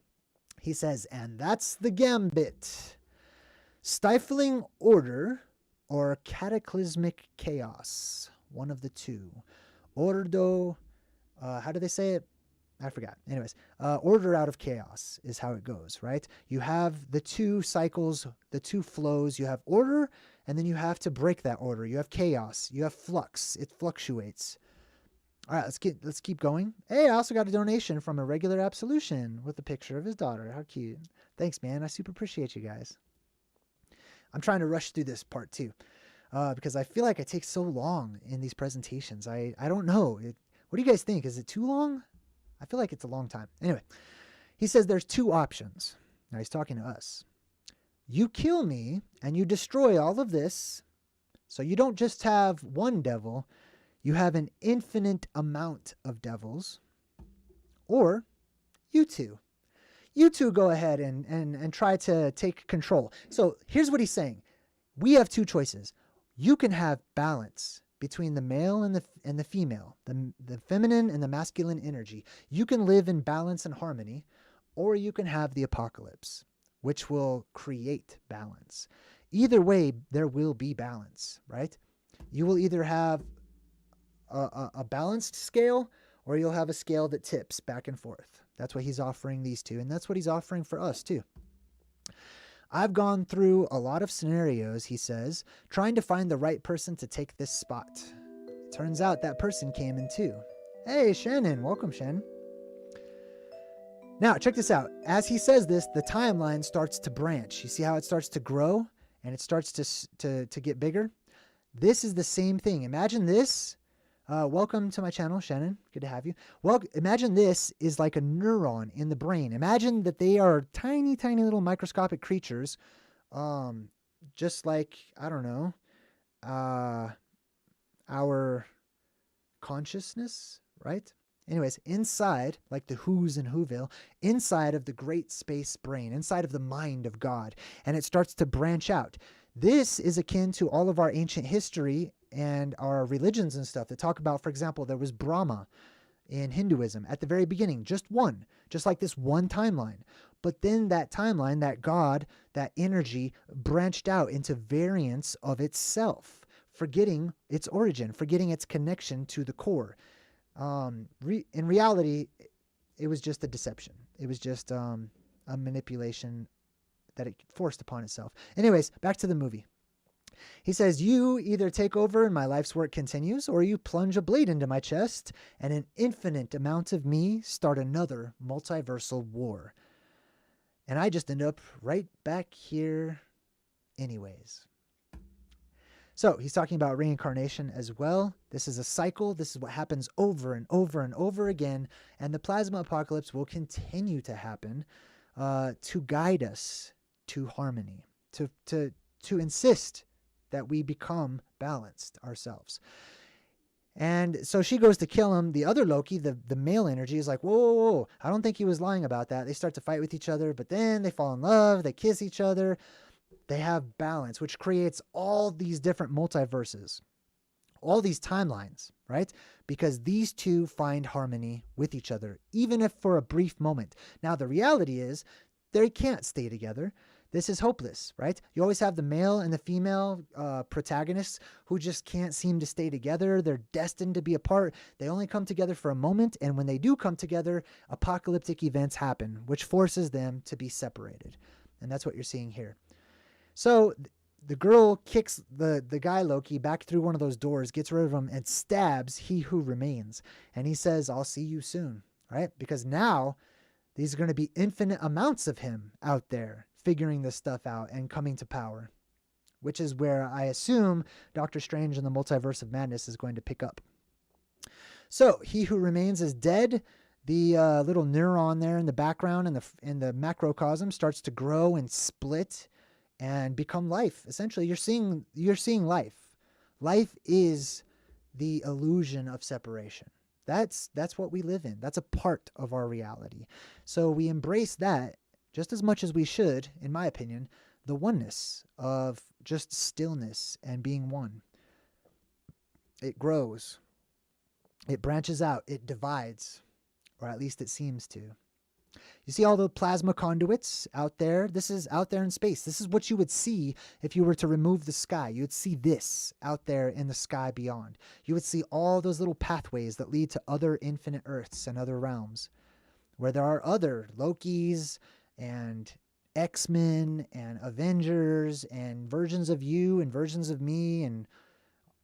He says, and that's the gambit. Stifling order or cataclysmic chaos. One of the two. Ordo, how do they say it? I forgot. Anyways, order out of chaos is how it goes, right? You have the two cycles, the two flows. You have order, and then you have to break that order. You have chaos. You have flux. It fluctuates. All right, let's keep going. Hey, I also got a donation from a regular absolution with a picture of his daughter. How cute. Thanks, man. I super appreciate you guys. I'm trying to rush through this part too, because I feel like I take so long in these presentations. I don't know. What do you guys think? Is it too long? I feel like it's a long time. Anyway, he says there's two options. Now he's talking to us. You kill me and you destroy all of this. So you don't just have one devil. You have an infinite amount of devils. Or you two. You two go ahead and try to take control. So here's what he's saying. We have two choices. You can have balance between the male and the female, the feminine and the masculine energy. You can live in balance and harmony, or you can have the apocalypse, which will create balance. Either way, there will be balance, right? You will either have a balanced scale, or you'll have a scale that tips back and forth. That's what he's offering these two, and that's what he's offering for us too. I've gone through a lot of scenarios, he says, trying to find the right person to take this spot. It turns out that person came in too. Hey, Shannon. Welcome, Shannon. Now, check this out. As he says this, the timeline starts to branch. You see how it starts to grow and it starts to get bigger? This is the same thing. Imagine this. Welcome to my channel, Shannon. Good to have you. Well, imagine this is like a neuron in the brain. Imagine that they are tiny, tiny little microscopic creatures, just like, I don't know, our consciousness, right? Anyways, inside, like the Who's in Whoville, inside of the great space brain, inside of the mind of God, and it starts to branch out. This is akin to all of our ancient history and our religions and stuff that talk about, for example, there was Brahma in Hinduism at the very beginning, just like this one timeline. But then that timeline, that God, that energy branched out into variants of itself, forgetting its origin, forgetting its connection to the core. In reality, it was just a deception. It was just a manipulation that it forced upon itself. Anyways, back to the movie. He says, you either take over and my life's work continues, or you plunge a blade into my chest and an infinite amount of me start another multiversal war. And I just end up right back here anyways. So he's talking about reincarnation as well. This is a cycle. This is what happens over and over and over again. And the plasma apocalypse will continue to happen to guide us to harmony, to insist that we become balanced ourselves. And so she goes to kill him. The other Loki, the male energy, is like, whoa, whoa, whoa, I don't think he was lying about that. They start to fight with each other, but then they fall in love. They kiss each other. They have balance, which creates all these different multiverses, all these timelines, right? Because these two find harmony with each other, even if for a brief moment. Now, the reality is they can't stay together. This is hopeless, right? You always have the male and the female protagonists who just can't seem to stay together. They're destined to be apart. They only come together for a moment, and when they do come together, apocalyptic events happen, which forces them to be separated. And that's what you're seeing here. So the girl kicks the guy Loki back through one of those doors, gets rid of him, and stabs he who remains. And he says, I'll see you soon, right? Because now these are going to be infinite amounts of him out there figuring this stuff out and coming to power, which is where I assume Doctor Strange and the Multiverse of Madness is going to pick up. So he who remains is dead. The little neuron there in the background in the macrocosm starts to grow and split and become life. Essentially, you're seeing life. Life is the illusion of separation. That's what we live in. That's a part of our reality. So we embrace that just as much as we should, in my opinion, the oneness of just stillness and being one. It grows. It branches out. It divides, or at least it seems to. You see all the plasma conduits out there? This is out there in space. This is what you would see if you were to remove the sky. You would see this out there in the sky beyond. You would see all those little pathways that lead to other infinite Earths and other realms where there are other Lokis and X-Men and Avengers and versions of you and versions of me and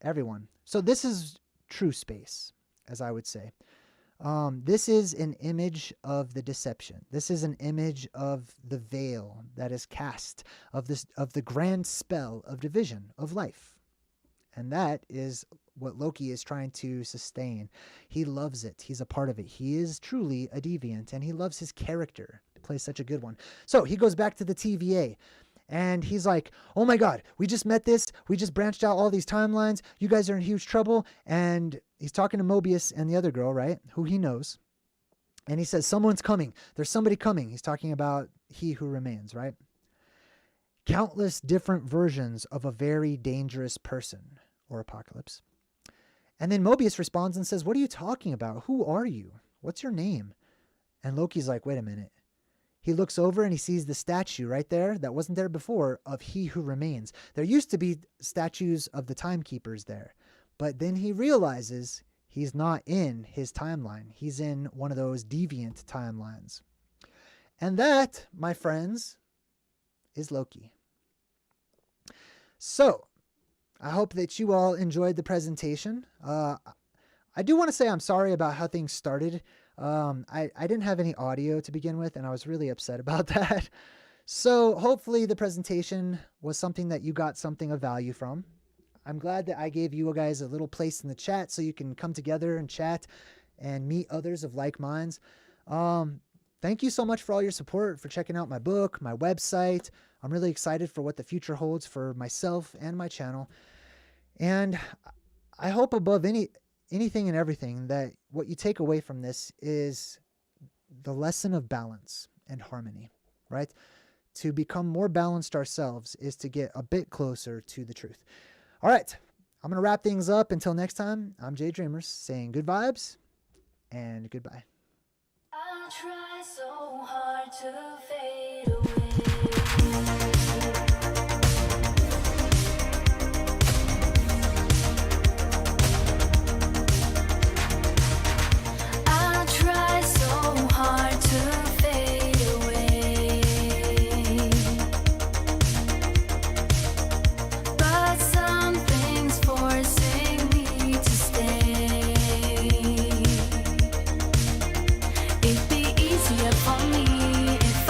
everyone. So this is true space, as I would say. This is an image of the deception. This is an image of the veil that is cast, of the grand spell of division of life. And that is what Loki is trying to sustain. He loves it. He's a part of it. He is truly a deviant, and he loves his character. He plays such a good one. So he goes back to the TVA. And he's like, oh my God, we just met this. We just branched out all these timelines. You guys are in huge trouble. And he's talking to Mobius and the other girl, right? Who he knows. And he says, someone's coming. There's somebody coming. He's talking about he who remains, right? Countless different versions of a very dangerous person or apocalypse. And then Mobius responds and says, what are you talking about? Who are you? What's your name? And Loki's like, wait a minute. He looks over and he sees the statue right there that wasn't there before of he who remains. There used to be statues of the timekeepers there, but then he realizes he's not in his timeline. He's in one of those deviant timelines. And that, my friends, is Loki. So, I hope that you all enjoyed the presentation. I do want to say I'm sorry about how things started. I didn't have any audio to begin with, and I was really upset about that. So hopefully the presentation was something that you got something of value from. I'm glad that I gave you guys a little place in the chat so you can come together and chat and meet others of like minds. Thank you so much for all your support, for checking out my book, my website. I'm really excited for what the future holds for myself and my channel. And I hope above anything and everything that what you take away from this is the lesson of balance and harmony, right? To become more balanced ourselves is to get a bit closer to the truth. All right, I'm going to wrap things up. Until next time, I'm JayDreamerZ saying good vibes and goodbye. I'll try so hard to fade away. Hard to fade away, but something's forcing me to stay. It'd be easier for me if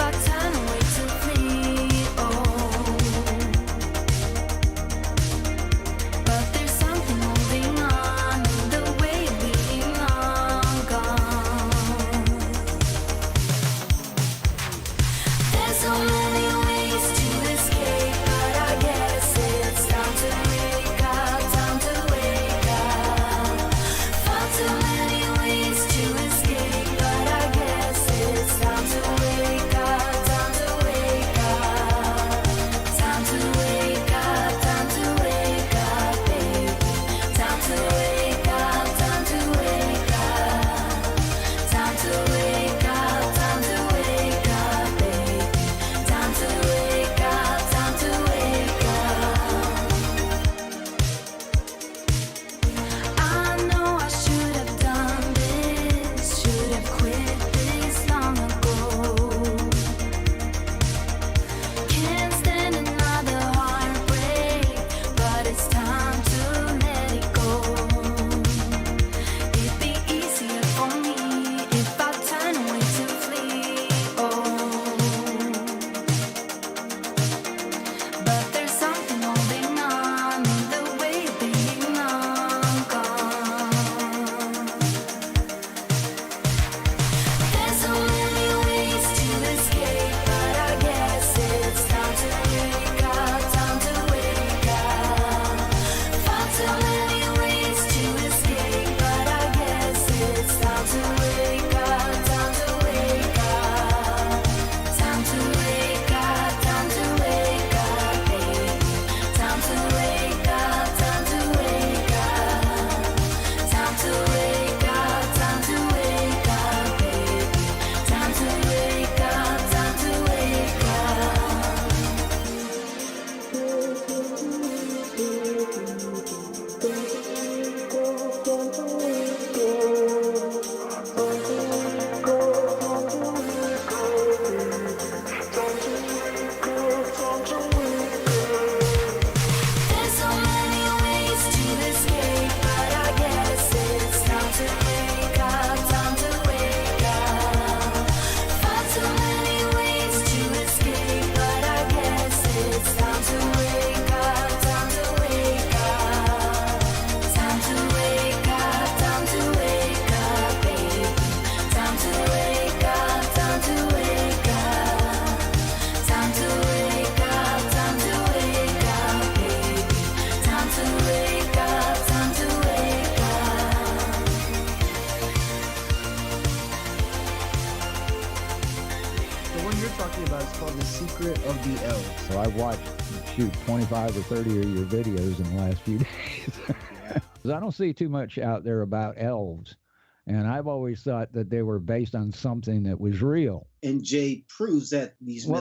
of the elves. So I've watched, 25 or 30 of your videos in the last few days. 'Cause I don't see too much out there about elves. And I've always thought that they were based on something that was real. And Jay proves that these Well,